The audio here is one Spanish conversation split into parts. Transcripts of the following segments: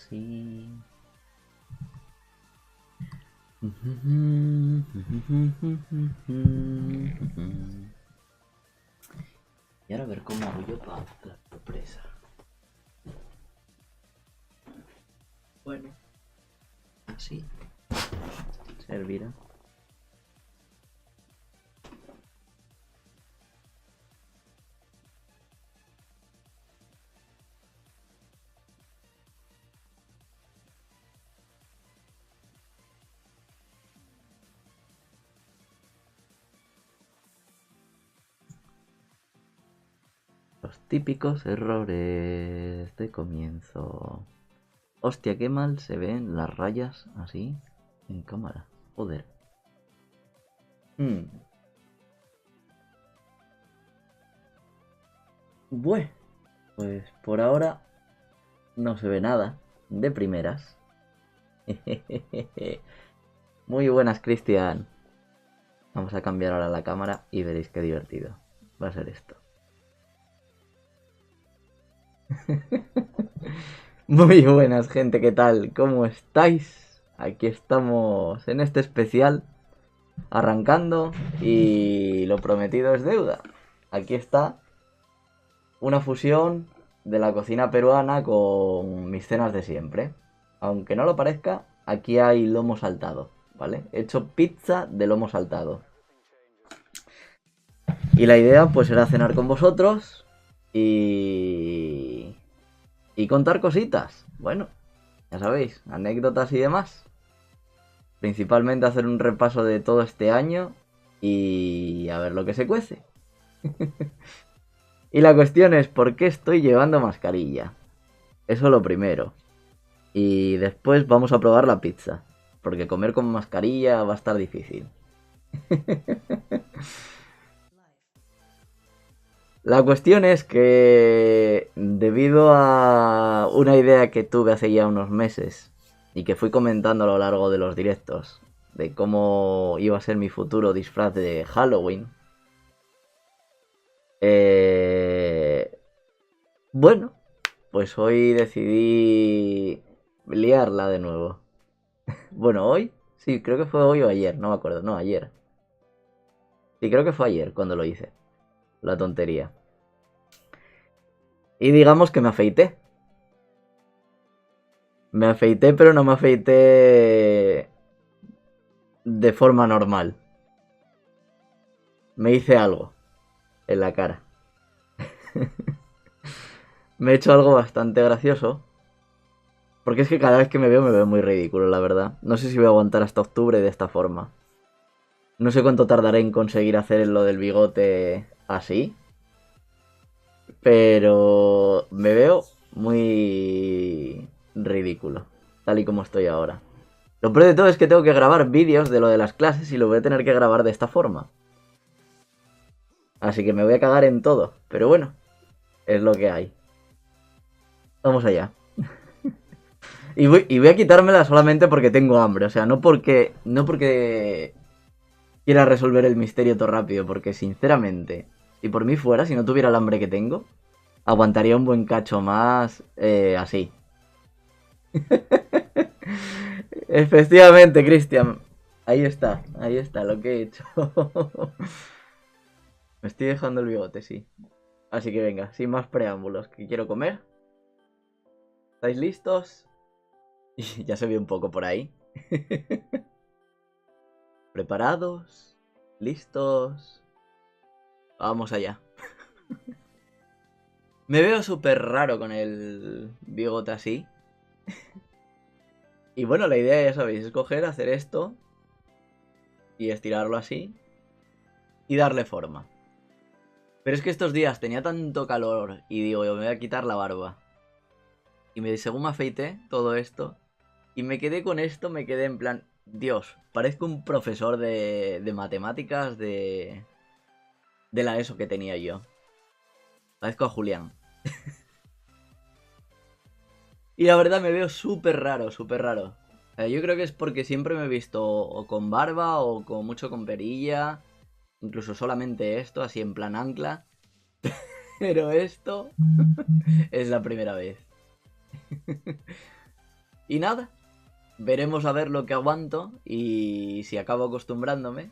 así. Y ahora a ver cómo hago yo para la sorpresa. Bueno, así servirá. Los típicos errores de comienzo. Hostia, qué mal se ven las rayas así en cámara. Joder. Bueno, pues por ahora no se ve nada de primeras. Muy buenas, Cristian. Vamos a cambiar ahora la cámara y veréis qué divertido va a ser esto. Muy buenas, gente, ¿qué tal? ¿Cómo estáis? Aquí estamos en este especial, arrancando, y lo prometido es deuda. Aquí está una fusión de la cocina peruana con mis cenas de siempre. Aunque no lo parezca, aquí hay lomo saltado, ¿vale? He hecho pizza de lomo saltado. Y la idea pues era cenar con vosotros y contar cositas. Bueno, ya sabéis, anécdotas y demás. Principalmente hacer un repaso de todo este año y a ver lo que se cuece. Y la cuestión es, ¿por qué estoy llevando mascarilla? Eso lo primero. Y después vamos a probar la pizza. Porque comer con mascarilla va a estar difícil. La cuestión es que debido a una idea que tuve hace ya unos meses y que fui comentando a lo largo de los directos de cómo iba a ser mi futuro disfraz de Halloween, eh, bueno, pues hoy decidí liarla de nuevo. Bueno, hoy, sí, creo que fue hoy o ayer, no me acuerdo, no, ayer. Sí, creo que fue ayer cuando lo hice, la tontería. Y digamos que me afeité. Me afeité, pero no me afeité de forma normal. Me hice algo en la cara. Me he hecho algo bastante gracioso. Porque es que cada vez que me veo muy ridículo, la verdad. No sé si voy a aguantar hasta octubre de esta forma. No sé cuánto tardaré en conseguir hacer lo del bigote así. Pero me veo muy ridículo. Tal y como estoy ahora. Lo peor de todo es que tengo que grabar vídeos de lo de las clases y lo voy a tener que grabar de esta forma. Así que me voy a cagar en todo. Pero bueno, es lo que hay. Vamos allá. Y voy a quitármela solamente porque tengo hambre. O sea, no porque quiera resolver el misterio todo rápido. Porque sinceramente, si por mí fuera, si no tuviera el hambre que tengo, aguantaría un buen cacho más así. Efectivamente, Cristian. Ahí está lo que he hecho. Me estoy dejando el bigote, sí. Así que venga, sin más preámbulos, que quiero comer. ¿Estáis listos? Y ya se ve un poco por ahí. ¿Preparados? ¿Listos? Vamos allá. Me veo súper raro con el bigote así. Y bueno, la idea ya sabéis, es coger, hacer esto y estirarlo así y darle forma. Pero es que estos días tenía tanto calor y digo, yo me voy a quitar la barba. Y según me afeité todo esto y me quedé con esto, me quedé en plan, Dios, parezco un profesor de matemáticas de la ESO que tenía yo. Parezco a Julián. Y la verdad me veo súper raro, súper raro. Yo creo que es porque siempre me he visto o con barba o como mucho con perilla. Incluso solamente esto, así en plan ancla. Pero esto es la primera vez. Y nada, veremos a ver lo que aguanto y si acabo acostumbrándome.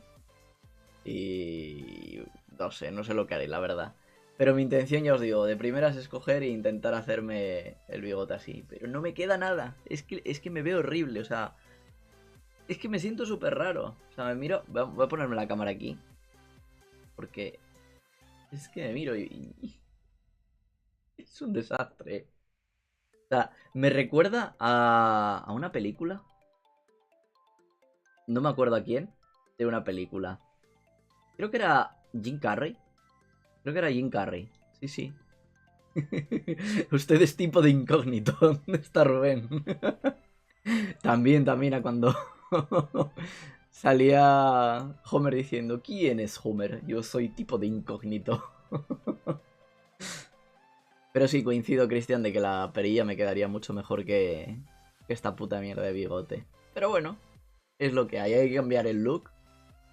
Y no sé lo que haré, la verdad. Pero mi intención, ya os digo, de primeras es coger e intentar hacerme el bigote así. Pero no me queda nada. Es que me veo horrible, o sea... Es que me siento súper raro. O sea, me miro... Voy a ponerme la cámara aquí. Porque... Es que me miro y... Es un desastre. O sea, me recuerda a una película. No me acuerdo a quién. De una película. Creo que era Jim Carrey. Creo que era Jim Carrey. Sí, sí. Usted es tipo de incógnito. ¿Dónde está Rubén? También a cuando salía Homer diciendo, ¿quién es Homer? Yo soy tipo de incógnito. Pero sí, coincido, Cristian, de que la perilla me quedaría mucho mejor que esta puta mierda de bigote. Pero bueno, es lo que hay que cambiar el look.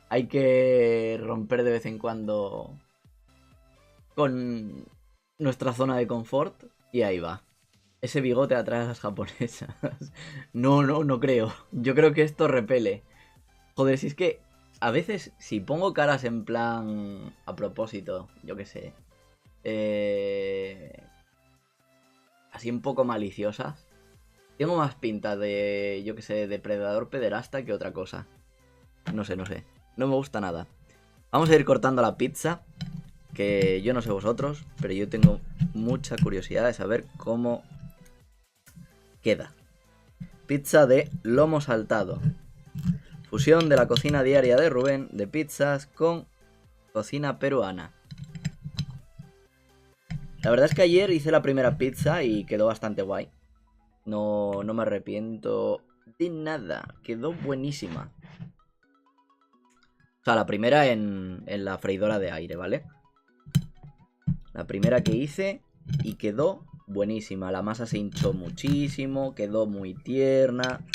Hay que romper de vez en cuando con nuestra zona de confort. Y ahí va. Ese bigote atrás de las japonesas. No creo. Yo creo que esto repele. Joder, si es que a veces si pongo caras en plan a propósito, yo qué sé. Así un poco maliciosas. Tengo más pinta de, yo qué sé, depredador pederasta que otra cosa. No sé. No me gusta nada. Vamos a ir cortando la pizza. Que yo no sé vosotros, pero yo tengo mucha curiosidad de saber cómo queda. Pizza de lomo saltado. Fusión de la cocina diaria de Rubén de pizzas con cocina peruana. La verdad es que ayer hice la primera pizza y quedó bastante guay. No me arrepiento de nada. Quedó buenísima. O sea, la primera en la freidora de aire, ¿vale? La primera que hice y quedó buenísima. La masa se hinchó muchísimo, quedó muy tierna.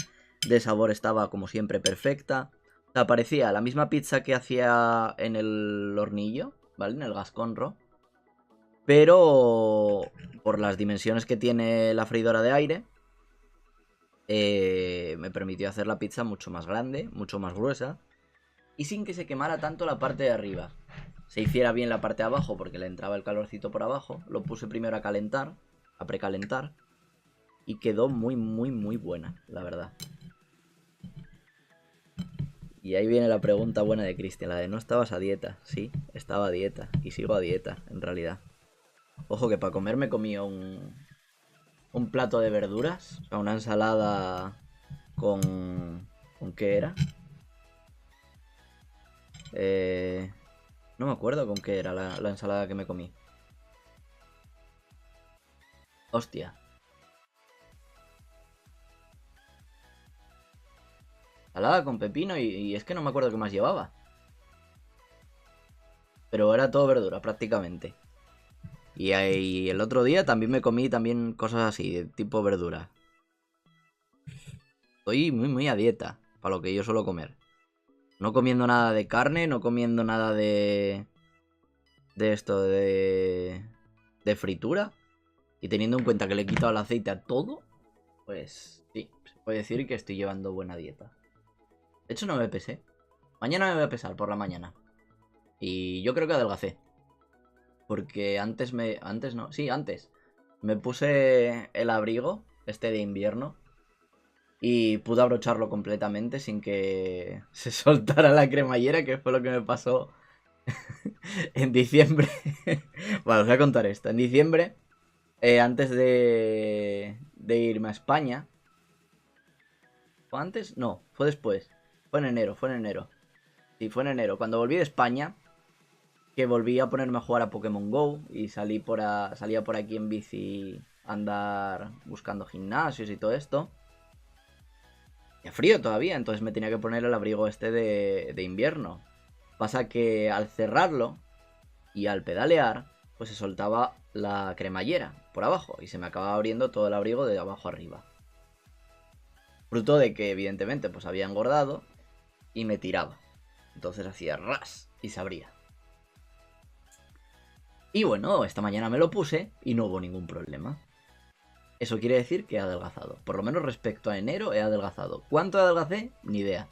De sabor estaba como siempre perfecta. O sea, parecía la misma pizza que hacía en el hornillo, ¿vale? En el gasconro. Pero por las dimensiones que tiene la freidora de aire, me permitió hacer la pizza mucho más grande, mucho más gruesa. Y sin que se quemara tanto la parte de arriba. Se hiciera bien la parte de abajo porque le entraba el calorcito por abajo. Lo puse primero a calentar, a precalentar. Y quedó muy buena, la verdad. Y ahí viene la pregunta buena de Cristian, la de ¿no estabas a dieta? Sí, estaba a dieta. Y sigo a dieta, en realidad. Ojo que para comer me comí un plato de verduras. O sea, una ensalada ¿con qué era? No me acuerdo con qué era la ensalada que me comí. Hostia. Ensalada con pepino y es que no me acuerdo qué más llevaba. Pero era todo verdura prácticamente. Y ahí el otro día también me comí también cosas así, de tipo verdura. Estoy muy a dieta, para lo que yo suelo comer. No comiendo nada de carne, no comiendo nada de esto, de fritura. Y teniendo en cuenta que le he quitado el aceite a todo, pues sí, se puede decir que estoy llevando buena dieta. De hecho no me pesé. Mañana me voy a pesar por la mañana. Y yo creo que adelgacé. Porque antes no, sí, antes. Me puse el abrigo, este de invierno. Y pude abrocharlo completamente sin que se soltara la cremallera, que fue lo que me pasó en diciembre. Bueno, os voy a contar esto. En diciembre, antes de irme a España. ¿Fue antes? No, fue después. Fue en enero. Sí, fue en enero. Cuando volví de España, que volví a ponerme a jugar a Pokémon Go y salía por aquí en bici a andar buscando gimnasios y todo esto. Hacía frío todavía, entonces me tenía que poner el abrigo este de invierno. Pasa que al cerrarlo y al pedalear, pues se soltaba la cremallera por abajo y se me acababa abriendo todo el abrigo de abajo arriba. Fruto de que evidentemente pues había engordado y me tiraba. Entonces hacía ras y se abría. Y bueno, esta mañana me lo puse y no hubo ningún problema. eso quiere decir que he adelgazado. Por lo menos respecto a enero he adelgazado. ¿Cuánto adelgacé? Ni idea.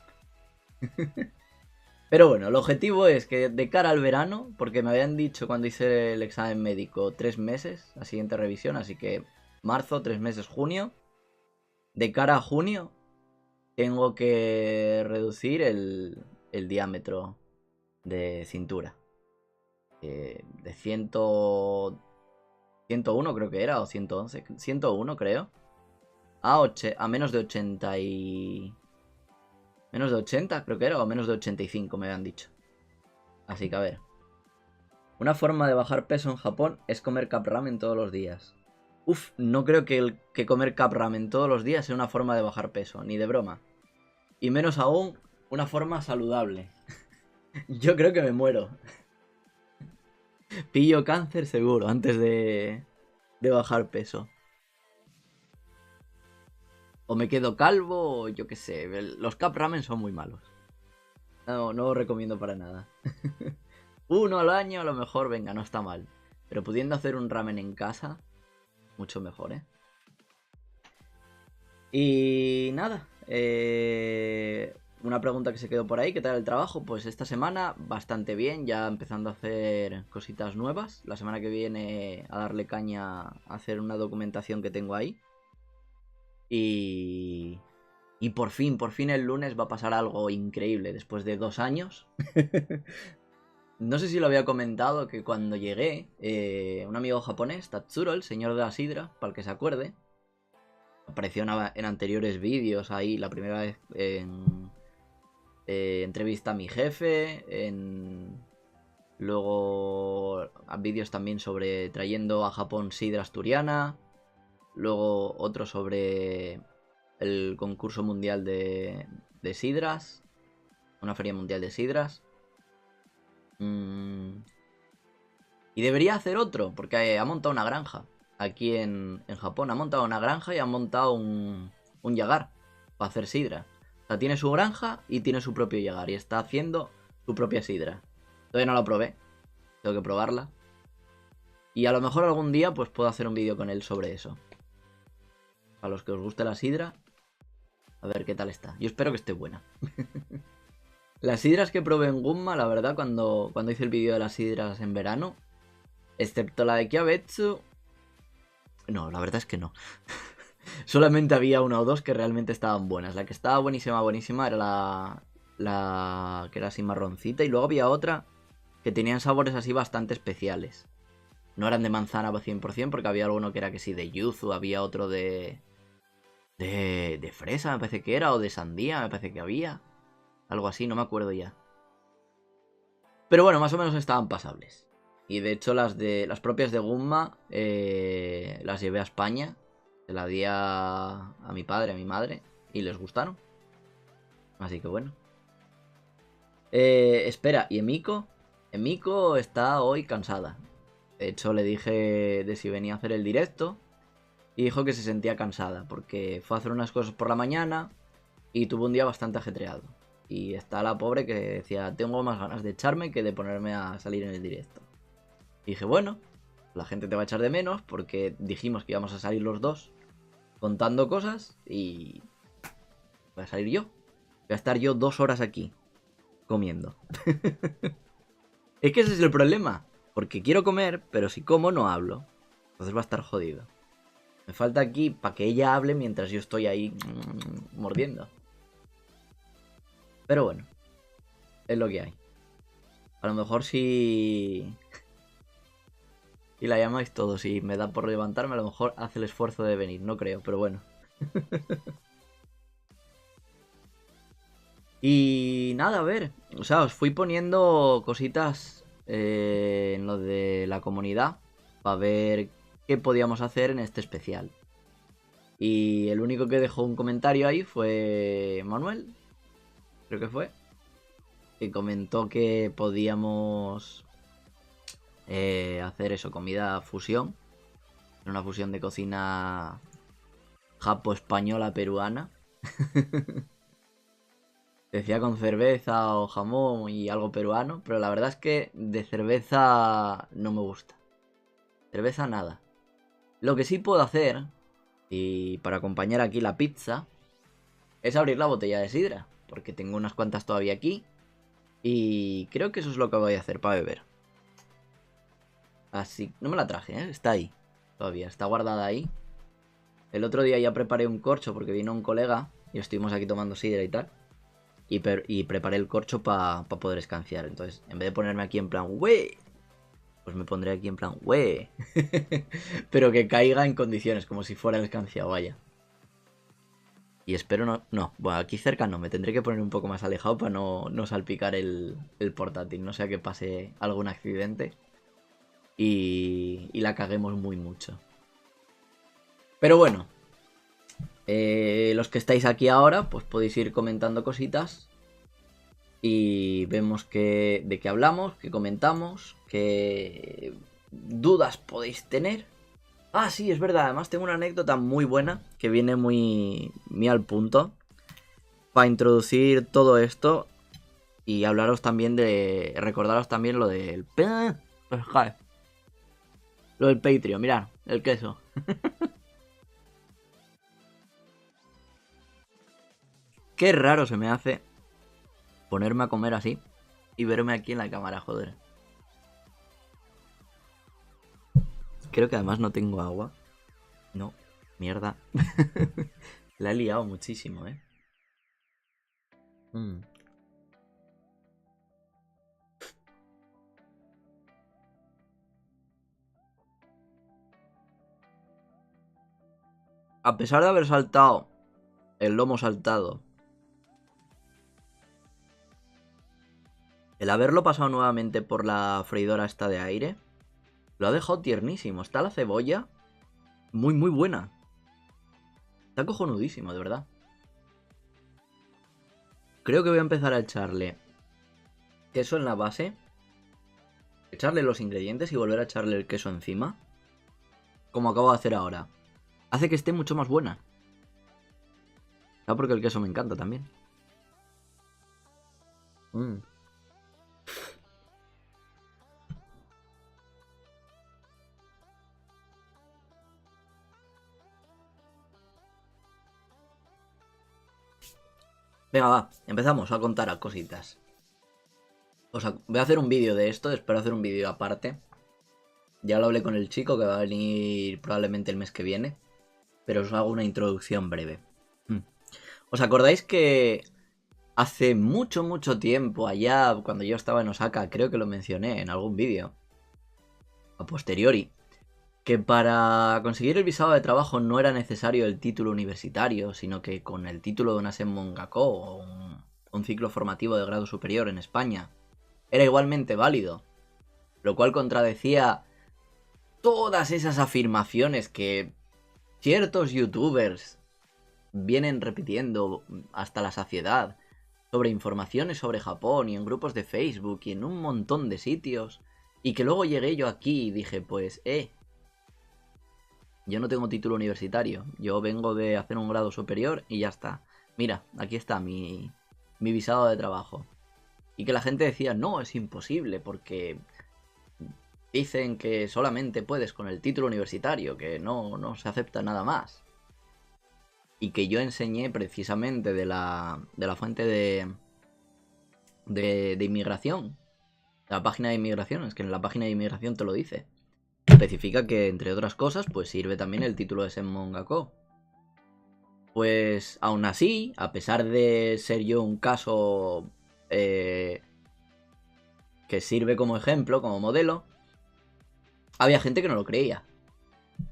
Pero bueno, el objetivo es que de cara al verano, porque me habían dicho cuando hice el examen médico 3 meses, la siguiente revisión, así que marzo, 3 meses, junio. De cara a junio, tengo que reducir el diámetro de cintura. De 101 creo que era, o 111, 101 creo. A menos de 80 y... Menos de 80 creo que era, o menos de 85 me habían dicho. Así que a ver. Una forma de bajar peso en Japón es comer cup ramen todos los días. Uf, no creo que comer cup ramen todos los días sea una forma de bajar peso, ni de broma. Y menos aún, una forma saludable. Yo creo que me muero. Pillo cáncer seguro antes de bajar peso. O me quedo calvo, o yo qué sé. Los cup ramen son muy malos. No, no lo recomiendo para nada. Uno al año a lo mejor, venga, no está mal. Pero pudiendo hacer un ramen en casa, mucho mejor, ¿eh? Y nada, una pregunta que se quedó por ahí, ¿qué tal el trabajo? Pues esta semana bastante bien, ya empezando a hacer cositas nuevas. La semana que viene a darle caña a hacer una documentación que tengo ahí. Y por fin el lunes va a pasar algo increíble después de 2 años. No sé si lo había comentado que cuando llegué, un amigo japonés, Tatsuro, el señor de la sidra, para el que se acuerde, apareció en anteriores vídeos ahí, la primera vez en entrevista a mi jefe, luego vídeos también sobre trayendo a Japón sidra asturiana, luego otro sobre el concurso mundial de sidras, una feria mundial de sidras. Y debería hacer otro, porque ha montado una granja aquí en Japón. Ha montado una granja y ha montado un yagar para hacer sidra. O sea, tiene su granja y tiene su propio yagar y está haciendo su propia sidra. Todavía no la probé, tengo que probarla. Y a lo mejor algún día pues puedo hacer un vídeo con él sobre eso. A los que os guste la sidra, a ver qué tal está. Yo espero que esté buena. Las sidras que probé en Gunma, la verdad, cuando hice el vídeo de las sidras en verano, excepto la de Kiabetsu, no, la verdad es que no. Solamente había una o dos que realmente estaban buenas. La que estaba buenísima, buenísima era la que era así marroncita. Y luego había otra que tenían sabores así bastante especiales. No eran de manzana 100% porque había alguno que era que sí de yuzu, había otro de fresa me parece que era, o de sandía me parece que había. Algo así, no me acuerdo ya. Pero bueno, más o menos estaban pasables. Y de hecho las propias de Gunma las llevé a España. Se las di a mi padre, a mi madre. Y les gustaron. Así que bueno. Espera, ¿y Emiko? Emiko está hoy cansada. De hecho le dije de si venía a hacer el directo. Y dijo que se sentía cansada. Porque fue a hacer unas cosas por la mañana. Y tuvo un día bastante ajetreado. Y está la pobre que decía, tengo más ganas de echarme que de ponerme a salir en el directo. Y dije, bueno, la gente te va a echar de menos porque dijimos que íbamos a salir los dos contando cosas y voy a salir yo. Voy a estar yo 2 horas aquí comiendo. Es que ese es el problema. Porque quiero comer, pero si como no hablo. Entonces va a estar jodido. Me falta aquí para que ella hable mientras yo estoy ahí mordiendo. Pero bueno, es lo que hay. A lo mejor si la llamáis todos y me da por levantarme, a lo mejor hace el esfuerzo de venir. No creo, pero bueno. Y nada, a ver. O sea, os fui poniendo cositas en lo de la comunidad para ver qué podíamos hacer en este especial. Y el único que dejó un comentario ahí fue Manuel, creo que fue, que comentó que podíamos hacer eso, comida fusión. Una fusión de cocina japo-española peruana. Decía con cerveza o jamón y algo peruano, pero la verdad es que de cerveza no me gusta. Cerveza nada. Lo que sí puedo hacer Y para acompañar aquí la pizza es abrir la botella de sidra, porque tengo unas cuantas todavía aquí. Y creo que eso es lo que voy a hacer para beber. Así, no me la traje, ¿eh? Está ahí, todavía, está guardada ahí. El otro día ya preparé un corcho porque vino un colega y estuvimos aquí tomando sidra y tal. Y preparé el corcho para poder escanciar. Entonces, en vez de ponerme aquí en plan, ¡wey! Pues me pondré aquí en plan, ¡wey! Pero que caiga en condiciones, como si fuera el escanciado, vaya. Y espero no... No, bueno, aquí cerca no, me tendré que poner un poco más alejado para no salpicar el portátil. No sea que pase algún accidente y la caguemos muy mucho. Pero bueno, los que estáis aquí ahora, pues podéis ir comentando cositas y vemos de qué hablamos, qué comentamos, qué dudas podéis tener. Ah, sí, es verdad, además tengo una anécdota muy buena que viene muy al punto para introducir todo esto y hablaros también recordaros también lo del... Lo del Patreon, mirad, el queso. Qué raro se me hace ponerme a comer así y verme aquí en la cámara, joder. Creo que además no tengo agua. No, mierda. La he liado muchísimo, ¿eh? Mm. A pesar de haber saltado el lomo saltado, el haberlo pasado nuevamente por la freidora esta de aire, lo ha dejado tiernísimo. Está la cebolla muy buena. Está cojonudísimo, de verdad. Creo que voy a empezar a echarle queso en la base, echarle los ingredientes y volver a echarle el queso encima, como acabo de hacer ahora. Hace que esté mucho más buena. Porque el queso me encanta también. Mm. Venga, va, empezamos a contar a cositas. Voy a hacer un vídeo de esto, espero hacer un vídeo aparte. Ya lo hablé con el chico que va a venir probablemente el mes que viene, pero os hago una introducción breve. ¿Os acordáis que hace mucho tiempo, allá cuando yo estaba en Osaka, creo que lo mencioné en algún vídeo, a posteriori, que para conseguir el visado de trabajo no era necesario el título universitario, sino que con el título de una Senmon Gakko o un ciclo formativo de grado superior en España era igualmente válido, lo cual contradecía todas esas afirmaciones que ciertos youtubers vienen repitiendo hasta la saciedad sobre informaciones sobre Japón y en grupos de Facebook y en un montón de sitios, y que luego llegué yo aquí y dije, pues, yo no tengo título universitario, yo vengo de hacer un grado superior y ya está. Mira, aquí está mi visado de trabajo. Y que la gente decía, no, es imposible porque dicen que solamente puedes con el título universitario, que no se acepta nada más. Y que yo enseñé precisamente de la fuente de inmigración. La página de inmigración, es que en la página de inmigración te lo dice. Especifica que, entre otras cosas, pues sirve también el título de Senmon Gakko. Pues aún así, a pesar de ser yo un caso que sirve como ejemplo, como modelo, había gente que no lo creía.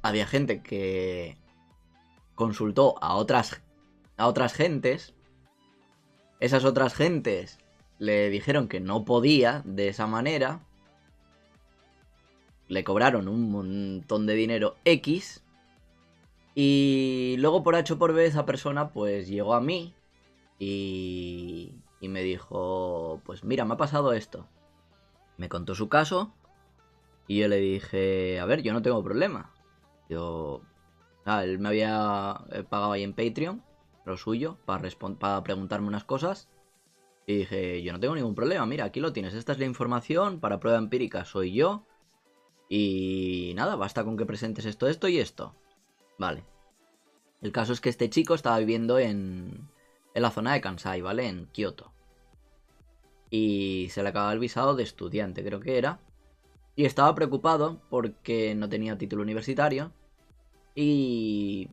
Había gente que consultó a otras gentes. Esas otras gentes le dijeron que no podía de esa manera. Le cobraron un montón de dinero X. Y luego por H o por B esa persona pues llegó a mí y me dijo, pues mira, me ha pasado esto. Me contó su caso y yo le dije, a ver, yo no tengo problema. Él me había pagado ahí en Patreon lo suyo para preguntarme unas cosas. Y dije, yo no tengo ningún problema, mira, aquí lo tienes, esta es la información, para prueba empírica soy yo. Y nada, basta con que presentes esto y esto. Vale. El caso es que este chico estaba viviendo en la zona de Kansai, ¿vale? En Kioto. Y se le acababa el visado de estudiante, creo que era. Y estaba preocupado porque no tenía título universitario. Y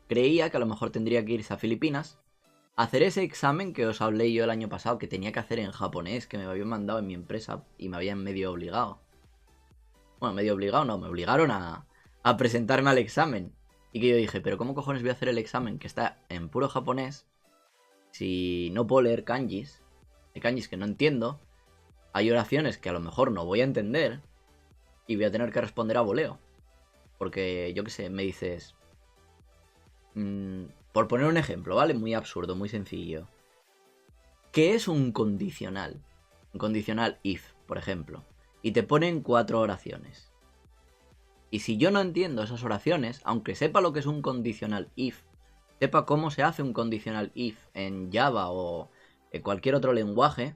creía que a lo mejor tendría que irse a Filipinas a hacer ese examen que os hablé yo el año pasado, que tenía que hacer en japonés, que me habían mandado en mi empresa y me habían medio obligado. Bueno, medio obligado no, me obligaron a presentarme al examen. Y que yo dije, pero ¿cómo cojones voy a hacer el examen que está en puro japonés si no puedo leer kanjis? Hay kanjis que no entiendo, hay oraciones que a lo mejor no voy a entender y voy a tener que responder a voleo. Porque yo qué sé, me dices... por poner un ejemplo, ¿vale? Muy absurdo, muy sencillo. ¿Qué es un condicional? Un condicional if, por ejemplo. Y te ponen 4 oraciones. Y si yo no entiendo esas oraciones, aunque sepa lo que es un condicional if, sepa cómo se hace un condicional if en Java o en cualquier otro lenguaje,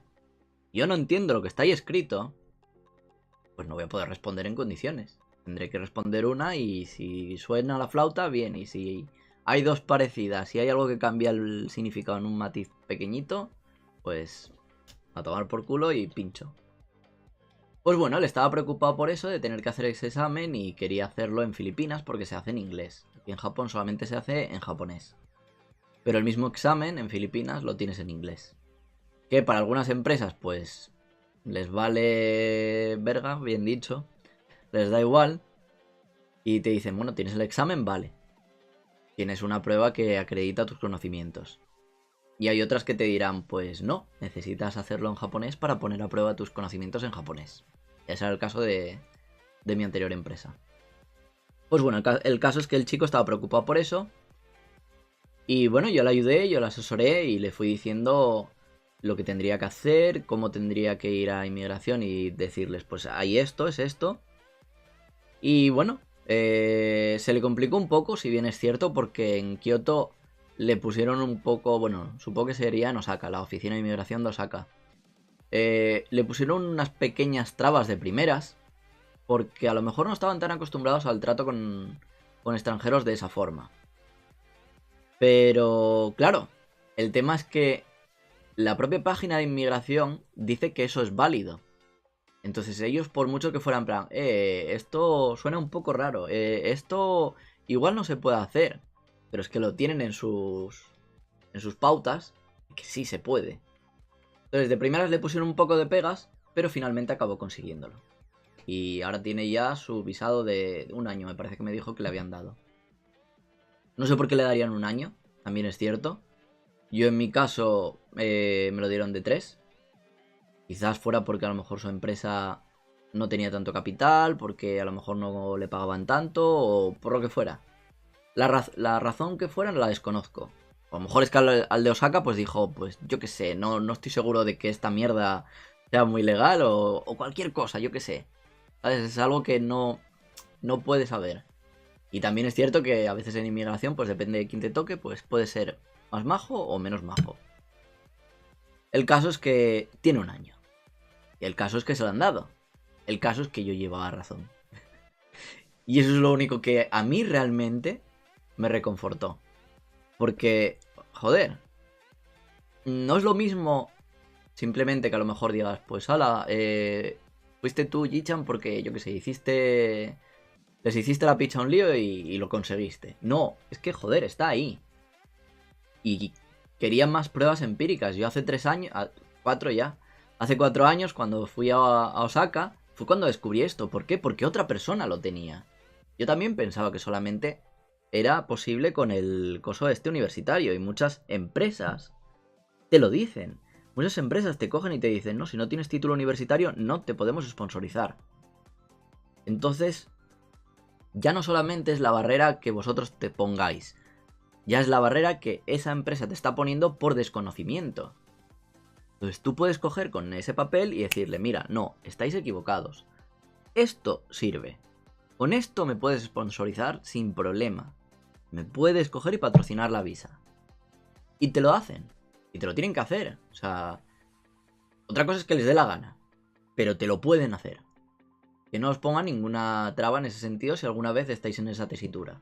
yo no entiendo lo que está ahí escrito, pues no voy a poder responder en condiciones. Tendré que responder una y si suena la flauta, bien. Y si hay dos parecidas y hay algo que cambia el significado en un matiz pequeñito, pues a tomar por culo y pincho. Pues bueno, él estaba preocupado por eso, de tener que hacer ese examen y quería hacerlo en Filipinas porque se hace en inglés. Aquí en Japón solamente se hace en japonés. Pero el mismo examen en Filipinas lo tienes en inglés. Que para algunas empresas pues les vale verga, bien dicho. Les da igual. Y te dicen, bueno, tienes el examen, vale. Tienes una prueba que acredita tus conocimientos. Y hay otras que te dirán, pues no, necesitas hacerlo en japonés para poner a prueba tus conocimientos en japonés. Ese era el caso de mi anterior empresa. Pues bueno, el caso es que el chico estaba preocupado por eso. Y bueno, yo le ayudé, yo le asesoré y le fui diciendo lo que tendría que hacer, cómo tendría que ir a inmigración y decirles, pues hay esto, es esto. Y bueno, se le complicó un poco, si bien es cierto, porque en Kioto le pusieron un poco, bueno, supongo que sería en Osaka, la oficina de inmigración de Osaka. Le pusieron unas pequeñas trabas de primeras, porque a lo mejor no estaban tan acostumbrados al trato con extranjeros de esa forma. Pero, claro, el tema es que la propia página de inmigración dice que eso es válido. Entonces ellos, por mucho que fueran en plan, esto suena un poco raro, esto igual no se puede hacer, pero es que lo tienen en sus pautas, que sí se puede. Entonces de primeras le pusieron un poco de pegas, pero finalmente acabó consiguiéndolo. Y ahora tiene ya su visado de 1 año, me parece que me dijo que le habían dado. No sé por qué le darían 1 año, también es cierto. Yo en mi caso me lo dieron de 3. Quizás fuera porque a lo mejor su empresa no tenía tanto capital, porque a lo mejor no le pagaban tanto, o por lo que fuera. La razón que fuera la desconozco. A lo mejor es que al de Osaka pues dijo, pues yo qué sé, no estoy seguro de que esta mierda sea muy legal o cualquier cosa, yo qué sé. ¿Sabes? Es algo que no puedes saber. Y también es cierto que a veces en inmigración, pues depende de quién te toque, pues puede ser más majo o menos majo. El caso es que tiene 1 año. Y el caso es que se lo han dado. El caso es que yo llevaba razón. Y eso es lo único que a mí realmente me reconfortó. Porque, joder, no es lo mismo simplemente que a lo mejor digas, pues ala, fuiste tú, Jichan, porque yo qué sé, les hiciste la picha a un lío y lo conseguiste. No, es que joder, está ahí. Y querían más pruebas empíricas. Yo hace 3 años, 4 ya, hace 4 años cuando fui a Osaka, fue cuando descubrí esto. ¿Por qué? Porque otra persona lo tenía. Yo también pensaba que solamente era posible con el coso este universitario. Y muchas empresas te lo dicen. Muchas empresas te cogen y te dicen, no, si no tienes título universitario no te podemos sponsorizar. Entonces, ya no solamente es la barrera que vosotros te pongáis, ya es la barrera que esa empresa te está poniendo por desconocimiento. Entonces tú puedes coger con ese papel y decirle, mira, no, estáis equivocados. Esto sirve. Con esto me puedes sponsorizar sin problema. Me puedes coger y patrocinar la visa. Y te lo hacen. Y te lo tienen que hacer. O sea, otra cosa es que les dé la gana. Pero te lo pueden hacer. Que no os pongan ninguna traba en ese sentido si alguna vez estáis en esa tesitura.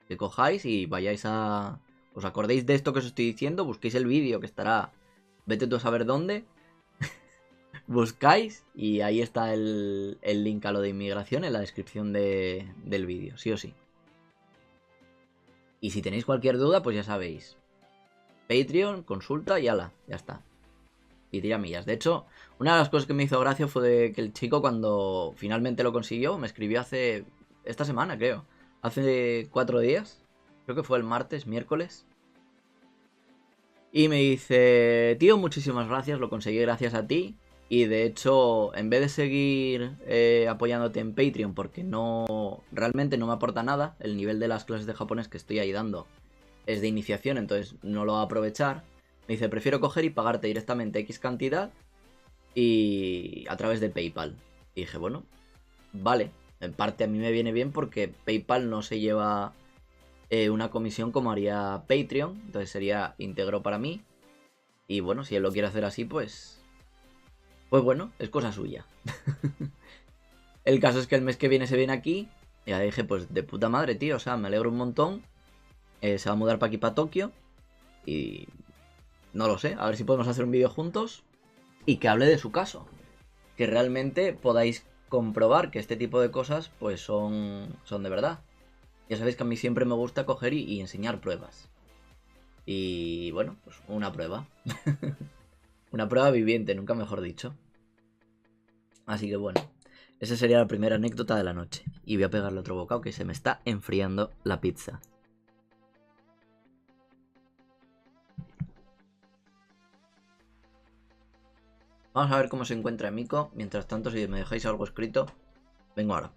Que cojáis y vayáis a... Os acordéis de esto que os estoy diciendo, busquéis el vídeo que estará... Vete tú a saber dónde. Buscáis y ahí está el link a lo de inmigración en la descripción del vídeo, sí o sí. Y si tenéis cualquier duda, pues ya sabéis. Patreon, consulta y ala, ya está. Y tiramillas. De hecho, una de las cosas que me hizo gracia fue de que el chico cuando finalmente lo consiguió, me escribió hace... Esta semana, creo. Hace 4 días. Creo que fue el martes, miércoles. Y me dice, tío, muchísimas gracias, lo conseguí gracias a ti. Y de hecho, en vez de seguir apoyándote en Patreon, porque no realmente no me aporta nada, el nivel de las clases de japonés que estoy ahí dando es de iniciación, entonces no lo va a aprovechar. Me dice, prefiero coger y pagarte directamente X cantidad y a través de PayPal. Y dije, bueno, vale, en parte a mí me viene bien porque PayPal no se lleva una comisión como haría Patreon, entonces sería íntegro para mí. Y bueno, si él lo quiere hacer así, pues bueno, es cosa suya. El caso es que el mes que viene se viene aquí. Y ya dije, pues de puta madre, tío. O sea, me alegro un montón. Se va a mudar para aquí, para Tokio. Y no lo sé. A ver si podemos hacer un vídeo juntos. Y que hable de su caso. Que realmente podáis comprobar que este tipo de cosas, pues son de verdad. Ya sabéis que a mí siempre me gusta coger y enseñar pruebas. Y bueno, pues una prueba. Una prueba viviente, nunca mejor dicho. Así que bueno, esa sería la primera anécdota de la noche. Y voy a pegarle otro bocado que se me está enfriando la pizza. Vamos a ver cómo se encuentra Miko. Mientras tanto, si me dejáis algo escrito, vengo ahora.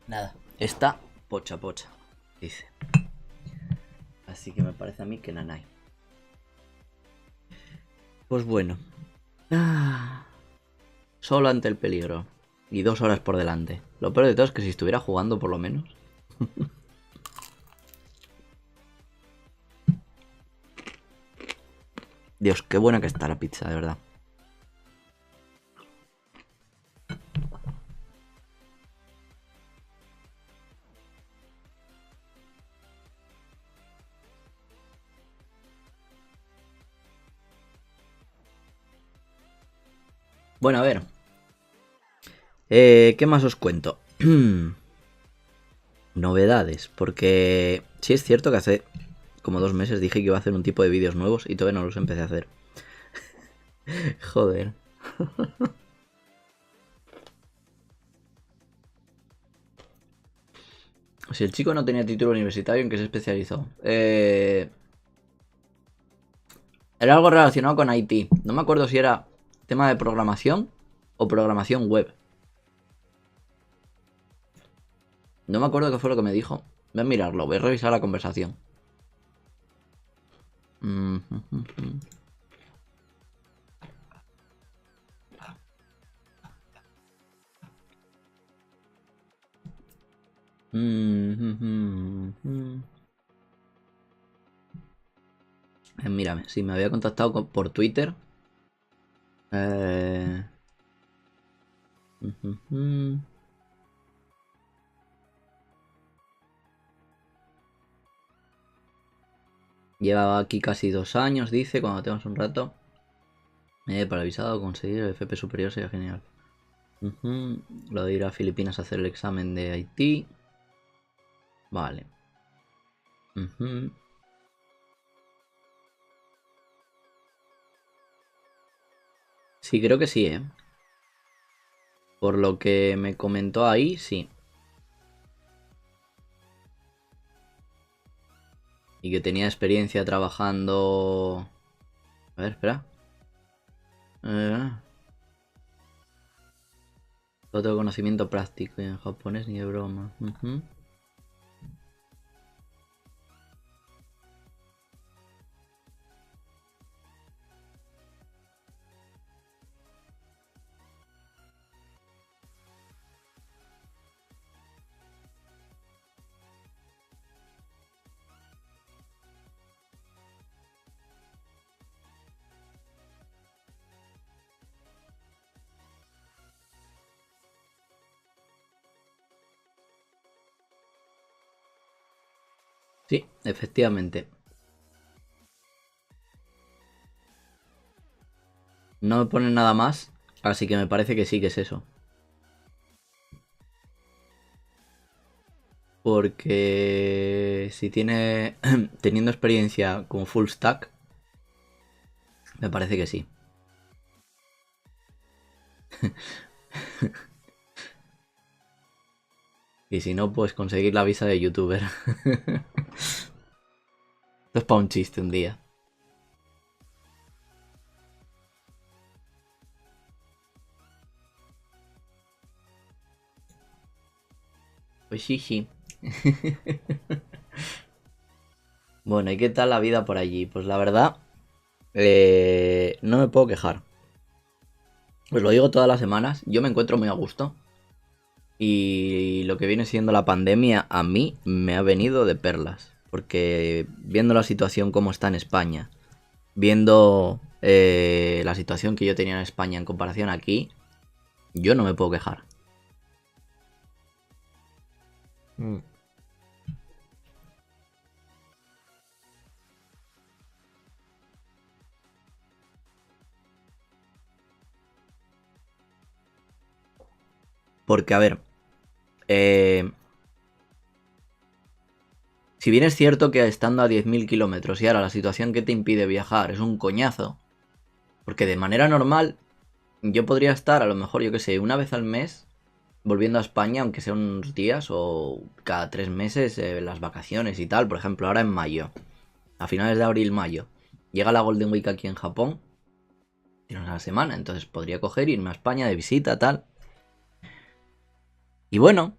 Nada, está pocha pocha, dice. Así que me parece a mí que nanay. Pues bueno. Solo ante el peligro. Y 2 horas por delante. Lo peor de todo es que si estuviera jugando por lo menos. Dios, qué buena que está la pizza, de verdad. Bueno, a ver. ¿Qué más os cuento? Novedades, porque sí es cierto que hace como 2 meses dije que iba a hacer un tipo de vídeos nuevos y todavía no los empecé a hacer. Joder. Si el chico no tenía título universitario, ¿en qué se especializó? Era algo relacionado con IT. No me acuerdo si era tema de programación o programación web. No me acuerdo qué fue lo que me dijo. Voy a mirarlo, voy a revisar la conversación. Mírame, sí, me había contactado por Twitter. Llevaba aquí casi 2 años, dice, cuando tenemos un rato. Para el visado conseguir el FP superior sería genial. Lo de ir a Filipinas a hacer el examen de Haití. Vale. Sí, creo que sí, ¿eh? Por lo que me comentó ahí, sí. Y que tenía experiencia trabajando A ver, espera. No tengo conocimiento práctico en japonés ni de broma. Sí, efectivamente. No me ponen nada más, así que me parece que sí que es eso. Porque si tiene teniendo experiencia como full stack, me parece que sí. Y si no, pues conseguir la visa de youtuber. Esto es para un chiste un día. Pues sí, sí. Bueno, ¿y qué tal la vida por allí? Pues la verdad, no me puedo quejar. Os lo digo todas las semanas, yo me encuentro muy a gusto. Y lo que viene siendo la pandemia a mí me ha venido de perlas. Porque viendo la situación como está en España, viendo la situación que yo tenía en España en comparación aquí, yo no me puedo quejar. Mm. Porque, a ver, eh, si bien es cierto que estando a 10.000 kilómetros y ahora la situación que te impide viajar es un coñazo, porque de manera normal yo podría estar a lo mejor, yo que sé, una vez al mes volviendo a España, aunque sea unos días o cada 3 meses, las vacaciones y tal. Por ejemplo, ahora en mayo, a finales de abril-mayo, llega la Golden Week aquí en Japón, tiene una semana, entonces podría coger, irme a España de visita, tal. Y bueno,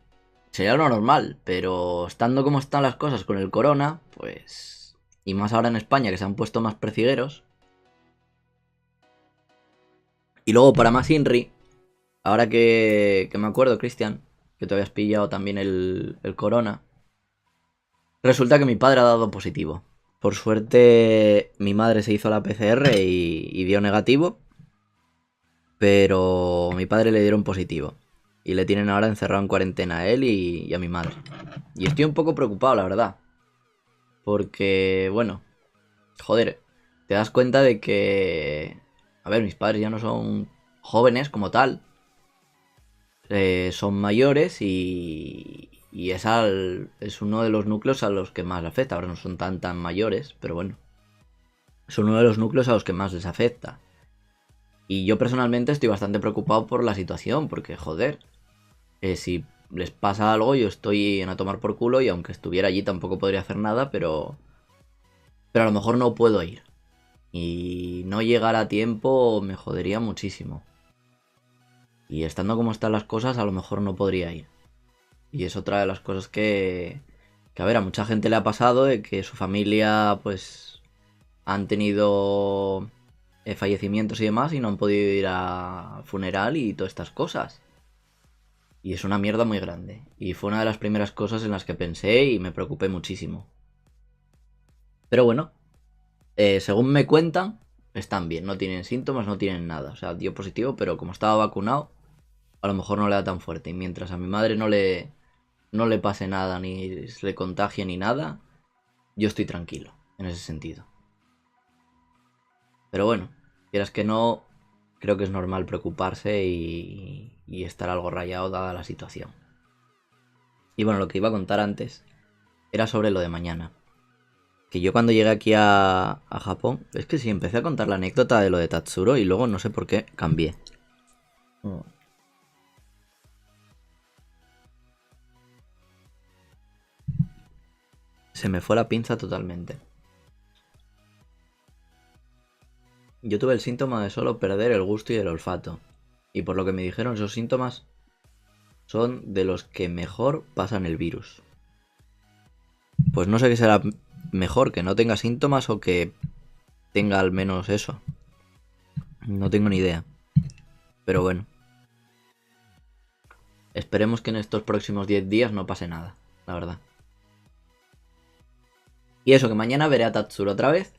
sería lo normal, pero estando como están las cosas con el corona, pues... Y más ahora en España que se han puesto más precigueros. Y luego para más Inri, ahora que me acuerdo, Cristian, que te habías pillado también el corona, resulta que mi padre ha dado positivo. Por suerte, mi madre se hizo la PCR y dio negativo, pero a mi padre le dieron positivo. Y le tienen ahora encerrado en cuarentena a él y a mi madre. Y estoy un poco preocupado, la verdad. Porque, bueno, joder, te das cuenta de que... A ver, mis padres ya no son jóvenes como tal. Son mayores y es uno de los núcleos a los que más le afecta. Ahora no son tan mayores, pero bueno. Son uno de los núcleos a los que más les afecta. Y yo personalmente estoy bastante preocupado por la situación, porque joder, si les pasa algo yo estoy en a tomar por culo y aunque estuviera allí tampoco podría hacer nada, pero a lo mejor no puedo ir. Y no llegar a tiempo me jodería muchísimo. Y estando como están las cosas, a lo mejor no podría ir. Y es otra de las cosas que a ver, a mucha gente le ha pasado de que su familia pues han tenido fallecimientos y demás y no han podido ir a funeral y todas estas cosas. Y es una mierda muy grande. Y fue una de las primeras cosas en las que pensé y me preocupé muchísimo. Pero bueno, según me cuentan, están bien, no tienen síntomas, no tienen nada. O sea, dio positivo, pero como estaba vacunado, a lo mejor no le da tan fuerte. Y mientras a mi madre no le pase nada, ni se le contagie ni nada, yo estoy tranquilo en ese sentido. Pero bueno, quieras que no, creo que es normal preocuparse y estar algo rayado dada la situación. Y bueno, lo que iba a contar antes era sobre lo de mañana. Que yo cuando llegué aquí a Japón, es que sí, empecé a contar la anécdota de lo de Tatsuro y luego no sé por qué cambié. Mm. Se me fue la pinza totalmente. Yo tuve el síntoma de solo perder el gusto y el olfato. Y por lo que me dijeron, esos síntomas son de los que mejor pasan el virus. Pues no sé qué será mejor, que no tenga síntomas o que tenga al menos eso. No tengo ni idea. Pero bueno. Esperemos que en estos próximos 10 días no pase nada, la verdad. Y eso, que mañana veré a Tatsuro otra vez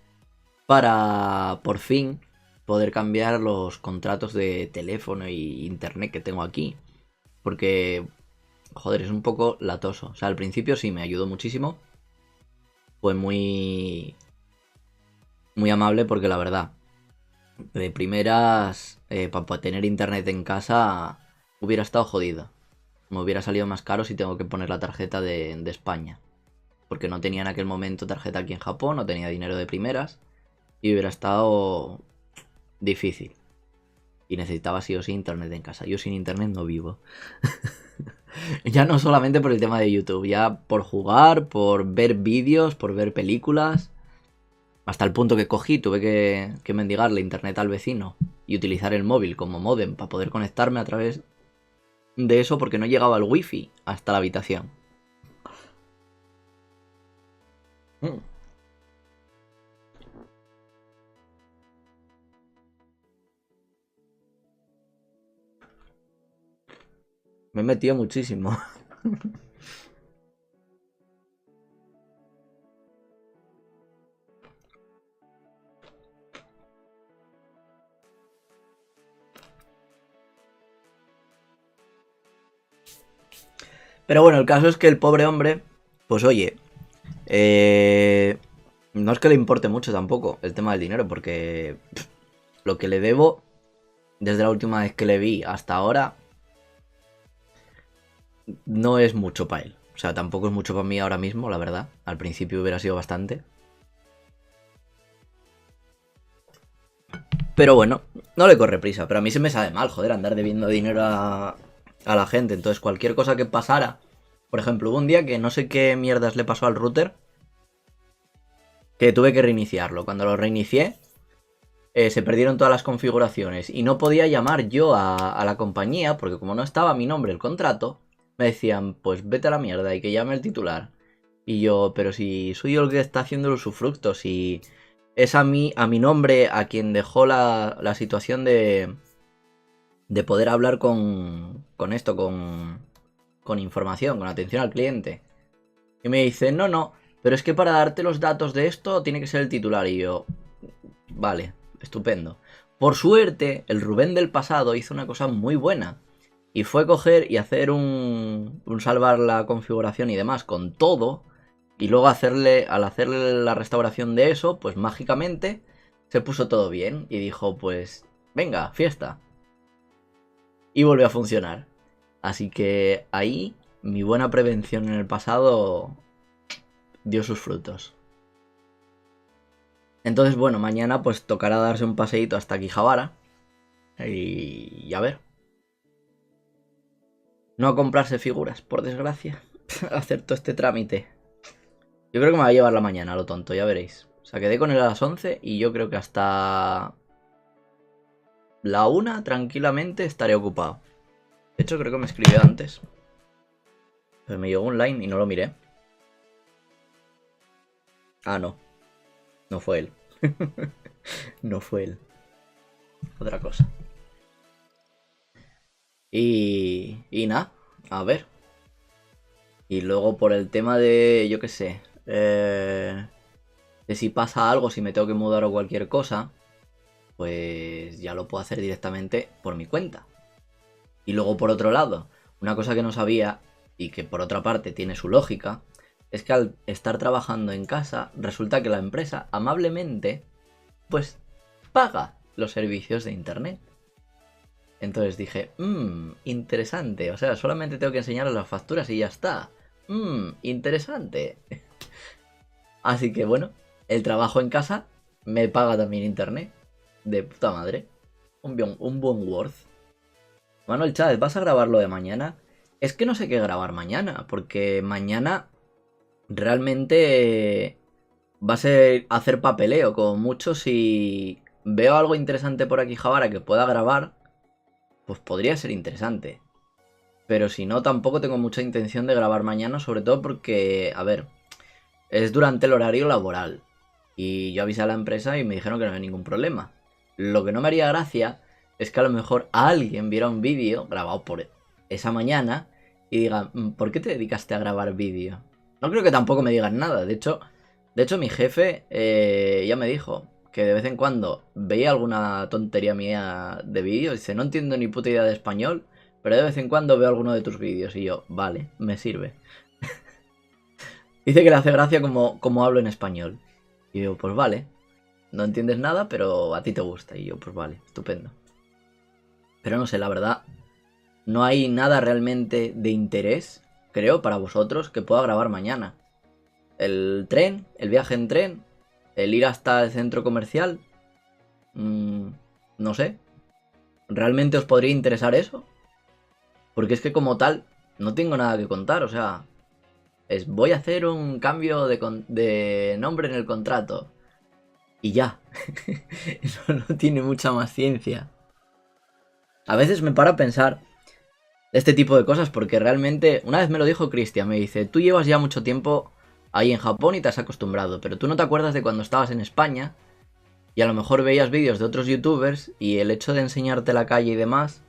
para por fin poder cambiar los contratos de teléfono y internet que tengo aquí. Porque, joder, es un poco latoso. O sea, al principio sí me ayudó muchísimo. Fue muy amable porque la verdad, de primeras, para tener internet en casa hubiera estado jodido. Me hubiera salido más caro si tengo que poner la tarjeta de España. Porque no tenía en aquel momento tarjeta aquí en Japón, no tenía dinero de primeras. Y hubiera estado difícil. Y necesitaba sí o sí internet en casa. Yo sin internet no vivo. Ya no solamente por el tema de YouTube, ya por jugar, por ver vídeos, por ver películas. Hasta el punto que cogí, tuve que mendigarle internet al vecino y utilizar el móvil como módem para poder conectarme a través de eso porque no llegaba el wifi hasta la habitación. Me he metido muchísimo. Pero bueno, el caso es que el pobre hombre, pues oye, no es que le importe mucho tampoco el tema del dinero, porque lo que le debo desde la última vez que le vi hasta ahora no es mucho para él. O sea, tampoco es mucho para mí ahora mismo, la verdad. Al principio hubiera sido bastante. Pero bueno, no le corre prisa. Pero a mí se me sabe mal, joder, andar debiendo dinero a la gente. Entonces, cualquier cosa que pasara. Por ejemplo, hubo un día que no sé qué mierdas le pasó al router, que tuve que reiniciarlo. Cuando lo reinicié, se perdieron todas las configuraciones. Y no podía llamar yo a la compañía, porque como no estaba a mi nombre el contrato, me decían, pues vete a la mierda y que llame el titular. Y yo, pero si soy yo el que está haciendo los usufructos y es a mi nombre a quien dejó la situación de poder hablar con esto, con información, con atención al cliente. Y me dice, no, no, pero es que para darte los datos de esto tiene que ser el titular. Y yo, vale, estupendo. Por suerte, el Rubén del pasado hizo una cosa muy buena. Y fue coger y hacer un salvar la configuración y demás con todo. Y luego al hacerle la restauración de eso, pues mágicamente se puso todo bien. Y dijo, pues, venga, fiesta. Y volvió a funcionar. Así que ahí mi buena prevención en el pasado dio sus frutos. Entonces, bueno, mañana pues tocará darse un paseíto hasta Quijabara. Y a ver. No a comprarse figuras, por desgracia. Hacer todo este trámite. Yo creo que me va a llevar la mañana, lo tonto, ya veréis. O sea, quedé con él a las 11 y yo creo que hasta la 1 tranquilamente estaré ocupado. De hecho, creo que me escribió antes. Pero me llegó un line y no lo miré. Ah, no. No fue él. No fue él. Otra cosa. Y nada, a ver. Y luego por el tema de, yo qué sé, de si pasa algo, si me tengo que mudar o cualquier cosa, pues ya lo puedo hacer directamente por mi cuenta. Y luego por otro lado, una cosa que no sabía y que por otra parte tiene su lógica, es que al estar trabajando en casa, resulta que la empresa amablemente, pues, paga los servicios de internet. Entonces dije, interesante, o sea, solamente tengo que enseñar las facturas y ya está. Interesante. Así que bueno, el trabajo en casa me paga también internet. De puta madre. Un buen worth. Manuel Chávez, ¿vas a grabarlo de mañana? Es que no sé qué grabar mañana, porque mañana realmente va a ser hacer papeleo, como mucho si veo algo interesante por aquí, Javara, que pueda grabar, pues podría ser interesante. Pero si no, tampoco tengo mucha intención de grabar mañana, sobre todo porque, a ver, es durante el horario laboral. Y yo avisé a la empresa y me dijeron que no había ningún problema. Lo que no me haría gracia es que a lo mejor alguien viera un vídeo grabado por esa mañana y diga, ¿por qué te dedicaste a grabar vídeo? No creo que tampoco me digan nada. De hecho mi jefe ya me dijo que de vez en cuando veía alguna tontería mía de vídeo. Dice, no entiendo ni puta idea de español, pero de vez en cuando veo alguno de tus vídeos. Y yo, vale, me sirve. Dice que le hace gracia como hablo en español. Y yo, pues vale. No entiendes nada, pero a ti te gusta. Y yo, pues vale, estupendo. Pero no sé, la verdad, no hay nada realmente de interés, creo, para vosotros que pueda grabar mañana. El tren, el viaje en tren, el ir hasta el centro comercial. No sé. ¿Realmente os podría interesar eso? Porque es que como tal, no tengo nada que contar, o sea... voy a hacer un cambio de nombre en el contrato. Y ya. Eso no tiene mucha más ciencia. A veces me paro a pensar este tipo de cosas porque realmente, una vez me lo dijo Cristian, me dice, tú llevas ya mucho tiempo ahí en Japón y te has acostumbrado, pero tú no te acuerdas de cuando estabas en España y a lo mejor veías vídeos de otros youtubers y el hecho de enseñarte la calle y demás,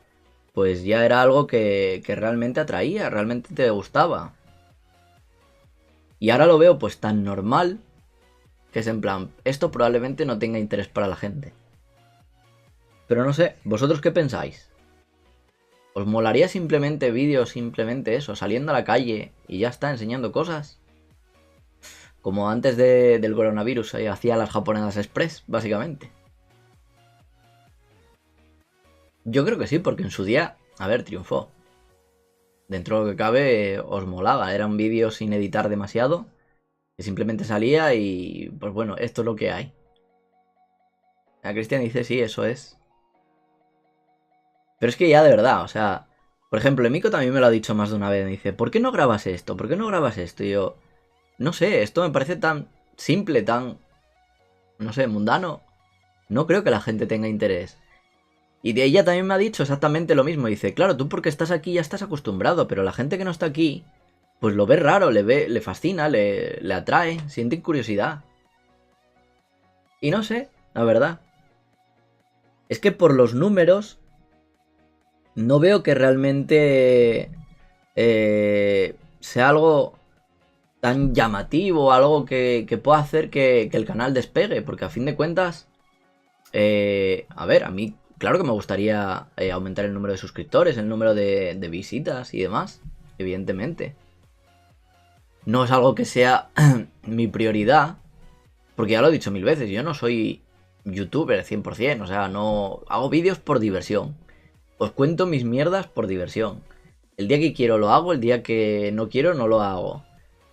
pues ya era algo que realmente atraía, realmente te gustaba. Y ahora lo veo pues tan normal que es en plan, esto probablemente no tenga interés para la gente. Pero no sé, ¿vosotros qué pensáis? ¿Os molaría simplemente vídeos, simplemente eso, saliendo a la calle y ya está, enseñando cosas? Como antes del coronavirus, hacía las japonesas express, básicamente. Yo creo que sí, porque en su día, a ver, triunfó. Dentro de lo que cabe, os molaba. Era un vídeo sin editar demasiado, que simplemente salía y, pues bueno, esto es lo que hay. A Cristian dice, sí, eso es. Pero es que ya de verdad, o sea, por ejemplo, Emiko también me lo ha dicho más de una vez. Me dice, ¿por qué no grabas esto? ¿Por qué no grabas esto? Y yo, no sé, esto me parece tan simple, tan, no sé, mundano. No creo que la gente tenga interés. Y de ella también me ha dicho exactamente lo mismo. Dice, claro, tú porque estás aquí ya estás acostumbrado, pero la gente que no está aquí, pues lo ve raro, le fascina, le atrae, siente curiosidad. Y no sé, la verdad. Es que por los números, no veo que realmente sea algo tan llamativo, algo que pueda hacer que el canal despegue, porque a fin de cuentas, a ver, a mí claro que me gustaría aumentar el número de suscriptores, el número de visitas y demás, evidentemente. No es algo que sea mi prioridad, porque ya lo he dicho mil veces, yo no soy youtuber 100%, o sea, no hago vídeos por diversión. Os cuento mis mierdas por diversión. El día que quiero lo hago, el día que no quiero no lo hago.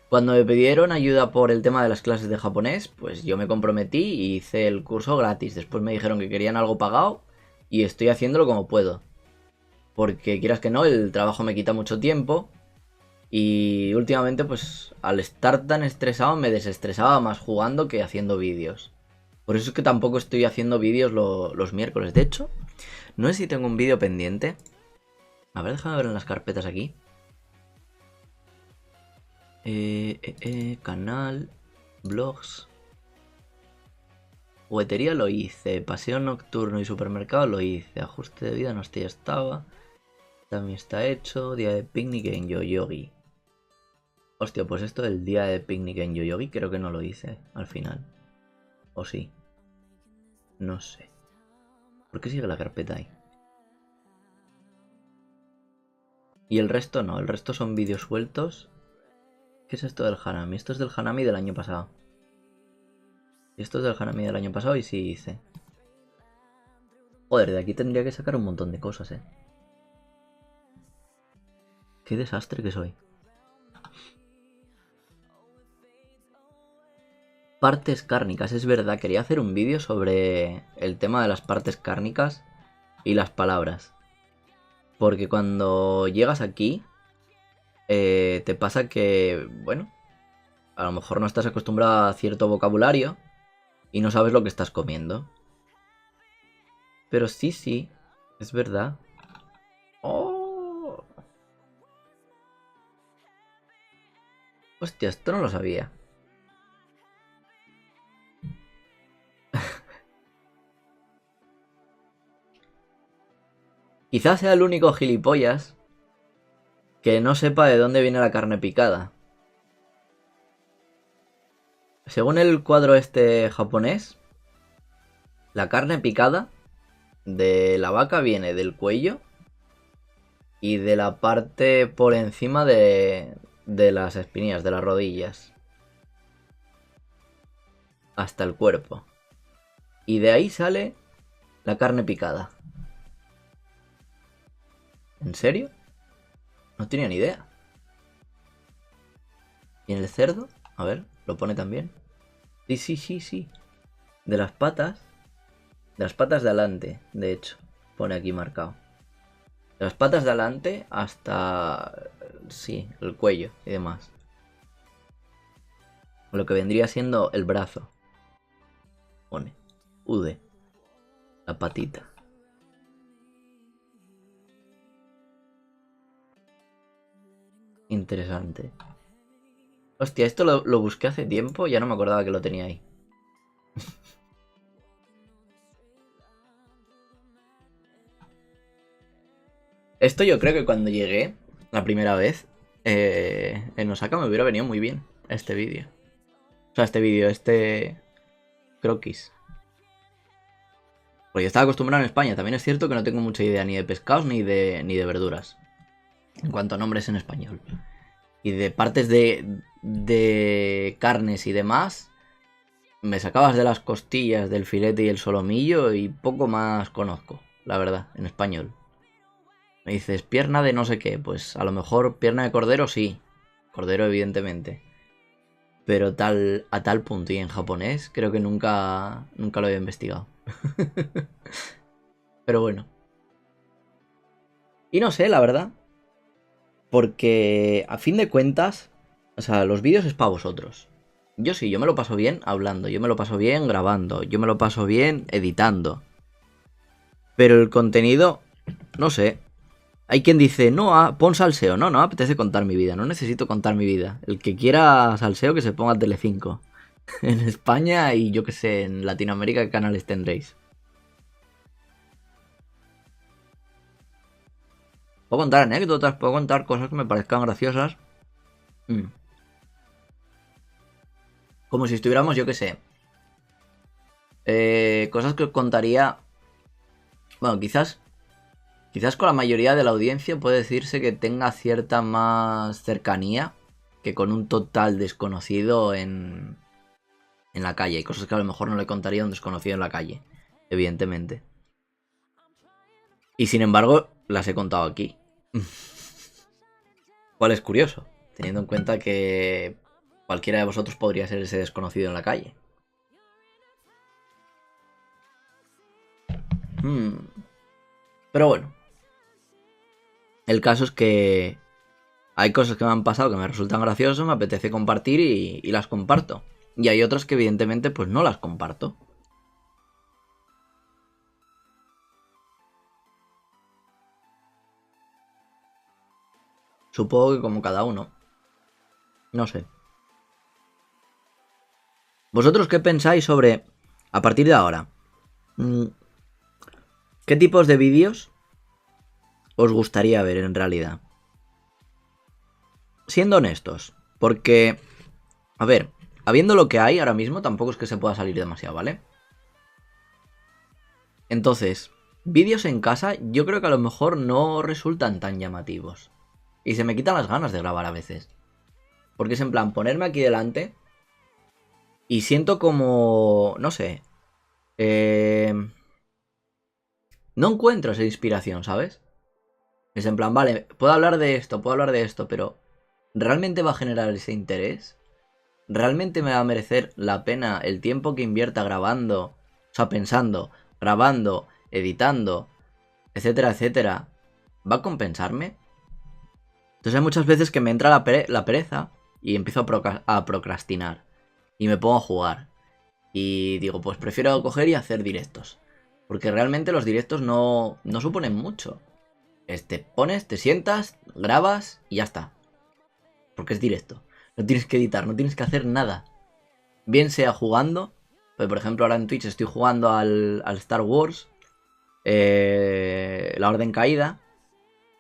Cuando me pidieron ayuda por el tema de las clases de japonés, pues yo me comprometí y hice el curso gratis. Después me dijeron que querían algo pagado y estoy haciéndolo como puedo. Porque quieras que no, el trabajo me quita mucho tiempo y últimamente pues al estar tan estresado me desestresaba más jugando que haciendo vídeos. Por eso es que tampoco estoy haciendo vídeos los miércoles. De hecho, no sé si tengo un vídeo pendiente. A ver, déjame ver en las carpetas aquí. Canal, blogs. Juguetería lo hice, paseo nocturno y supermercado lo hice, ajuste de vida no estoy, ya estaba. También está hecho, día de picnic en Yoyogi. Hostia, pues esto del día de picnic en Yoyogi creo que no lo hice al final. ¿O sí? No sé. ¿Por qué sigue la carpeta ahí? Y el resto no, el resto son vídeos sueltos. ¿Qué es esto del Hanami? Esto es del Hanami del año pasado. Esto es del Hanami del año pasado y sí hice. Joder, de aquí tendría que sacar un montón de cosas, Qué desastre que soy. Partes cárnicas, es verdad, quería hacer un vídeo sobre el tema de las partes cárnicas y las palabras. Porque cuando llegas aquí, te pasa que, bueno, a lo mejor no estás acostumbrado a cierto vocabulario y no sabes lo que estás comiendo. pero sí, sí. Es verdad. ¡Oh! Hostia, esto no lo sabía. Quizás sea el único gilipollas que no sepa de dónde viene la carne picada. Según el cuadro este japonés, la carne picada de la vaca viene del cuello y de la parte por encima de las espinillas, de las rodillas, hasta el cuerpo. Y de ahí sale la carne picada. ¿En serio? No tenía ni idea. ¿Y en el cerdo? A ver, lo pone también. Sí, sí, sí, sí. De las patas. De las patas de adelante, de hecho. Pone aquí marcado. De las patas de adelante hasta... sí, el cuello y demás. Lo que vendría siendo el brazo. Pone. Ude. La patita. Interesante. Hostia, esto lo busqué hace tiempo. Ya no me acordaba que lo tenía ahí. Esto yo creo que cuando llegué la primera vez en Osaka me hubiera venido muy bien este vídeo. O sea, este croquis. Porque yo estaba acostumbrado en España. También es cierto que no tengo mucha idea ni de pescados ni de verduras. En cuanto a nombres en español. Y de partes de carnes y demás, me sacabas de las costillas, del filete y el solomillo y poco más conozco, la verdad, en español. Me dices pierna de no sé qué, pues a lo mejor pierna de cordero sí, cordero evidentemente. Pero a tal punto y en japonés creo que nunca lo había investigado. Pero bueno. Y no sé, la verdad. Porque a fin de cuentas, o sea, los vídeos es para vosotros. Yo sí, yo me lo paso bien hablando, yo me lo paso bien grabando, yo me lo paso bien editando. Pero el contenido, no sé. Hay quien dice, no, pon salseo. No, no apetece contar mi vida, no necesito contar mi vida. El que quiera salseo que se ponga Telecinco. En España y yo que sé, en Latinoamérica, ¿qué canales tendréis? Puedo contar anécdotas, puedo contar cosas que me parezcan graciosas. Como si estuviéramos, yo que sé. Cosas que os contaría. Bueno, quizás con la mayoría de la audiencia puede decirse que tenga cierta más cercanía que con un total desconocido en la calle. Hay cosas que a lo mejor no le contaría a un desconocido en la calle, evidentemente. Y sin embargo, las he contado aquí. ¿Cuál es curioso? Teniendo en cuenta que cualquiera de vosotros podría ser ese desconocido en la calle. Pero bueno. El caso es que hay cosas que me han pasado que me resultan graciosas, me apetece compartir y las comparto. Y hay otras que evidentemente pues no las comparto. Supongo que como cada uno. No sé. ¿Vosotros qué pensáis sobre, a partir de ahora, qué tipos de vídeos os gustaría ver en realidad? Siendo honestos, porque, a ver, habiendo lo que hay ahora mismo, tampoco es que se pueda salir demasiado, ¿vale? Entonces, vídeos en casa yo creo que a lo mejor no resultan tan llamativos. Y se me quitan las ganas de grabar a veces. Porque es en plan, ponerme aquí delante y siento como, no sé, no encuentro esa inspiración, ¿sabes? Es en plan, vale, puedo hablar de esto, pero ¿realmente va a generar ese interés? ¿Realmente me va a merecer la pena el tiempo que invierta grabando? O sea, pensando, grabando, editando, etcétera, etcétera. ¿Va a compensarme? Entonces hay muchas veces que me entra la pereza y empiezo a procrastinar. Y me pongo a jugar. Y digo, pues prefiero coger y hacer directos. Porque realmente los directos no suponen mucho. Te pones, te sientas, grabas y ya está. Porque es directo. No tienes que editar, no tienes que hacer nada. Bien sea jugando. Pues por ejemplo ahora en Twitch estoy jugando al Star Wars. La Orden Caída.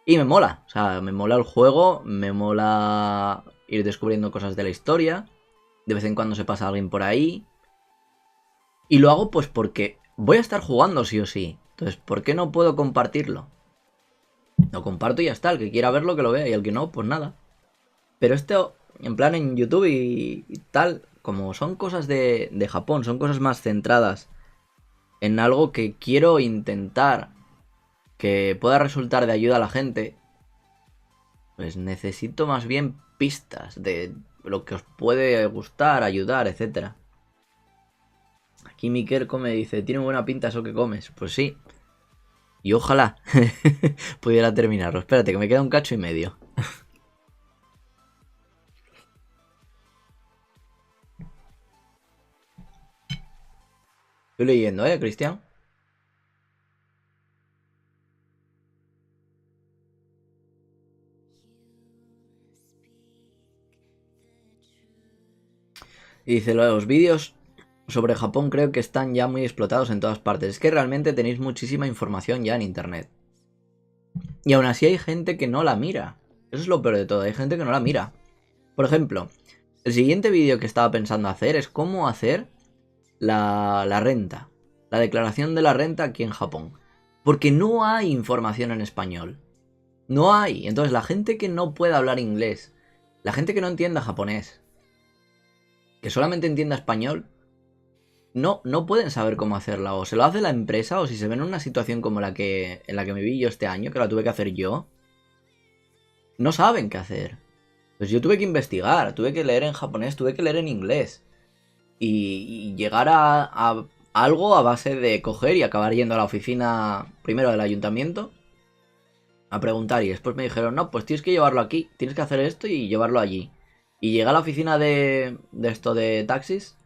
Y me mola. O sea, me mola el juego. Me mola ir descubriendo cosas de la historia. De vez en cuando se pasa alguien por ahí. Y lo hago pues porque voy a estar jugando sí o sí. Entonces, ¿por qué no puedo compartirlo? Lo comparto y ya está. El que quiera verlo que lo vea y el que no, pues nada. Pero esto, en plan en YouTube y tal, como son cosas de Japón, son cosas más centradas en algo que quiero intentar que pueda resultar de ayuda a la gente, pues necesito más bien pistas de lo que os puede gustar, ayudar, etcétera. Aquí Mikerko me dice, tiene buena pinta eso que comes. Pues sí. Y ojalá pudiera terminarlo. Espérate, que me queda un cacho y medio. Estoy leyendo, Cristian. Y dice, los vídeos sobre Japón creo que están ya muy explotados en todas partes. Es que realmente tenéis muchísima información ya en internet. Y aún así hay gente que no la mira. Eso es lo peor de todo, hay gente que no la mira. Por ejemplo, el siguiente vídeo que estaba pensando hacer es cómo hacer la renta. La declaración de la renta aquí en Japón. Porque no hay información en español. No hay. Entonces la gente que no pueda hablar inglés, la gente que no entienda japonés, que solamente entienda español, no pueden saber cómo hacerla. O se lo hace la empresa, o si se ven en una situación como en la que me vi yo este año, que la tuve que hacer yo, no saben qué hacer. Pues yo tuve que investigar, tuve que leer en japonés, tuve que leer en inglés. Y llegar a algo a base de coger y acabar yendo a la oficina primero del ayuntamiento a preguntar. Y después me dijeron, no, pues tienes que llevarlo aquí, tienes que hacer esto y llevarlo allí. Y llegué a la oficina de esto de taxis.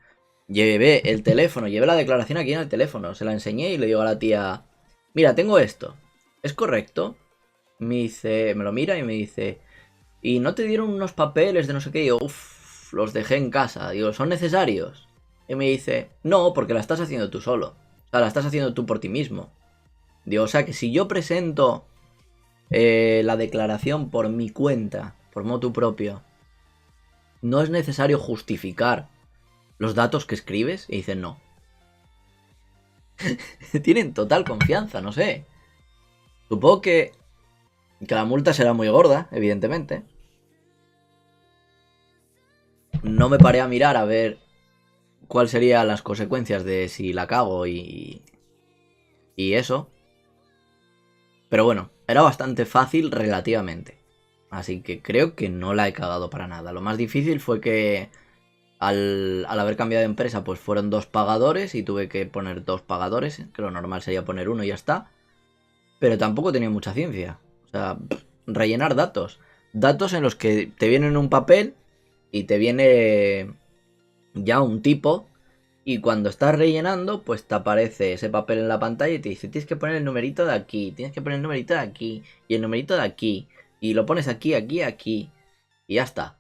Llevé el teléfono, llevé la declaración aquí en el teléfono, se la enseñé y le digo a la tía, mira, tengo esto, ¿es correcto? Me dice, me lo mira y me dice, ¿y no te dieron unos papeles de no sé qué? Y yo, uff, los dejé en casa, digo, ¿son necesarios? Y me dice, no, porque la estás haciendo tú solo, o sea, la estás haciendo tú por ti mismo. Digo, o sea, que si yo presento la declaración por mi cuenta, por motu propio, no es necesario justificar los datos que escribes. Y dicen no. Tienen total confianza, no sé. Supongo que la multa será muy gorda, evidentemente. No me paré a mirar a ver cuáles serían las consecuencias de si la cago y eso. Pero bueno, era bastante fácil relativamente. Así que creo que no la he cagado para nada. Lo más difícil fue que al haber cambiado de empresa, pues fueron 2 pagadores y tuve que poner 2 pagadores, que lo normal sería poner uno y ya está. Pero tampoco tenía mucha ciencia. O sea, rellenar datos. Datos en los que te viene un papel y te viene ya un tipo. Y cuando estás rellenando, pues te aparece ese papel en la pantalla y te dice, tienes que poner el numerito de aquí, tienes que poner el numerito de aquí y el numerito de aquí. Y lo pones aquí, aquí, aquí. Y ya está.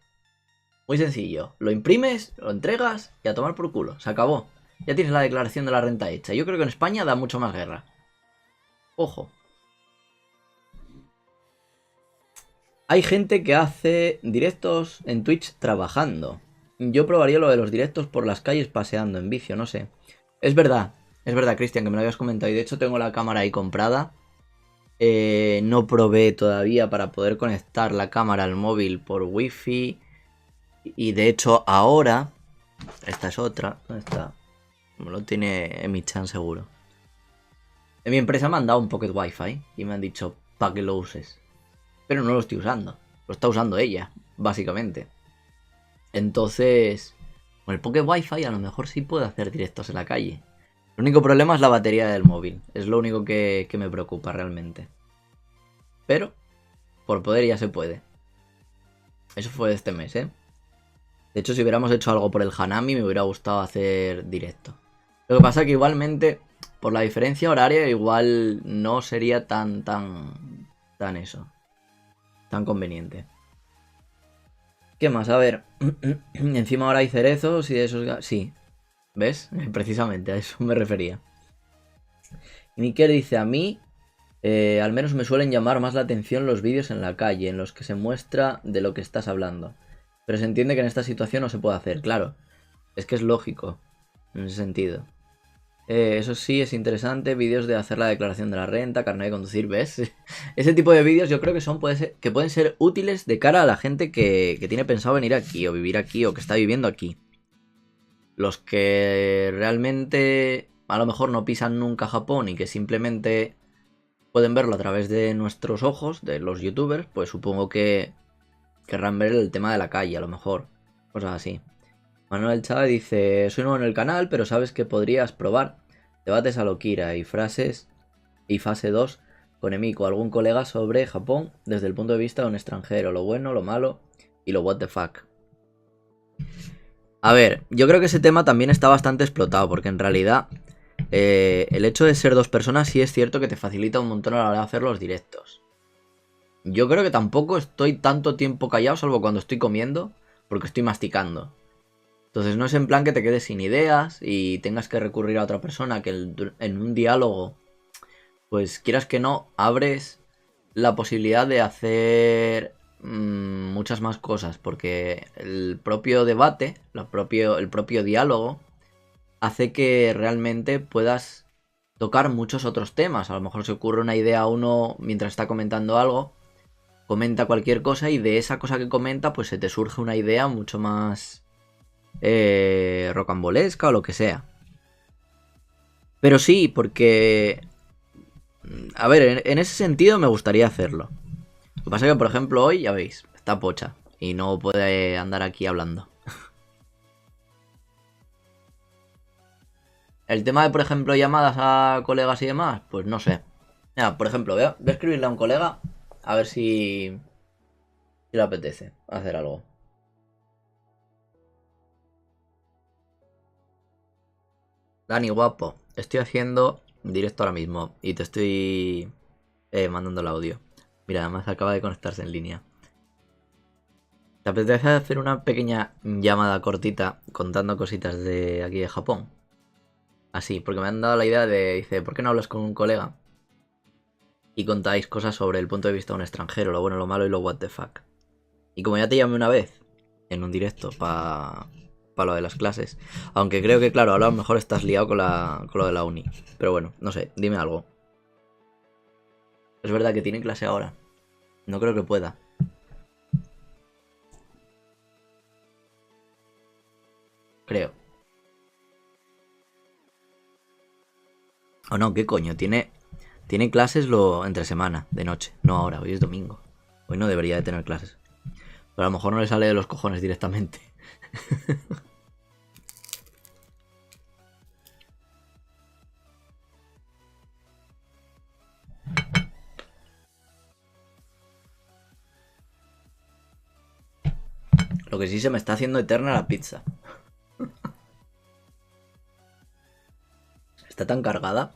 Muy sencillo. Lo imprimes, lo entregas y a tomar por culo. Se acabó. Ya tienes la declaración de la renta hecha. Yo creo que en España da mucho más guerra. Ojo. Hay gente que hace directos en Twitch trabajando. Yo probaría lo de los directos por las calles paseando en vicio, no sé. Es verdad, Cristian, que me lo habías comentado. Y de hecho tengo la cámara ahí comprada. No probé todavía para poder conectar la cámara al móvil por wifi. Y de hecho ahora... Esta es otra. ¿Dónde está? Me lo tiene en mi chan seguro. En mi empresa me han dado un Pocket Wi-Fi y me han dicho para que lo uses. Pero no lo estoy usando. Lo está usando ella, básicamente. Entonces, con el Pocket Wi-Fi a lo mejor sí puedo hacer directos en la calle. El único problema es la batería del móvil. Es lo único que me preocupa realmente. Pero, por poder ya se puede. Eso fue este mes, ¿eh? De hecho, si hubiéramos hecho algo por el Hanami, me hubiera gustado hacer directo. Lo que pasa es que igualmente por la diferencia horaria igual no sería tan eso. Tan conveniente. ¿Qué más? A ver. Encima ahora hay cerezos y de esos... Sí. ¿Ves? Precisamente a eso me refería. Y Miquel dice, a mí... al menos me suelen llamar más la atención los vídeos en la calle, en los que se muestra de lo que estás hablando. Pero se entiende que en esta situación no se puede hacer, claro. Es que es lógico, en ese sentido. Eso sí, es interesante, vídeos de hacer la declaración de la renta, carnet de conducir, ¿ves? Ese tipo de vídeos yo creo que pueden ser útiles de cara a la gente que tiene pensado venir aquí, o vivir aquí, o que está viviendo aquí. Los que realmente a lo mejor no pisan nunca Japón y que simplemente pueden verlo a través de nuestros ojos, de los youtubers, pues supongo que querrán ver el tema de la calle, a lo mejor. Cosas así. Manuel Chávez dice, soy nuevo en el canal, pero sabes que podrías probar debates a lo Kira y frases y fase 2 con Emiko, algún colega sobre Japón desde el punto de vista de un extranjero, lo bueno, lo malo y lo what the fuck. A ver, yo creo que ese tema también está bastante explotado, porque en realidad el hecho de ser dos personas sí es cierto que te facilita un montón a la hora de hacer los directos. Yo creo que tampoco estoy tanto tiempo callado, salvo cuando estoy comiendo, porque estoy masticando. Entonces no es en plan que te quedes sin ideas y tengas que recurrir a otra persona, que en un diálogo, pues quieras que no, abres la posibilidad de hacer muchas más cosas, porque el propio debate, el propio diálogo, hace que realmente puedas tocar muchos otros temas. A lo mejor se ocurre una idea a uno mientras está comentando algo, comenta cualquier cosa y de esa cosa que comenta pues se te surge una idea mucho más rocambolesca o lo que sea. Pero sí, porque... A ver, en ese sentido me gustaría hacerlo. Lo que pasa es que, por ejemplo, hoy, ya veis, está pocha y no puede andar aquí hablando. El tema de, por ejemplo, llamadas a colegas y demás, pues no sé. Mira, por ejemplo, voy a escribirle a un colega a ver si le apetece hacer algo. Dani, guapo, estoy haciendo directo ahora mismo y te estoy mandando el audio. Mira, además acaba de conectarse en línea. ¿Te apetece hacer una pequeña llamada cortita contando cositas de aquí de Japón? Así, porque me han dado la idea de, dice, ¿por qué no hablas con un colega? Y contáis cosas sobre el punto de vista de un extranjero, lo bueno, lo malo y lo what the fuck. Y como ya te llamé una vez en un directo para lo de las clases, aunque creo que claro, ahora a lo mejor estás liado con lo de la uni. Pero bueno, no sé, dime algo. Es verdad que tiene clase ahora. No creo que pueda. Creo. O no, ¿qué coño? Tiene clases entre semana, de noche. No ahora, hoy es domingo. Hoy no debería de tener clases. Pero a lo mejor no le sale de los cojones directamente. Lo que sí se me está haciendo eterna la pizza. Está tan cargada.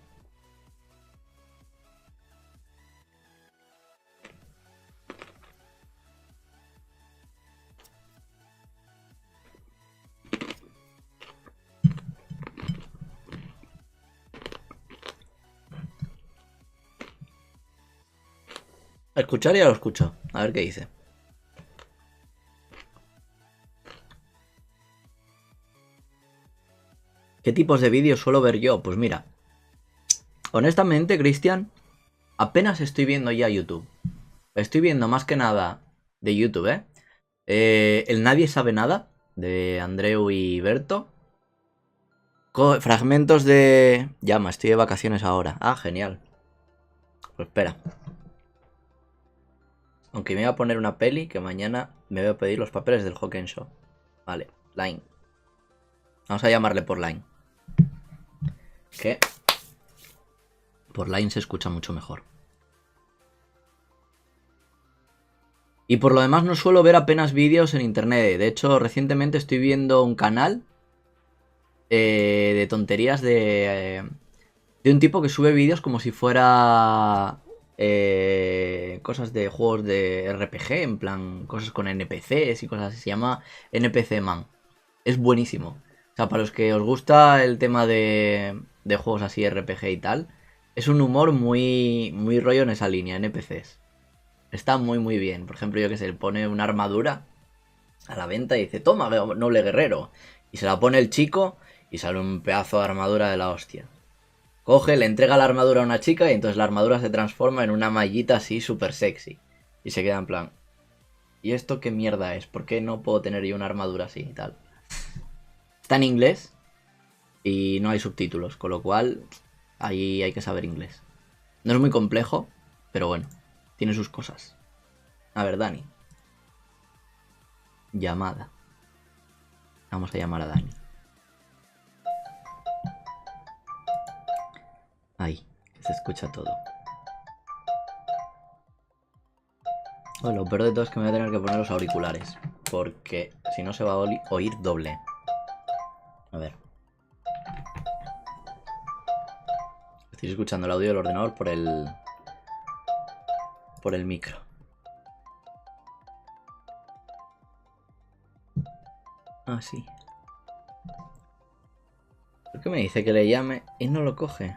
Escuchar ya lo escucho. A ver qué dice. ¿Qué tipos de vídeos suelo ver yo? Pues mira. Honestamente, Cristian, apenas estoy viendo ya YouTube. Estoy viendo más que nada de YouTube, el Nadie Sabe Nada, de Andreu y Berto. Fragmentos de... Llama, estoy de vacaciones ahora. Ah, genial. Pues espera. Aunque me voy a poner una peli que mañana me voy a pedir los papeles del Hoken Show. Vale, Line. Vamos a llamarle por Line. Que por Line se escucha mucho mejor. Y por lo demás no suelo ver apenas vídeos en internet. De hecho, recientemente estoy viendo un canal de tonterías de De un tipo que sube vídeos como si fuera cosas de juegos de RPG, en plan cosas con NPCs y cosas así. Se llama NPC Man. Es buenísimo. O sea, para los que os gusta el tema de juegos así RPG y tal, es un humor muy rollo en esa línea, NPCs. Está muy bien. Por ejemplo, yo que sé, él pone una armadura a la venta y dice, toma, noble guerrero. Y se la pone el chico y sale un pedazo de armadura de la hostia. Coge, le entrega la armadura a una chica y entonces la armadura se transforma en una mallita así súper sexy. Y se queda en plan, ¿y esto qué mierda es? ¿Por qué no puedo tener yo una armadura así y tal? Está en inglés y no hay subtítulos, con lo cual ahí hay que saber inglés. No es muy complejo, pero bueno, tiene sus cosas. A ver, Dani. Llamada. Vamos a llamar a Dani. Ahí, que se escucha todo. Bueno, lo peor de todo es que me voy a tener que poner los auriculares, porque si no se va a oír doble. A ver. Estoy escuchando el audio del ordenador por el micro. Ah, sí. ¿Por qué me dice que le llame y no lo coge?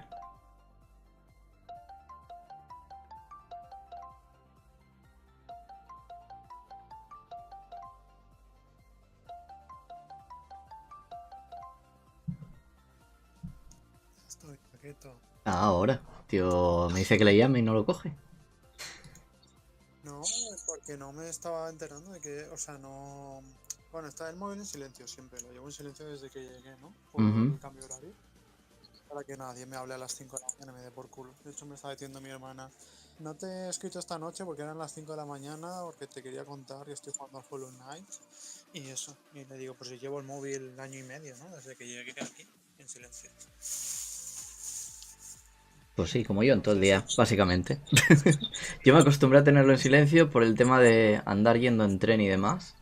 Estoy paqueto. Ah, ahora. Tío, me dice que le llame y no lo coge. No, es porque no me estaba enterando de que, o sea, no. Bueno, está el móvil en silencio siempre, lo llevo en silencio desde que llegué, ¿no? Por el cambio horario. Para que nadie me hable a las 5 de la mañana y me dé por culo. De hecho, me estaba diciendo mi hermana, no te he escrito esta noche porque eran las 5 de la mañana, porque te quería contar que estoy jugando al Hollow Knight. Y eso. Y le digo, pues si llevo el móvil año y medio, ¿no? Desde que llegué aquí, en silencio. Pues sí, como yo en todo el día, básicamente. Yo me acostumbré a tenerlo en silencio por el tema de andar yendo en tren y demás.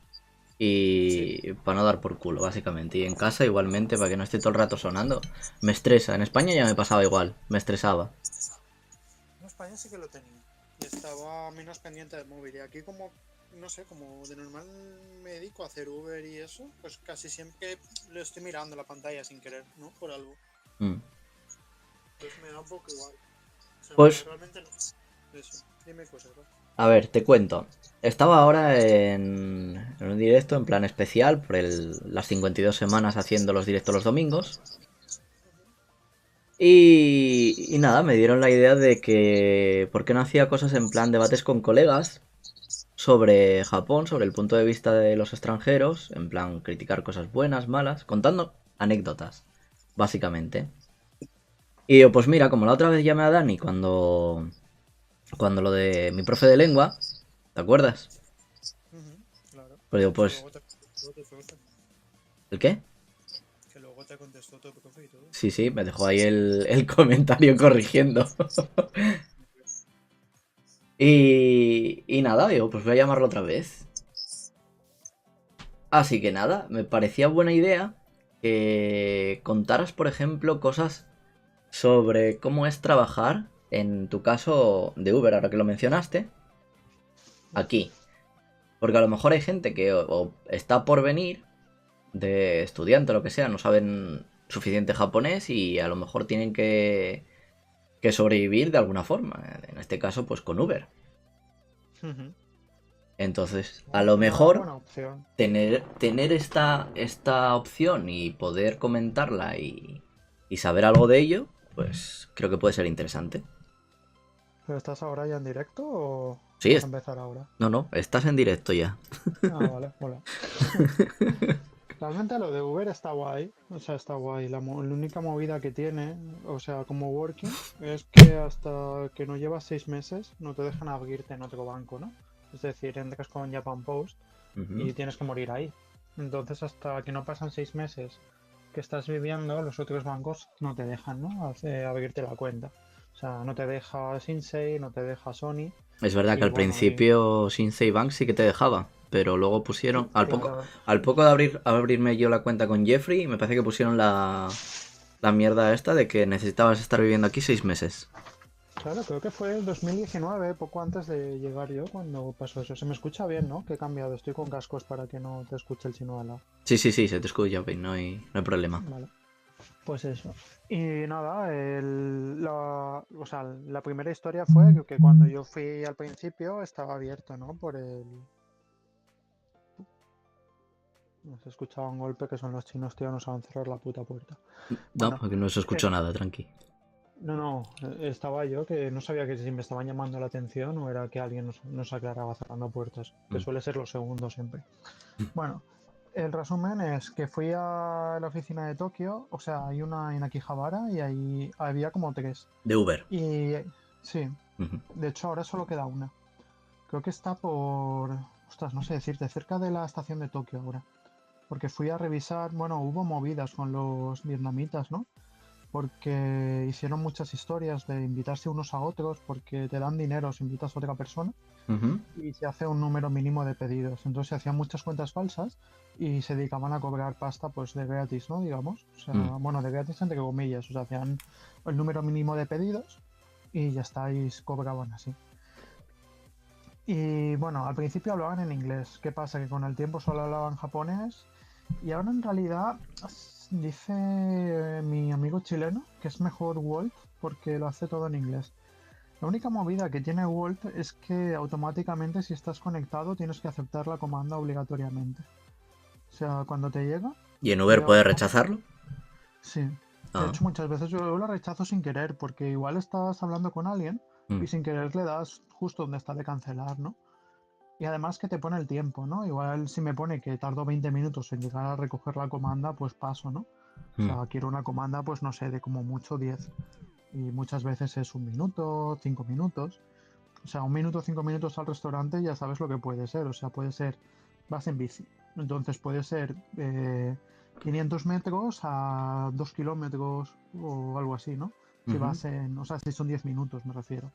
Sí. Y para no dar por culo, básicamente. Y en casa igualmente, para que no esté todo el rato sonando. Me estresa. En España ya me pasaba igual, me estresaba. En España sí que lo tenía. Y estaba menos pendiente del móvil. Y aquí como, no sé, como de normal me dedico a hacer Uber y eso, pues casi siempre lo estoy mirando la pantalla sin querer, ¿no? Por algo. Mm. Entonces me da un poco igual. O sea, Pues, realmente no. Eso. Dime cosas, ¿no? a ver, te cuento. Estaba ahora en un directo en plan especial por las 52 semanas haciendo los directos los domingos. Y nada, me dieron la idea de que por qué no hacía cosas en plan debates con colegas sobre Japón, sobre el punto de vista de los extranjeros, en plan criticar cosas buenas, malas, contando anécdotas, básicamente. Y yo, pues mira, como la otra vez llamé a Dani cuando lo de mi profe de lengua, ¿te acuerdas? Claro. Pues digo, Que pues, luego te contestó tu profe. ¿el qué? Que luego te contestó tu profe y todo. Sí, sí, me dejó ahí el comentario corrigiendo. Y nada, digo, pues voy a llamarlo otra vez. Así que nada, me parecía buena idea que contaras, por ejemplo, cosas sobre cómo es trabajar, en tu caso de Uber, ahora que lo mencionaste, aquí. Porque a lo mejor hay gente que o está por venir de estudiante o lo que sea, no saben suficiente japonés y a lo mejor tienen que sobrevivir de alguna forma. En este caso, pues con Uber. Entonces, a Bueno, lo es una mejor buena opción. tener esta opción y poder comentarla y saber algo de ello, pues creo que puede ser interesante. ¿Pero estás ahora ya en directo o Sí, vas a empezar ahora? no, estás en directo ya. Ah, vale, hola. Realmente lo de Uber está guay, o sea, está guay. La única movida que tiene, o sea, como working, es que hasta que no llevas 6 meses no te dejan abrirte en otro banco, ¿no? Es decir, entras con Japan Post Ujú. y tienes que morir ahí. Entonces, hasta que no pasan 6 meses que estás viviendo, los otros bancos no te dejan, ¿no? Abrirte la cuenta. O sea, no te deja Shinsei, no te deja Sony. Es verdad que Y al bueno, principio Shinsei Bank sí que te dejaba, pero luego claro, al poco de abrirme yo la cuenta con Jeffrey, me parece que pusieron la la mierda esta de que necesitabas estar viviendo aquí 6 meses. Claro, creo que fue el 2019, poco antes de llegar yo, cuando pasó eso. Se me escucha bien, ¿no? Que he cambiado. Estoy con cascos para que no te escuche el chino al lado. Sí, sí, sí, se te escucha, Pin, no hay problema. Vale. Pues eso. Y nada, o sea, la primera historia fue que cuando yo fui al principio estaba abierto, ¿no? Por el... Se escuchaba un golpe que son los chinos, tío, no saben cerrar la puta puerta. No, Bueno, porque no se escuchó nada, tranqui. no, estaba yo que no sabía que si me estaban llamando la atención o era que alguien nos aclaraba cerrando puertas, que Mm. suele ser lo segundo siempre. Bueno, el resumen es que fui a la oficina de Tokio, o sea, hay una en Akihabara y ahí había como tres. De Uber. Y sí, Ujú. de hecho ahora solo queda una. Creo que está por... Ostras, no sé decirte, cerca de la estación de Tokio ahora. Porque fui a revisar, bueno, hubo movidas con los vietnamitas, ¿no? Porque hicieron muchas historias de invitarse unos a otros porque te dan dinero si invitas a otra persona Ujú. y se hace un número mínimo de pedidos. Entonces se hacían muchas cuentas falsas y se dedicaban a cobrar pasta pues de gratis, ¿no? Digamos. O sea, Mm. bueno, de gratis entre comillas. O sea, hacían el número mínimo de pedidos y ya está, y cobraban así. Y bueno, al principio hablaban en inglés. ¿Qué pasa? Que con el tiempo solo hablaban japonés. Y ahora en realidad dice mi amigo chileno que es mejor Walt porque lo hace todo en inglés. La única movida que tiene Walt es que automáticamente si estás conectado tienes que aceptar la comanda obligatoriamente. O sea, cuando ¿Y en te Uber llega puedes una comanda, rechazarlo? sí. De Ah. hecho, muchas veces yo lo rechazo sin querer porque igual estás hablando con alguien Mm. y sin querer le das justo donde está de cancelar, ¿no? Y además que te pone el tiempo, ¿no? Igual si me pone que tardo 20 minutos en llegar a recoger la comanda, pues paso, ¿no? O Mm. sea, quiero una comanda, pues no sé, de como mucho 10. Y muchas veces es 1 minuto, 5 minutos. O sea, 1 minuto, 5 minutos al restaurante ya sabes lo que puede ser. O sea, puede ser, vas en bici. Entonces puede ser 500 metros a 2 kilómetros o algo así, ¿no? Si Ujú. vas en, o sea, si son 10 minutos me refiero.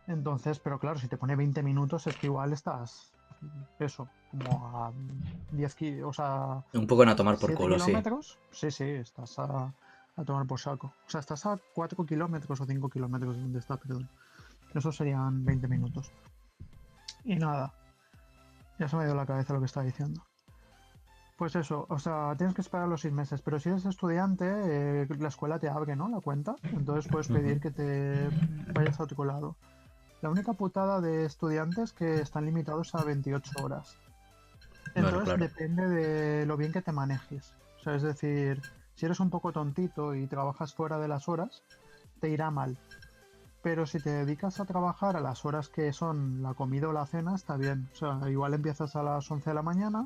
Entonces, pero claro, si te pone 20 minutos es que igual estás, eso, como a 10 o sea, Un poco en a tomar por 7 culo, sí. kilómetros. Sí, sí, estás a tomar por saco. O sea, estás a 4 kilómetros o 5 kilómetros de donde está, perdón. Eso serían 20 minutos. Y nada, ya se me dio la cabeza lo que estaba diciendo. Pues eso, o sea, tienes que esperar los 6 meses, pero si eres estudiante, la escuela te abre, ¿no? La cuenta, entonces puedes Ujú. pedir que te vayas a otro lado. La única putada de estudiantes es que están limitados a 28 horas. Bueno, Entonces claro. depende de lo bien que te manejes. O sea, es decir, si eres un poco tontito y trabajas fuera de las horas, te irá mal. Pero si te dedicas a trabajar a las horas que son la comida o la cena, está bien. O sea, igual empiezas a las 11 de la mañana,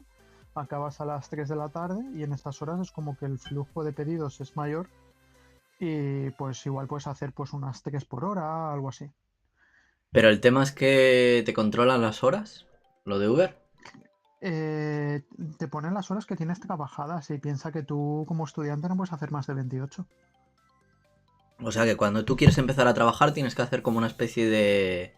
acabas a las 3 de la tarde y en estas horas es como que el flujo de pedidos es mayor y pues igual puedes hacer pues unas 3 por hora, algo así. Pero el tema es que te controlan las horas, lo de Uber. Eh, te ponen las horas que tienes trabajadas y piensa que tú como estudiante no puedes hacer más de 28. O sea que cuando tú quieres empezar a trabajar tienes que hacer como una especie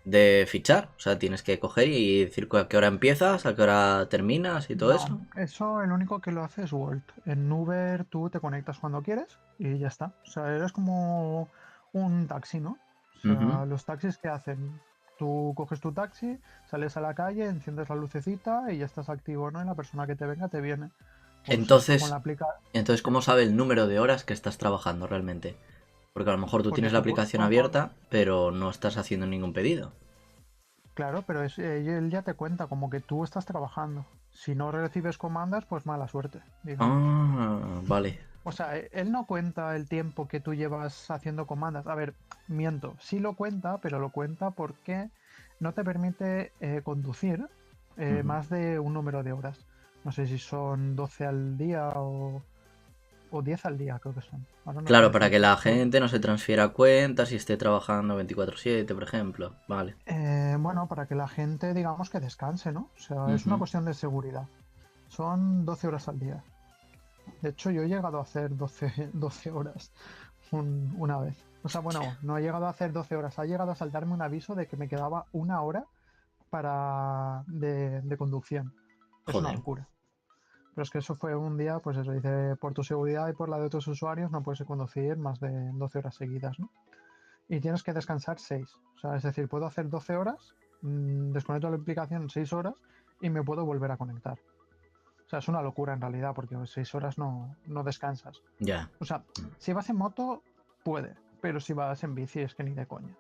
de fichar. O sea, tienes que coger y decir a qué hora empiezas, a qué hora terminas y todo eso. No, eso el único que lo hace es Walt. En Uber tú te conectas cuando quieres y ya está. O sea, eres como un taxi, ¿no? O Ujú. sea, los taxis que hacen. Tú coges tu taxi, sales a la calle, enciendes la lucecita y ya estás activo, ¿no? Y la persona que te venga te viene. Pues esto con la Entonces, aplicación. entonces, ¿cómo sabe el número de horas que estás trabajando realmente? Porque a lo mejor tú Porque tienes la tú, aplicación abierta, pero no estás haciendo ningún pedido. claro, pero él ya te cuenta como que tú estás trabajando. Si no recibes comandas, pues mala suerte, digamos. Ah, vale. O sea, él no cuenta el tiempo que tú llevas haciendo comandas. A ver, miento, sí lo cuenta, pero lo cuenta porque no te permite conducir Ujú. más de un número de horas. No sé si son 12 al día o 10 al día, creo que son. Ahora no sé Claro, para que decirte. la gente no se transfiera cuentas y esté trabajando 24/7, por ejemplo. Vale. Bueno, para que la gente, digamos, que descanse, ¿no? O sea, es una Ujú. cuestión de seguridad. Son 12 horas al día. De hecho, yo he llegado a hacer 12 horas una vez. O sea, bueno, no he llegado a hacer 12 horas, ha llegado a saltarme un aviso de que me quedaba 1 hora de conducción. Es una Joder. locura. Pero es que eso fue un día, pues eso dice, por tu seguridad y por la de otros usuarios no puedes conducir más de 12 horas seguidas, ¿no? Y tienes que descansar 6. O sea, es decir, puedo hacer 12 horas, desconecto la aplicación 6 horas y me puedo volver a conectar. O sea, es una locura en realidad porque 6 horas no descansas. Ya. O sea, si vas en moto, puede, pero si vas en bici es que ni de coña.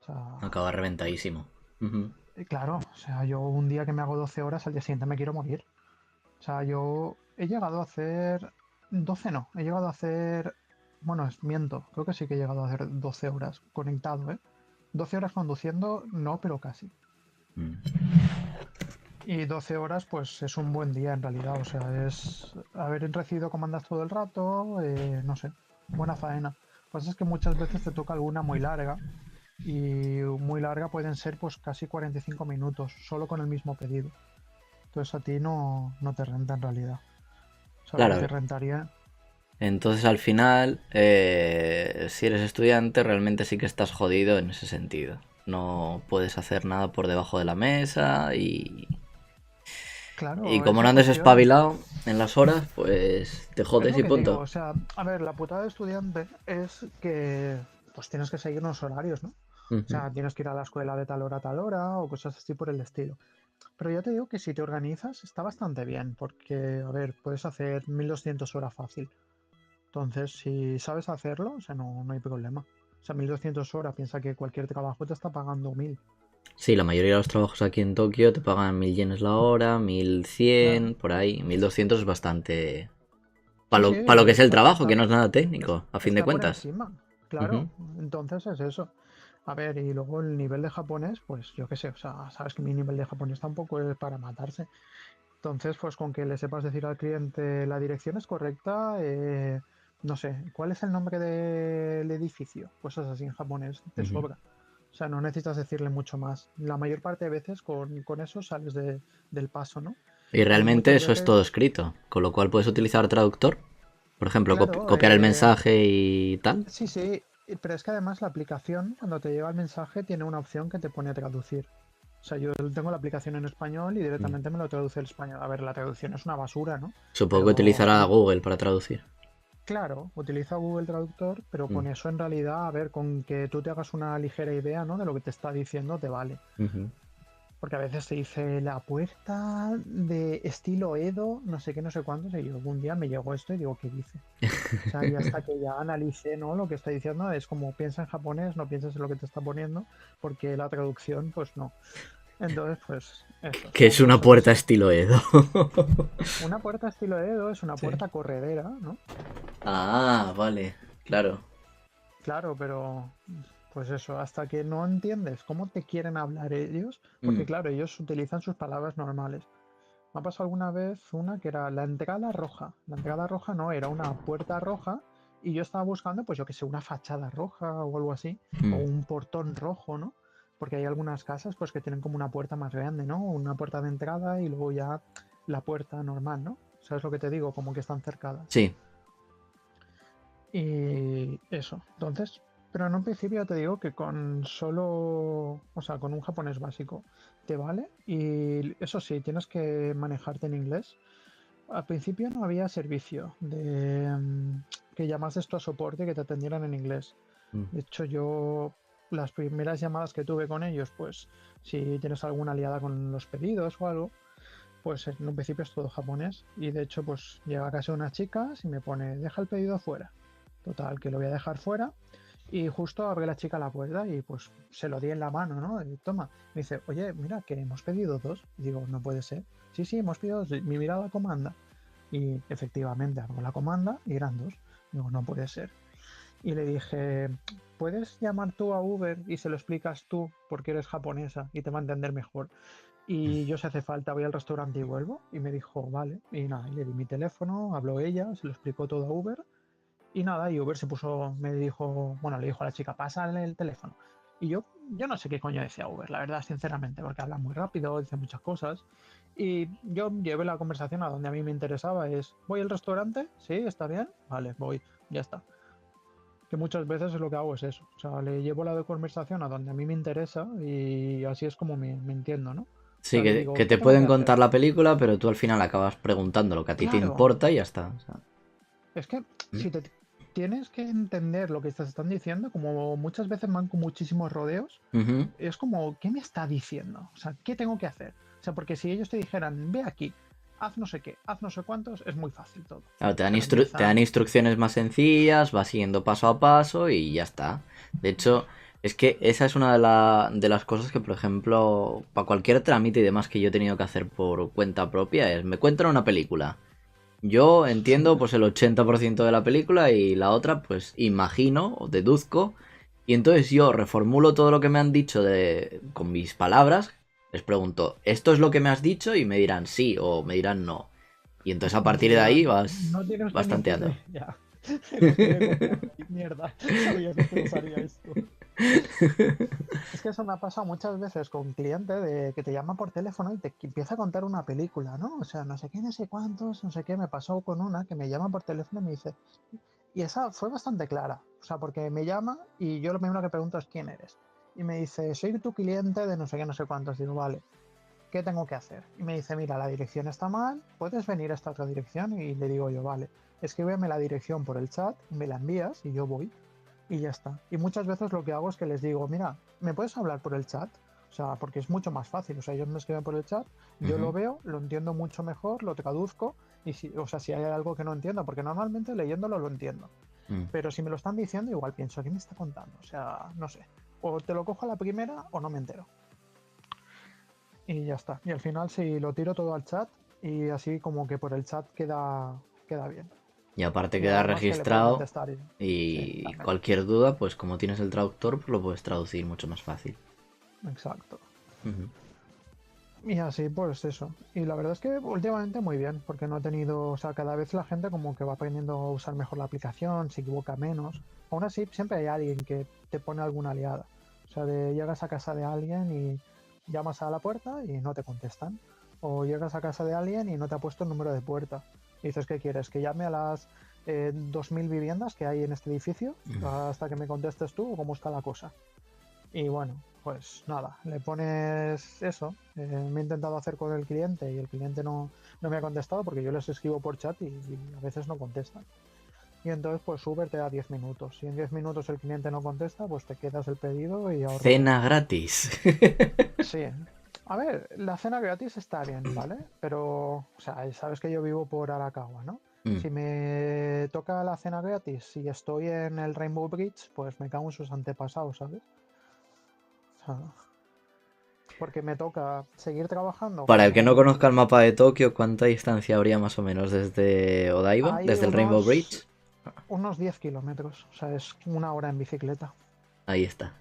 O sea, Acaba reventadísimo. Ujú. claro, o sea, yo un día que me hago 12 horas, al día siguiente me quiero morir. O sea, yo he llegado a hacer 12 no, he llegado a hacer, bueno, miento, creo que sí que he llegado a hacer 12 horas conectado, ¿eh? 12 horas conduciendo, no, pero casi. Mm. Y 12 horas, pues es un buen día en realidad. O sea, es haber recibido comandas todo el rato, no sé, buena faena. Lo que pasa es que muchas veces te toca alguna muy larga. Y muy larga pueden ser pues casi 45 minutos, solo con el mismo pedido. Entonces a ti no te renta en realidad. O sea, lo que te Claro. rentaría. Entonces al final, si eres estudiante, realmente sí que estás jodido en ese sentido. No puedes hacer nada por debajo de la mesa y Claro, como es no la andes cuestión. espabilado en las horas, pues te Es jodes lo y que digo. punto. O sea, a ver, la putada de estudiante es que pues tienes que seguir unos horarios, ¿no? O Ujú. sea, tienes que ir a la escuela de tal hora a tal hora o cosas así por el estilo. Pero yo te digo que si te organizas está bastante bien, porque, a ver, puedes hacer 1200 horas fácil. Entonces, si sabes hacerlo, o sea, no hay problema. O sea, 1200 horas, piensa que cualquier trabajo te está pagando 1000. Sí, la mayoría de los trabajos aquí en Tokio te pagan 1000 yenes la hora, Claro. 1100, por ahí. 1200 es bastante. Sí, sí, Para lo que es el trabajo, que está, no es nada técnico, a fin de está por cuentas. encima. Ujú. Claro, entonces es eso. A ver, y luego el nivel de japonés, pues yo qué sé, o sea, sabes que mi nivel de japonés tampoco es para matarse. Entonces, pues con que le sepas decir al cliente la dirección es correcta, no sé, ¿cuál es el nombre del edificio? Pues es así en japonés, te Ujú. sobra. O sea, no necesitas decirle mucho más. La mayor parte de veces con eso sales del paso, ¿no? Y Y realmente muchas eso es todo veces, escrito, con lo cual puedes utilizar traductor. Por ejemplo, claro, copiar el mensaje y tal. sí, sí, pero es que además la aplicación, cuando te llega el mensaje, tiene una opción que te pone a traducir. O sea, yo tengo la aplicación en español y Mm. directamente me lo traduce el español. A ver, la traducción es una basura, ¿no? Supongo que Pero utilizará Google para traducir. claro, utiliza Google Traductor, pero Mm. con eso en realidad, a ver, con que tú te hagas una ligera idea, ¿no? De lo que te está diciendo, te vale. Ujú. Porque a veces te dice la puerta de estilo Edo, no sé qué, no sé cuántos, y yo algún día me llegó esto y digo, ¿qué dice? O sea, y hasta que ya analicé, ¿no? Lo que está diciendo es como piensa en japonés, no pienses en lo que te está poniendo, porque la traducción, pues no. Entonces, pues eso, Que son es una cosas puerta así. estilo Edo. Una puerta estilo Edo es una Sí. puerta corredera, ¿no? Ah, vale. Claro. Claro, pero pues eso, hasta que no entiendes cómo te quieren hablar ellos, porque Mm. claro, ellos utilizan sus palabras normales. Me ha pasado alguna vez una que era la entrada roja. La entrada roja no, era una puerta roja y yo estaba buscando, pues yo que sé, una fachada roja o algo así, o Mm. un portón rojo, ¿no? Porque hay algunas casas pues que tienen como una puerta más grande, ¿no? Una puerta de entrada y luego ya la puerta normal, ¿no? ¿Sabes lo que te digo? Como que están cercadas. Sí. Y eso, entonces, pero en un principio ya te digo que con solo, o sea, con un japonés básico te vale. Y eso sí, tienes que manejarte en inglés. Al principio no había servicio de que llamas esto a soporte y que te atendieran en inglés. Mm. De hecho, yo las primeras llamadas que tuve con ellos, pues si tienes alguna aliada con los pedidos o algo, pues en un principio es todo japonés. Y de hecho, pues llega a casa una chica y me pone, deja el pedido fuera. Total, que lo voy a dejar fuera. Y justo abre la chica la puerta y pues se lo di en la mano, ¿no? Y toma. Me dice, oye, mira, que hemos pedido dos. Y digo, no puede ser. Sí, sí, hemos pedido dos. Mi mira la comanda. Y efectivamente abro la comanda y eran dos. Digo, no puede ser. Y le dije, ¿puedes llamar tú a Uber y se lo explicas tú porque eres japonesa y te va a entender mejor? Y yo si hace falta voy al restaurante y vuelvo. Y me dijo, vale. Y nada, y le di mi teléfono, habló ella, se lo explicó todo a Uber. Y nada, y Uber se puso, me dijo, bueno, le dijo a la chica, pásale el teléfono. Y yo no sé qué coño decía Uber, la verdad, sinceramente, porque habla muy rápido, dice muchas cosas. Y yo llevé la conversación a donde a mí me interesaba, es, ¿voy al restaurante? Sí, está bien, vale, voy, ya está. Que muchas veces es lo que hago es eso, o sea, le llevo la conversación a donde a mí me interesa y así es como me entiendo, ¿no? Sí, sea, le digo, que ¿qué te tengo pueden que hacer? contar la película, pero tú al final acabas preguntando lo que a ti te Claro, importa y ya está. O sea, es que ¿mm? si te tienes que entender lo que te están diciendo, como muchas veces van con muchísimos rodeos, Ujú. es como, ¿qué me está diciendo? O sea, ¿qué tengo que hacer? O sea, porque si ellos te dijeran, ve aquí, haz no sé qué, haz no sé cuántos, es muy fácil todo. Claro, Pero te dan empiezan, instrucciones más sencillas, vas siguiendo paso a paso y ya está. De hecho, es que esa es una de las cosas que, por ejemplo, para cualquier trámite y demás que yo he tenido que hacer por cuenta propia, es, me cuentan una película. Yo entiendo pues el 80% de la película y la otra pues imagino o deduzco. Y entonces yo reformulo todo lo que me han dicho con mis palabras. Les pregunto, ¿esto es lo que me has dicho? Y me dirán sí o me dirán no. Y entonces a y te partir de ahí dirán, vas, no tiene usted vas ni puta tanteando. idea. Pues tiene que copiarme ahí, mierda. Sabía que usted usaría esto. Es que eso me ha pasado muchas veces con un cliente de que te llama por teléfono y te empieza a contar una película, ¿no? O sea, no sé qué, no sé cuántos, no sé qué. Me pasó con una que me llama por teléfono y me dice, y esa fue bastante clara, o sea, porque me llama y yo lo primero que pregunto es quién eres. Y me dice, soy tu cliente de no sé qué, no sé cuántos. Digo, vale, ¿qué tengo que hacer? Y me dice, mira, la dirección está mal, ¿puedes venir a esta otra dirección? Y le digo yo, vale, escríbeme la dirección por el chat, me la envías y yo voy y ya está. Y muchas veces lo que hago es que les digo, mira, ¿me puedes hablar por el chat? O sea, porque es mucho más fácil. O sea, ellos me escriben por el chat, yo lo Ujú. veo, lo entiendo mucho mejor, lo traduzco y si, o sea, si hay algo que no entiendo, porque normalmente leyéndolo lo entiendo. Mm. Pero si me lo están diciendo, igual pienso, ¿qué me está contando? O sea, no sé. O te lo cojo a la primera o no me entero. Y ya está. Y al final sí lo tiro todo al chat y así como que por el chat queda bien. Y aparte Y queda además que le puedo registrado contestar. Sí, y también. cualquier duda, pues como tienes el traductor, pues lo puedes traducir mucho más fácil. Exacto. Ujú. Y así, pues eso. Y la verdad es que últimamente muy bien, porque no he tenido, o sea, cada vez la gente como que va aprendiendo a usar mejor la aplicación, se equivoca menos. Aún así, siempre hay alguien que te pone alguna liada. O sea, llegas a casa de alguien y llamas a la puerta y no te contestan. O llegas a casa de alguien y no te ha puesto el número de puerta. Y dices, ¿qué quieres? ¿Que llame a las 2000 viviendas que hay en este edificio hasta que me contestes tú o cómo está la cosa? Y bueno, pues nada, le pones eso. Me he intentado hacer con el cliente y el cliente no me ha contestado porque yo les escribo por chat y a veces no contestan. Y entonces pues Uber te da 10 minutos. Si en 10 minutos el cliente no contesta, pues te quedas el pedido y ahorras. Cena gratis. Sí. A ver, la cena gratis está bien, ¿vale? Pero, o sea, sabes que yo vivo por Arakawa, ¿no? Mm. Si me toca la cena gratis y estoy en el Rainbow Bridge, pues me cago en sus antepasados, ¿sabes? O sea, porque me toca seguir trabajando Para el que no como conozca el mapa de Tokio, ¿cuánta distancia habría más o menos desde Odaiba? hay ¿Desde el Rainbow Bridge? unos 10 kilómetros, o sea, es una hora en bicicleta. Ahí está.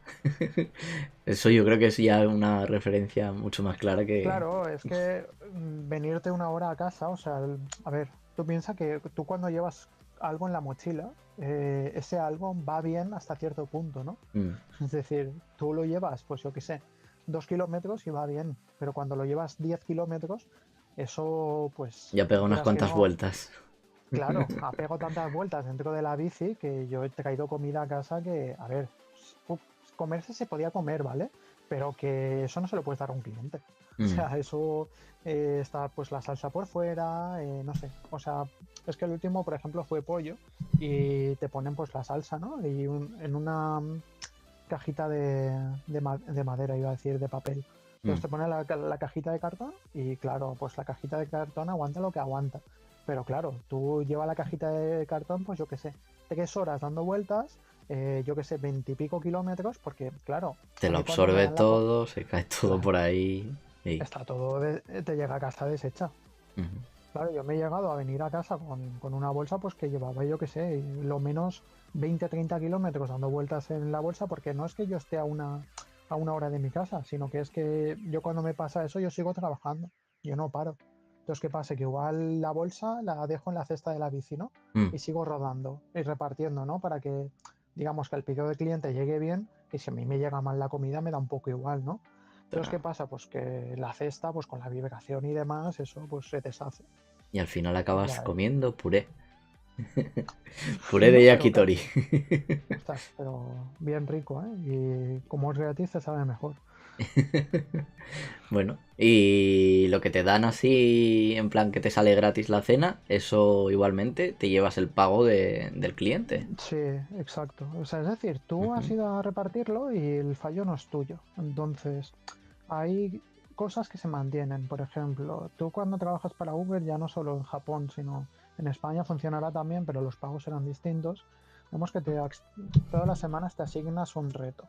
Eso yo creo que es ya una referencia mucho más clara que... Claro, es que venirte una hora a casa, o sea, a ver, tú piensas que tú cuando llevas algo en la mochila, ese algo va bien hasta cierto punto, ¿no? Mm. Es decir, tú lo llevas, pues yo qué sé, 2 kilómetros y va bien, pero cuando lo llevas 10 kilómetros, eso, pues, Ya pega unas quieras que cuantas no, vueltas. claro, ha pegado tantas vueltas dentro de la bici que yo he traído comida a casa que, a ver, pu- comerse se podía comer, ¿vale? Pero que eso no se lo puedes dar a un cliente. O Mm. sea, eso está pues la salsa por fuera, no sé. O sea, es que el último, por ejemplo, fue pollo y te ponen pues la salsa, ¿no? Y en una cajita de madera, iba a decir, de papel. Entonces Mm. te ponen la cajita de cartón y claro, pues la cajita de cartón aguanta lo que aguanta. Pero claro, tú llevas la cajita de cartón, pues yo qué sé, 3 horas dando vueltas, yo qué sé, 20 y pico kilómetros, porque claro, Te a lo mí cuando me absorbe dan la... todo, se cae todo por Claro, ahí. Y... está todo, te llega a casa deshecha. Ujú. Claro, yo me he llegado a venir a casa con una bolsa pues que llevaba, yo qué sé, lo menos 20 o 30 kilómetros dando vueltas en la bolsa, porque no es que yo esté a una hora de mi casa, sino que es que yo cuando me pasa eso yo sigo trabajando, yo no paro. Entonces, ¿qué pasa? Que igual la bolsa la dejo en la cesta de la bici, ¿no? Mm. Y sigo rodando y repartiendo, ¿no? Para que, digamos, que el pedido del cliente llegue bien y si a mí me llega mal la comida me da un poco igual, ¿no? Entonces, ¿qué pasa? Pues que la cesta, pues con la vibración y demás, eso pues se deshace. Y al final Y acabas ya, comiendo puré. Puré de no, pero yakitori. ostras, pero bien rico, ¿eh? Y como es gratis, se sabe mejor. Bueno, y lo que te dan así, en plan que te sale gratis la cena, eso igualmente te llevas el pago del cliente. Sí, exacto. O sea, es decir, tú has Ujú, ido a repartirlo y el fallo no es tuyo. Entonces, hay cosas que se mantienen. Por ejemplo, tú cuando trabajas para Uber, ya no solo en Japón, sino en España funcionará también, pero los pagos serán distintos. Vemos que todas las semanas te asignas un reto.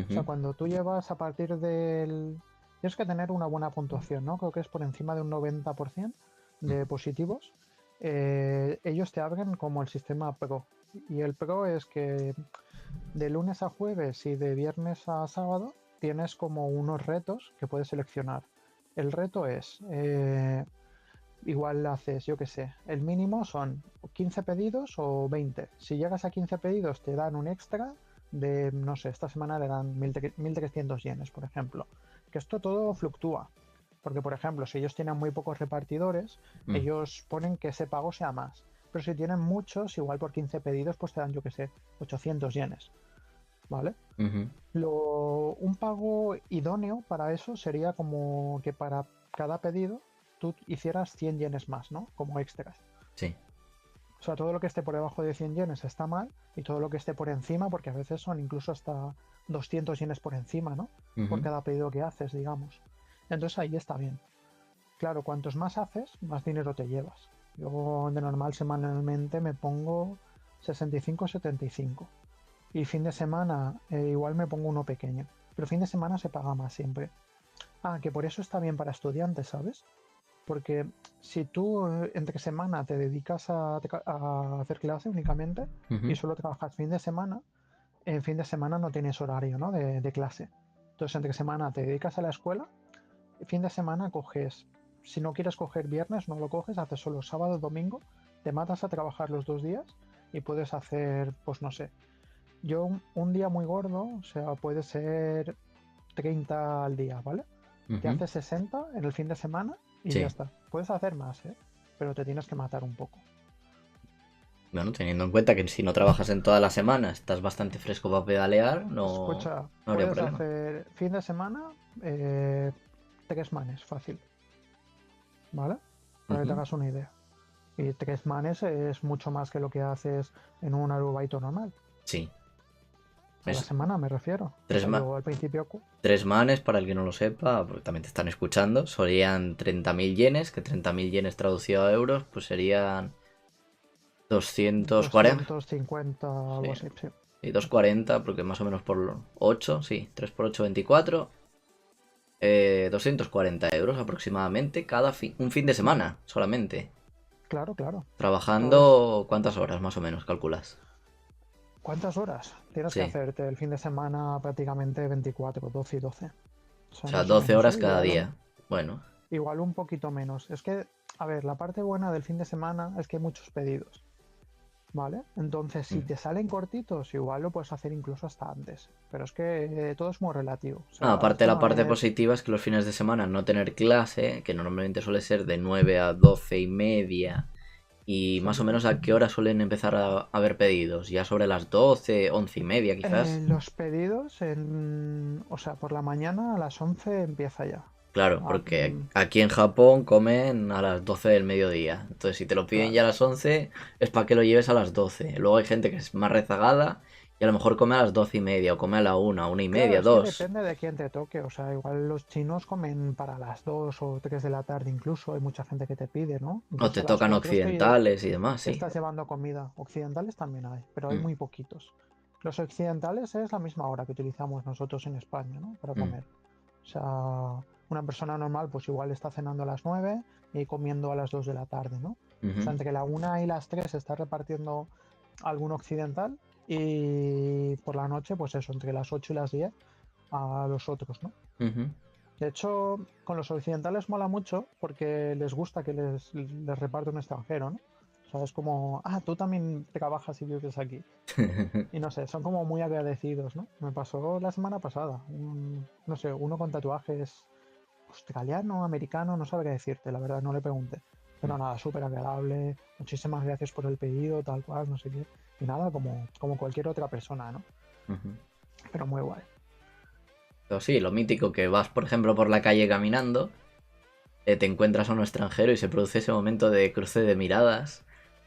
O sea, ujú, cuando tú llevas a partir del... Tienes que tener una buena puntuación, ¿no? Creo que es por encima de un 90% de positivos. Ellos te abren como el sistema Pro. Y el Pro es que de lunes a jueves y de viernes a sábado tienes como unos retos que puedes seleccionar. El reto es, igual haces, yo qué sé, el mínimo son 15 pedidos o 20. Si llegas a 15 pedidos te dan un extra de, no sé, esta semana le dan 1.300 yenes, por ejemplo. Que esto todo fluctúa. Porque, por ejemplo, si ellos tienen muy pocos repartidores, mm, ellos ponen que ese pago sea más. Pero si tienen muchos, igual por 15 pedidos, pues te dan, yo qué sé, 800 yenes. ¿Vale? ujú. Un pago idóneo para eso sería como que para cada pedido tú hicieras 100 yenes más, ¿no? Como extras. Sí. O sea, todo lo que esté por debajo de 100 yenes está mal y todo lo que esté por encima, porque a veces son incluso hasta 200 yenes por encima, ¿no? Por Ujú. cada pedido que haces, digamos. Entonces ahí está bien. Claro, cuantos más haces, más dinero te llevas. Yo de normal semanalmente me pongo 65-75. Y fin de semana igual me pongo uno pequeño. Pero fin de semana se paga más siempre. Ah, que por eso está bien para estudiantes, ¿sabes? Porque si tú entre semana te dedicas a hacer clase únicamente y Ujú. solo trabajas fin de semana, en fin de semana no tienes horario, ¿no? de clase. Entonces entre semana te dedicas a la escuela, fin de semana coges, si no quieres coger viernes, no lo coges, haces solo sábado, domingo, te matas a trabajar los 2 días y puedes hacer, pues no sé, yo un día muy gordo, o sea, puede ser 30 al día, ¿vale? Te Ujú. haces 60 en el fin de semana y ya Sí. está. Puedes hacer más, ¿eh? Pero te tienes que matar un poco. Bueno, teniendo en cuenta que si no trabajas en toda la semana, estás bastante fresco para pedalear, no, Escucha, no habría puedes problema. hacer fin de semana eh, 3 manes, fácil, ¿vale? Para que te Ujú. hagas una idea. Y 3 manes es mucho más que lo que haces en un aerobaito normal. Sí. A la Es semana me refiero. O tres, sea, yo al principio... tres manes, para el que no lo sepa, porque también te están escuchando, serían 30.000 yenes, que 30.000 yenes traducido a euros, pues serían 240. 250, Sí, algo así, sí. y 240, porque más o menos por 8, sí, 3 por 8, 24. 240 euros aproximadamente un fin de Ujú. semana solamente. Claro, claro. Pues, Trabajando, ¿cuántas horas más o menos calculas? ¿cuántas horas? Tienes que Sí, hacerte el fin de semana prácticamente 24, 12 y 12. O o sea, sea, más o 12 menos, ¿eh? horas cada día. Bueno, Igual un poquito menos. Es que, a ver, la parte buena del fin de semana es que hay muchos pedidos, ¿vale? Entonces, si mm. te salen cortitos, igual lo puedes hacer incluso hasta antes. Pero es que todo es muy relativo. O Ah, sea, aparte, esto la no parte es... positiva es que los fines de semana no tener clase, que normalmente suele ser de 9 a 12 y media. Y más o Exacto. menos a qué hora suelen empezar a haber pedidos. Ya sobre las 12, 11 y media quizás. Los pedidos, o sea, por la mañana a las 11 empieza ya. Claro, Ah, porque aquí en Japón comen a las 12 del mediodía. Entonces, si te lo piden ya claro. a las 11, es para que lo lleves a las 12. Luego hay gente que es más rezagada y a lo mejor come a las 12 y media, o come a la 1, 1 y media, Claro, es que 2. depende de quién te toque. O sea, igual los chinos comen para las 2 o 3 de la tarde incluso. Hay mucha gente que te pide, ¿no? O Incluso te a las tocan 4 occidentales y demás, te sí. estás llevando comida. Occidentales también hay, pero hay Mm, muy poquitos. Los occidentales es la misma hora que utilizamos nosotros en España, ¿no? Para mm, comer. O sea, una persona normal pues igual está cenando a las 9 y comiendo a las 2 de la tarde, ¿no? O sea, ujú, entre la 1 y las 3 está repartiendo algún occidental y por la noche, pues eso, entre las 8 y las 10 a los otros, ¿no? ujú. De hecho, con los occidentales mola mucho porque les gusta que les reparte un extranjero, ¿no? O sea, es como, ah, tú también trabajas y vives aquí. Y no sé, son como muy agradecidos, ¿no? Me pasó la semana pasada. No sé, uno con tatuajes australiano, americano, no sabría decirte, la verdad, no le pregunté. Pero nada, súper agradable, muchísimas gracias por el pedido, tal cual, no sé qué. Y nada, como cualquier otra persona, ¿no? Ujú. Pero muy guay. O sí, lo mítico que vas, por ejemplo, por la calle caminando, te encuentras a un extranjero y se produce ese momento de cruce de miradas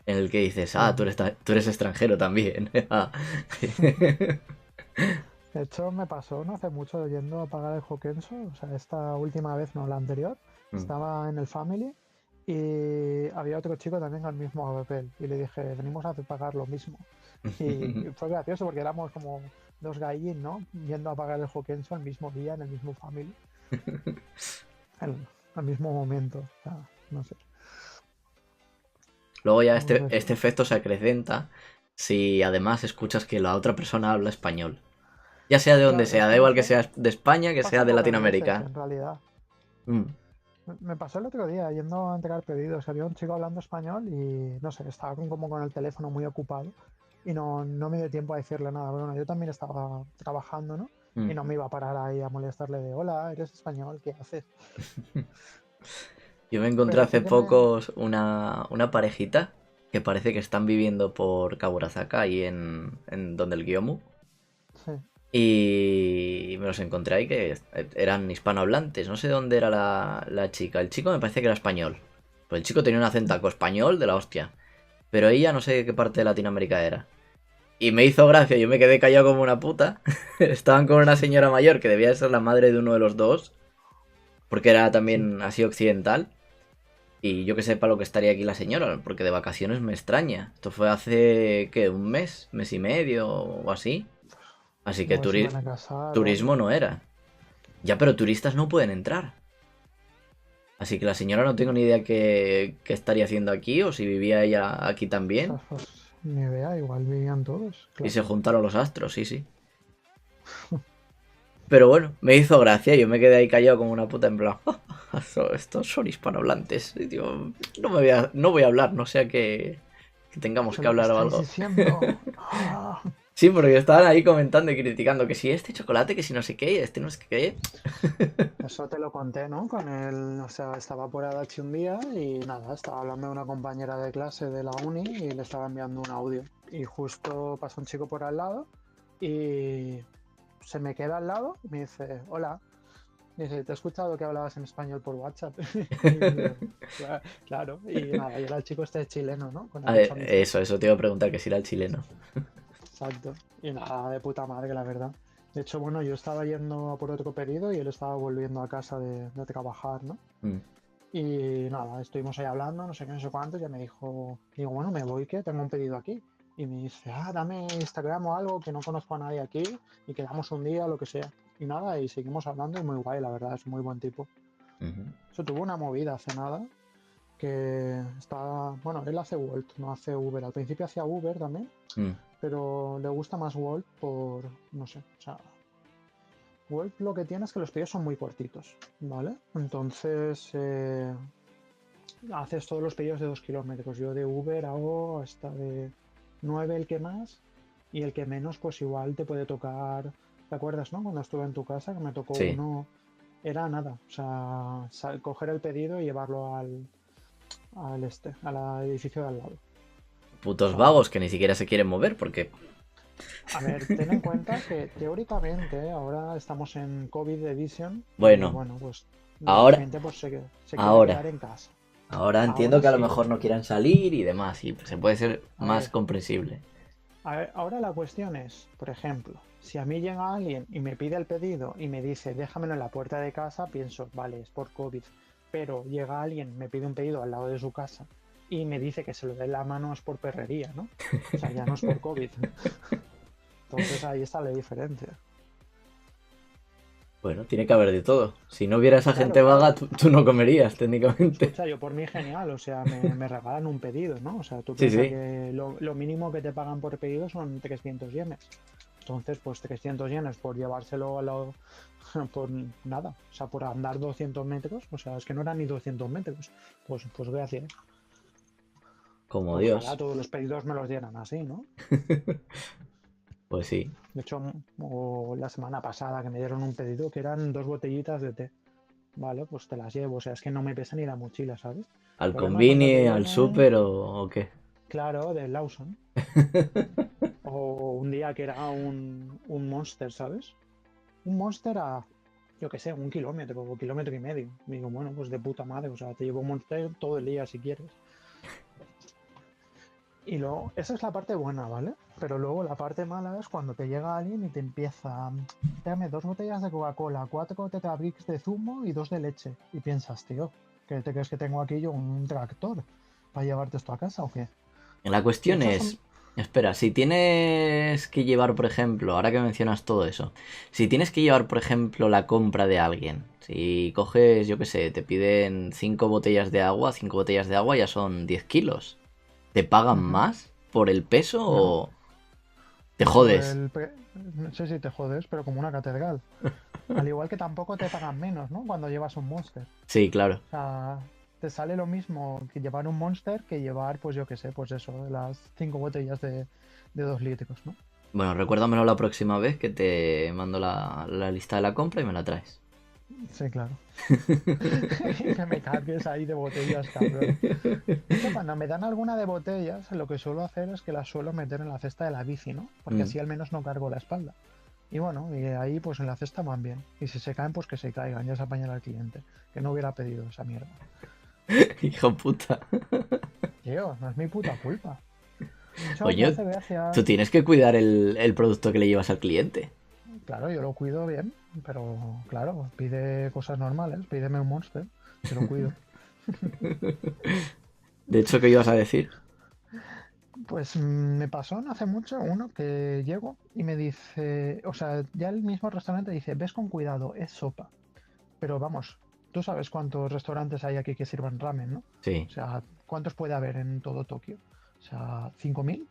en el que dices, ah, Sí. tú eres extranjero también. Ah. De hecho, me pasó no hace mucho yendo a pagar el Hokenso, o sea, esta última vez, no la anterior, Mm. estaba en el Family y había otro chico también al mismo papel y le dije, venimos a pagar lo mismo. Y fue gracioso porque éramos como dos gallín, ¿no? Yendo a pagar el Hokenso el mismo día, en el mismo Family, al mismo momento, o sea, no sé. Luego ya Vamos a este ver. efecto se acrecenta si además escuchas que la otra persona habla español. Ya sea de donde Claro, es sea, da que igual que eso sea de España, que sea pasa de pocas veces Latinoamérica. en realidad. Mm. Me pasó el otro día yendo a entregar pedidos. Había un chico hablando español y no sé, estaba como con el teléfono muy ocupado y no me dio tiempo a decirle nada. Bueno, yo también estaba trabajando, ¿no? Y Mm. no me iba a parar ahí a molestarle de hola, eres español, ¿qué haces? Yo me encontré Pero hace sí que me. pocos una parejita que parece que están viviendo por Kaburazaka, ahí en donde el Gyomu. Sí, Y me los encontré ahí que eran hispanohablantes. No sé dónde era la chica. El chico me parece que era español. Pues el chico tenía un acentaco español de la hostia. Pero ella no sé de qué parte de Latinoamérica era. Y me hizo gracia, yo me quedé callado como una puta. Estaban con una señora mayor que debía ser la madre de uno de los dos. Porque era sí. también así occidental. Y yo que sé para lo que estaría aquí la señora, porque de vacaciones me extraña. Esto fue hace, ¿qué? Un mes y medio o así. Así que Igual se van a casar o algo. turismo no era. Ya, pero turistas no pueden entrar. Así que la señora no tengo ni idea qué estaría haciendo aquí o si vivía ella aquí también. Ostras, pues ni idea, igual vivían todos, Y claro. se juntaron los astros, sí, sí. Pero bueno, me hizo gracia. Yo me quedé ahí callado como una puta en plan. Estos son hispanohablantes. Y digo, no voy a hablar, no sea que tengamos ¿Qué que lo que hablar o estáis algo. diciendo? Ah. Sí, porque estaban ahí comentando y criticando que si este chocolate, que si no sé qué, este no sé qué. Eso te lo conté, ¿no? Con él, o sea, estaba por Adachi un día y nada, estaba hablando de una compañera de clase de la uni y le estaba enviando un audio. Y justo pasó un chico por al lado y se me queda al lado y me dice, hola. Y dice, te he escuchado que hablabas en español por WhatsApp. Y yo, claro. Y nada, y era el chico este chileno, ¿no? Con el A que he hecho ver, amistad. eso te iba a preguntar que si era el chileno. Exacto. Y nada, de puta madre, la verdad. De hecho, bueno, yo estaba yendo a por otro pedido y él estaba volviendo a casa de trabajar, ¿no? Mm. Y nada, estuvimos ahí hablando, no sé qué, no sé cuánto, y ya me dijo, digo, bueno, me voy que tengo un pedido aquí. Y me dice, dame Instagram o algo, que no conozco a nadie aquí, y quedamos un día, lo que sea. Y nada, y seguimos hablando y muy guay, la verdad, es un muy buen tipo. Ujú. Eso tuvo una movida hace nada, que está, bueno, él hace Wolt, no hace Uber. Al principio hacía Uber también, Mm. pero le gusta más Wolt por, no sé, o sea, Wolt lo que tiene es que los pedidos son muy cortitos, ¿vale? Entonces, haces todos los pedidos de 2 kilómetros. Yo de Uber hago hasta de 9 el que más y el que menos pues igual te puede tocar. ¿Te acuerdas, no? Cuando estuve en tu casa que me tocó Sí. uno, era nada, o sea, coger el pedido y llevarlo al edificio de al lado. O Putos sea, vagos que ni siquiera se quieren mover porque... a ver, ten en cuenta que teóricamente ahora estamos en COVID Edition y Bueno, bueno, pues la ahora, gente pues se quiere ahora. quedar en casa. Ahora entiendo Ahora que a lo sí. mejor no quieran salir y demás, y se puede ser A más ver, comprensible. ahora la cuestión es, por ejemplo, si a mí llega alguien y me pide el pedido y me dice déjamelo en la puerta de casa, pienso, vale, es por COVID. Pero llega alguien, me pide un pedido al lado de su casa y me dice que se lo dé en la mano es por perrería, ¿no? O sea, ya no es por COVID. Entonces ahí está la diferencia. Bueno, tiene que haber de todo. Si no hubiera esa Claro, gente vaga, claro. tú no comerías, técnicamente. Escucha, yo por mí genial, o sea, me regalan un pedido, ¿no? O sea, tú Sí, piensas sí. que lo mínimo que te pagan por pedido son 300 yenes. Entonces, pues 300 yenes por llevárselo a la, por nada, o sea, por andar 200 metros, o sea, es que no eran ni 200 metros. Pues gracias. Como Ojalá Dios. todos los pedidos me los dieran así, ¿no? Pues sí. De hecho, o la semana pasada que me dieron un pedido que eran 2 botellitas de té. Vale, pues te las llevo, o sea, es que no me pesa ni la mochila, ¿sabes? ¿Al El problema es cuando te convini, al vienen, súper o qué? claro, de Lawson. O un día que era un Monster, ¿sabes? un Monster a, yo que sé, 1 kilómetro o 1,5 kilómetros. Digo, bueno, pues de puta madre, o sea, te llevo un Monster todo el día si quieres. Y luego, esa es la parte buena, ¿vale? Pero luego la parte mala es cuando te llega alguien y te empieza, dame 2 botellas de Coca-Cola, 4 Tetrabricks de zumo y 2 de leche. Y piensas, tío, ¿qué te crees que tengo aquí yo un tractor para llevarte esto a casa o qué? La Y cuestión esos es, son, espera, si tienes que llevar, por ejemplo, ahora que mencionas todo eso, si tienes que llevar, por ejemplo, la compra de alguien, si coges, yo qué sé, te piden 5 botellas de agua ya son 10 kilos. ¿Te pagan ujú, más por el peso no, o te por jodes? no sé si te jodes, pero como una catedral. Al igual que tampoco te pagan menos, ¿no? Cuando llevas un Monster. Sí, claro. O sea, te sale lo mismo que llevar un Monster que llevar, pues yo qué sé, pues eso, las 5 botellas de 2 litros, ¿no? Bueno, recuérdamelo la próxima vez que te mando la lista de la compra y me la traes. Sí, claro. Que me cargues ahí de botellas, cabrón. De hecho, cuando me dan alguna de botellas, lo que suelo hacer es que las suelo meter en la cesta de la bici, ¿no? Porque Mm. así al menos no cargo la espalda. Y bueno, y ahí pues en la cesta van bien. Y si se caen, pues que se caigan, ya se apañará el cliente. Que no hubiera pedido esa mierda. Hijo puta. Tío, no es mi puta culpa. De hecho, me Oye, hace tú gracia. tienes que cuidar el producto que le llevas al cliente. Claro, yo lo cuido bien, pero claro, pide cosas normales, pídeme un Monster, yo lo cuido. De hecho, ¿qué ibas a decir? Pues me pasó no hace mucho uno que llego y me dice, o sea, ya el mismo restaurante dice, ves con cuidado, es sopa. Pero vamos, tú sabes cuántos restaurantes hay aquí que sirvan ramen, ¿no? Sí. O sea, ¿cuántos puede haber en todo Tokio? O sea, 5.000.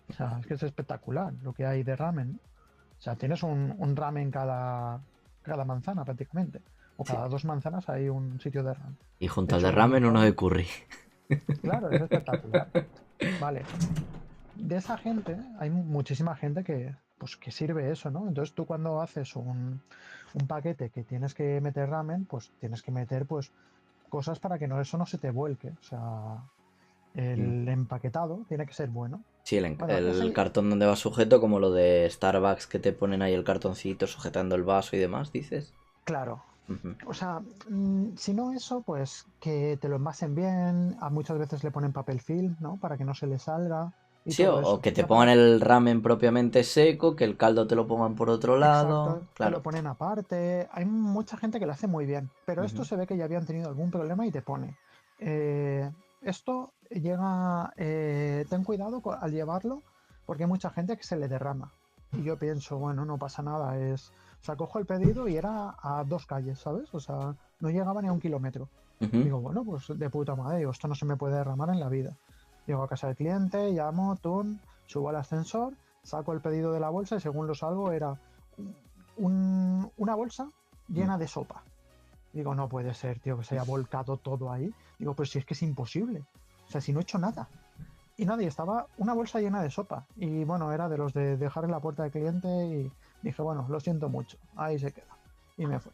O sea, es que es espectacular lo que hay de ramen, ¿no? O sea, tienes un ramen cada manzana prácticamente. O Sí. cada 2 manzanas hay un sitio de ramen. Y junto De al de hecho, en ramen, uno de Japón, curry. claro, es espectacular. Vale, de esa gente hay muchísima gente que, pues, que sirve eso, ¿no? Entonces tú cuando haces un paquete que tienes que meter ramen, pues tienes que meter pues cosas para que no, eso no se te vuelque. O sea, Mm. el empaquetado tiene que ser bueno. Sí, Bueno, el ese, cartón donde va sujeto, como lo de Starbucks que te ponen ahí el cartoncito sujetando el vaso y demás, dices. claro. Ujú. O sea, si no eso, pues que te lo envasen bien. A muchas veces le ponen papel film, ¿no? Para que no se le salga y Sí, o, todo o eso. que O te sea, pongan el ramen propiamente seco, que el caldo te lo pongan por otro lado. exacto, te lo Claro. ponen aparte. Hay mucha gente que lo hace muy bien, pero esto Ujú. se ve que ya habían tenido algún problema y te pone. Esto llega, ten cuidado al llevarlo porque hay mucha gente que se le derrama. Y yo pienso, bueno, no pasa nada, o sea, cojo el pedido y era a 2 calles, ¿sabes? O sea, no llegaba ni a 1 kilómetro. Ujú. Digo, bueno, pues de puta madre, digo, esto no se me puede derramar en la vida. Llego a casa del cliente, llamo, tun, subo al ascensor, saco el pedido de la bolsa y según lo salgo era una bolsa Mm. llena de sopa. Digo, no puede ser, tío, que se haya volcado todo ahí. Digo, pero si es que es imposible. O sea, si no he hecho nada. Y nadie, estaba una bolsa llena de sopa. Y bueno, era de los de dejar en la puerta del cliente y dije, bueno, lo siento mucho, ahí se queda. Y me fui.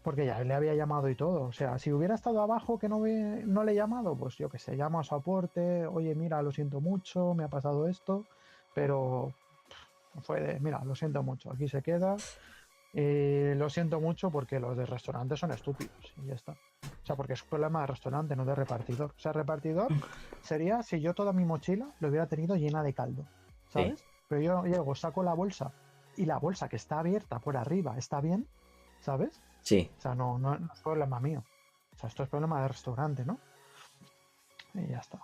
Porque ya le había llamado y todo. O sea, si hubiera estado abajo que no le he llamado, pues yo qué sé, llamo a soporte, oye, mira, lo siento mucho, me ha pasado esto, pero fue de, mira, lo siento mucho, aquí se queda. Lo siento mucho porque los de restaurante son estúpidos y ya está. O sea, porque es un problema de restaurante, no de repartidor. O sea, repartidor sería si yo toda mi mochila lo hubiera tenido llena de caldo, Sí, ¿sabes? Pero yo llego, saco la bolsa y la bolsa que está abierta por arriba está bien, ¿sabes? sí. O sea, no es problema mío. O sea, esto es problema del restaurante, ¿no? Y ya está.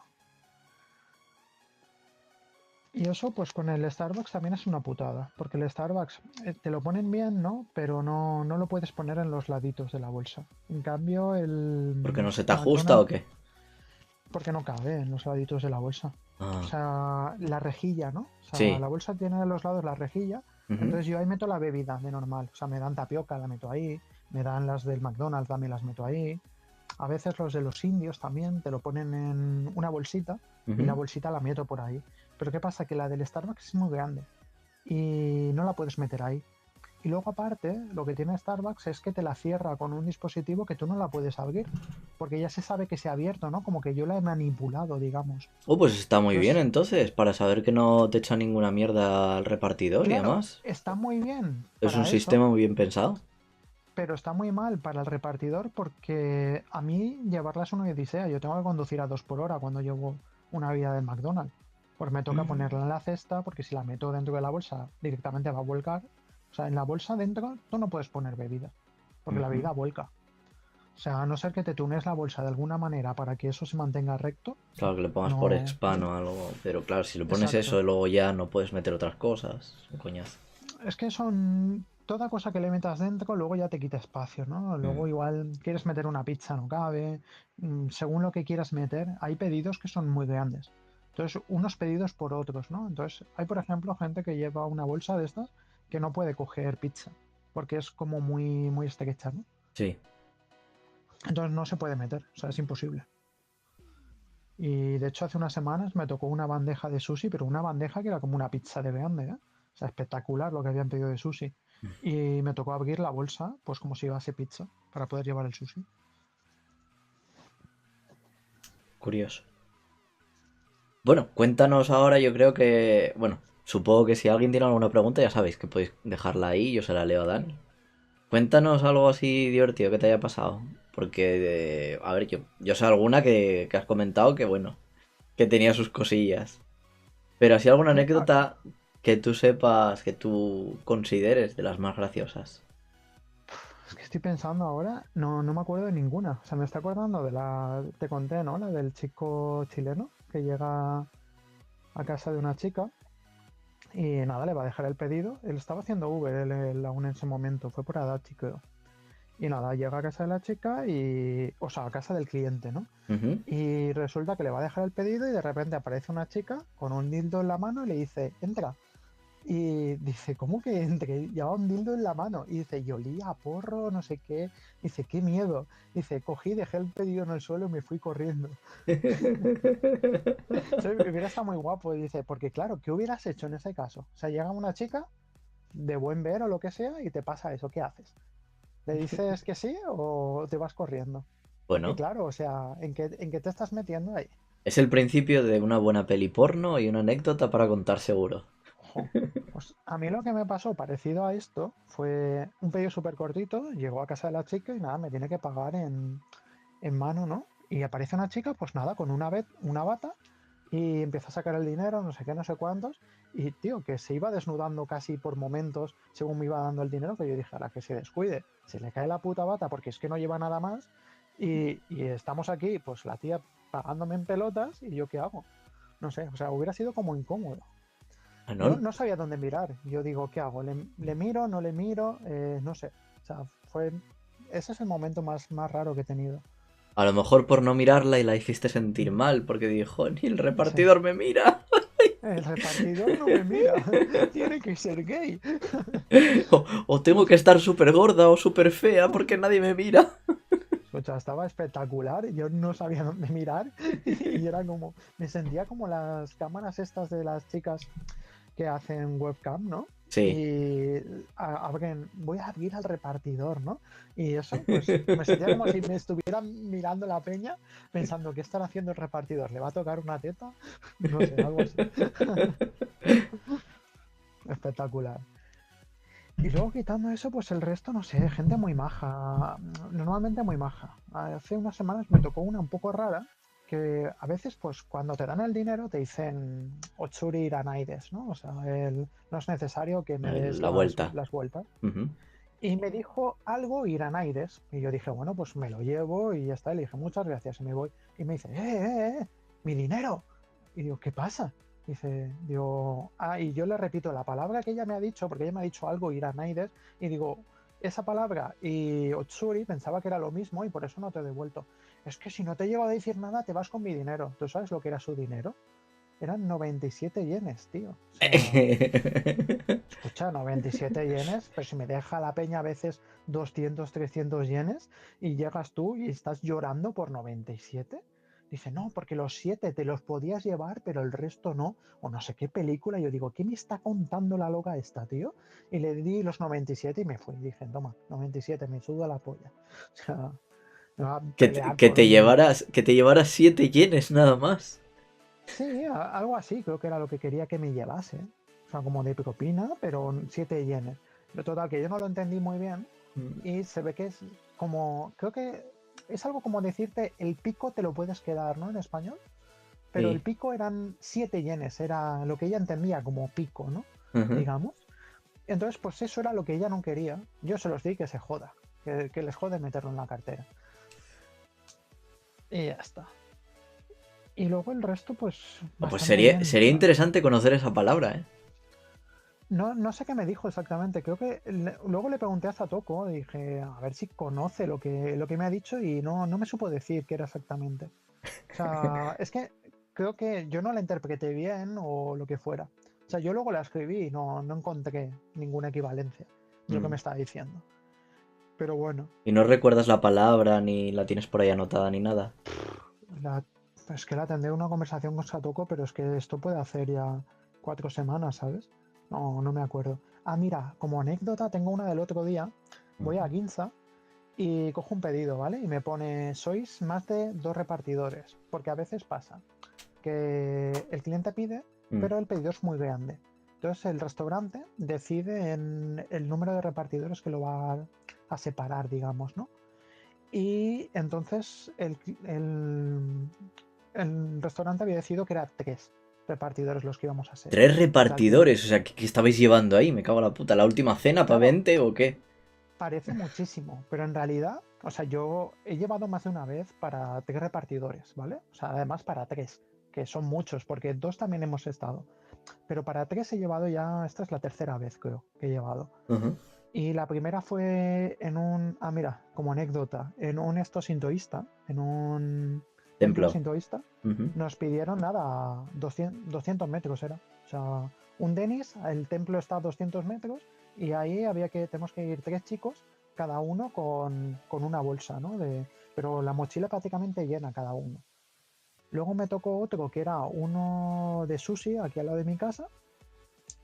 Y eso, pues con el Starbucks también es una putada. Porque el Starbucks te lo ponen bien, ¿no? Pero no lo puedes poner en los laditos de la bolsa. En cambio, ¿Porque el no se te ajusta o McDonald's, qué? porque no cabe en los laditos de la bolsa. O Ah, sea, la rejilla, ¿no? O sea, sí. la bolsa tiene a los lados la rejilla. Ujú. Entonces yo ahí meto la bebida de normal. O sea, me dan tapioca, la meto ahí. Me dan las del McDonald's, también las meto ahí. A veces los de los indios también te lo ponen en una bolsita y la Ujú. bolsita la meto por ahí. Pero ¿qué pasa? Que la del Starbucks es muy grande y no la puedes meter ahí. Y luego aparte, lo que tiene Starbucks es que te la cierra con un dispositivo que tú no la puedes abrir, porque ya se sabe que se ha abierto, ¿no? Como que yo la he manipulado, digamos. Pues está muy bien Entonces, entonces, para saber que no te echa ninguna mierda al repartidor y claro, demás. está muy bien Es un para eso, sistema muy bien pensado. pero está muy mal para el repartidor porque a mí llevarla es una odisea. Yo tengo que conducir a 2 por hora cuando llevo una vida del McDonald's. Pues me toca ponerla en la cesta porque si la meto dentro de la bolsa directamente va a volcar. O sea, en la bolsa dentro tú no puedes poner bebida porque la Ujú. bebida vuelca. O sea, a no ser que te tunes la bolsa de alguna manera para que eso se mantenga recto, Claro que le pongas por no. expand o algo, pero claro, si le pones Exacto. eso y luego ya no puedes meter otras cosas, es un coñazo. Es que son toda cosa que le metas dentro, luego ya te quita espacio, ¿no? Mm. Luego igual quieres meter una pizza, no cabe. Según lo que quieras meter, hay pedidos que son muy grandes. Entonces, unos pedidos por otros, ¿no? Entonces, hay por ejemplo gente que lleva una bolsa de estas que no puede coger pizza, porque es como muy, muy estrecha, ¿no? Sí, Entonces no se puede meter, o sea, es imposible. Y de hecho hace unas semanas me tocó una bandeja de sushi, pero una bandeja que era como una pizza de grande, ¿eh? O sea, espectacular lo que habían pedido de sushi. Y me tocó abrir la bolsa, pues como si llevase pizza, para poder llevar el sushi. curioso. Bueno, cuéntanos ahora, yo creo que, bueno, supongo que si alguien tiene alguna pregunta ya sabéis que podéis dejarla ahí, yo se la leo a Dani. Cuéntanos algo así divertido que te haya pasado, porque, a ver, yo sé alguna que has comentado que, bueno, que tenía sus cosillas. Pero así alguna Sí, anécdota que tú sepas, que tú consideres de las más graciosas. es que estoy pensando ahora, no me acuerdo de ninguna. O sea, me está acordando de te conté, ¿no? La del chico chileno que llega a casa de una chica y nada, le va a dejar el pedido. Él estaba haciendo Uber, él aún en ese momento, fue por Adachi, creo. Y nada, llega a casa de la chica o sea, a casa del cliente, ¿no? Ujú. Y resulta que le va a dejar el pedido y de repente aparece una chica con un dildo en la mano y le dice, entra. Y dice, ¿cómo que entre? Lleva un dildo en la mano. Y dice, y olía a porro, no sé qué. Dice, qué miedo. Dice, cogí, dejé el pedido en el suelo y me fui corriendo. Hubiera estado muy guapo. Y dice, porque claro, ¿qué hubieras hecho en ese caso? O sea, llega una chica de buen ver o lo que sea y te pasa eso. ¿Qué haces? ¿Le dices que sí o te vas corriendo? Porque Bueno, claro, o sea, ¿en qué te estás metiendo ahí? es el principio de una buena peli porno y una anécdota para contar seguro. Ojo. Pues a mí lo que me pasó parecido a esto fue un pedido súper cortito, llegó a casa de la chica y nada, me tiene que pagar en mano, ¿no? Y aparece una chica, pues nada, con una bata y empieza a sacar el dinero, no sé qué, no sé cuántos, y tío, que se iba desnudando casi por momentos según me iba dando el dinero, que yo dije, ahora que se descuide, se le cae la puta bata porque es que no lleva nada más y estamos aquí, pues la tía pagándome en pelotas y yo qué hago. No sé, o sea, hubiera sido como incómodo. Ah, No, no, no sabía dónde mirar. Yo digo, ¿qué hago? ¿Le miro? ¿No le miro? No sé. O sea, ese es el momento más raro que he tenido. a lo mejor por no mirarla y la hiciste sentir mal, porque dijo, ni el Sí. repartidor me mira. El repartidor no me mira. Tiene que ser gay. O tengo que estar súper gorda o súper fea porque nadie me mira. Escucha, estaba espectacular. Yo no sabía dónde mirar. Y era como. Me sentía como las cámaras estas de las chicas que hacen webcam, ¿no? Sí. Y voy a abrir al repartidor, ¿no? Y eso, pues me sentía como si me estuvieran mirando la peña, pensando, ¿qué estará haciendo el repartidor? ¿Le va a tocar una teta? No sé, algo así. Espectacular. Y luego quitando eso, pues el resto, no sé, gente muy maja, normalmente muy maja. Hace unas semanas me tocó una un poco rara, que a veces, pues cuando te dan el dinero te dicen Otsuri Iranaides, ¿no? O sea, no es necesario que me des La vuelta. las vueltas. Ujú. Y me dijo algo Iranaides, y yo dije, bueno, pues me lo llevo y ya está. Y le dije, muchas gracias, y me voy. Y me dice, mi dinero. Y digo, ¿qué pasa? Y yo le repito la palabra que ella me ha dicho, porque ella me ha dicho algo Iranaides, y digo, esa palabra y Otsuri pensaba que era lo mismo y por eso no te he devuelto. Es que si no te llego a decir nada, te vas con mi dinero. ¿Tú sabes lo que era su dinero? Eran 97 yenes, tío. O sea, escucha, 97 yenes, pero si me deja la peña a veces 200, 300 yenes y llegas tú y estás llorando por 97. Dice, no, porque los 7 te los podías llevar, pero el resto no. O no sé qué película. Yo digo, ¿qué me está contando la loca esta, tío? Y le di los 97 y me fui. Dije, toma, 97, me suda la polla. O sea, me va a pelear por un... Que te llevaras 7 yenes nada más. Sí, algo así, creo que era lo que quería que me llevase. O sea, como de propina, pero 7 yenes. Pero total, que yo no lo entendí muy bien. Y se ve que es como, creo que es algo como decirte, el pico te lo puedes quedar, ¿no? En español. Pero el Sí. pico eran 7 yenes, era lo que ella entendía como pico, ¿no? Ujú. Digamos. Entonces, pues eso era lo que ella no quería. Yo se los di que se joda, que les jode meterlo en la cartera. Y ya está. Y luego el resto, pues Pues bastante bien. sería interesante conocer esa palabra, ¿eh? No, no sé qué me dijo exactamente. Creo que luego le pregunté a Zatoko, dije, a ver si conoce lo que me ha dicho y no me supo decir qué era exactamente. O sea, es que creo que yo no la interpreté bien o lo que fuera. O sea, yo luego la escribí y no encontré ninguna equivalencia de lo que me estaba diciendo. Pero bueno, Y no recuerdas la palabra, ni la tienes por ahí anotada, ni nada. la, es que la tendré una conversación con Satoko, pero es que esto puede hacer ya 4 semanas, ¿sabes? No me acuerdo. Ah, mira, como anécdota tengo una del otro día. Voy a Ginza y cojo un pedido, ¿vale? Y me pone, sois más de 2 repartidores, porque a veces pasa que el cliente pide, Mm. pero el pedido es muy grande. Entonces el restaurante decide en el número de repartidores que lo va a separar, digamos, ¿no? Y entonces el restaurante había decidido que era 3 repartidores los que íbamos a ser. 3 O sea que, repartidores, o sea, ¿qué estabais llevando ahí? Me cago en la puta. ¿La última cena para claro, 20 o qué? parece muchísimo, pero en realidad, o sea, yo he llevado más de una vez para 3 repartidores, ¿vale? O sea, además para 3, que son muchos, porque 2 también hemos estado. Pero para 3 he llevado ya, esta es la tercera vez creo que he llevado. Ujú. Y la primera fue en un, mira, como anécdota, en un esto sintoísta, en un templo Templo. sintoísta, Ujú. nos pidieron nada, 200 metros era. O sea, un Denis, el templo está a 200 metros y ahí tenemos que ir 3 chicos, cada uno con una bolsa, ¿no? Pero la mochila prácticamente llena cada uno. Luego me tocó otro que era uno de sushi aquí al lado de mi casa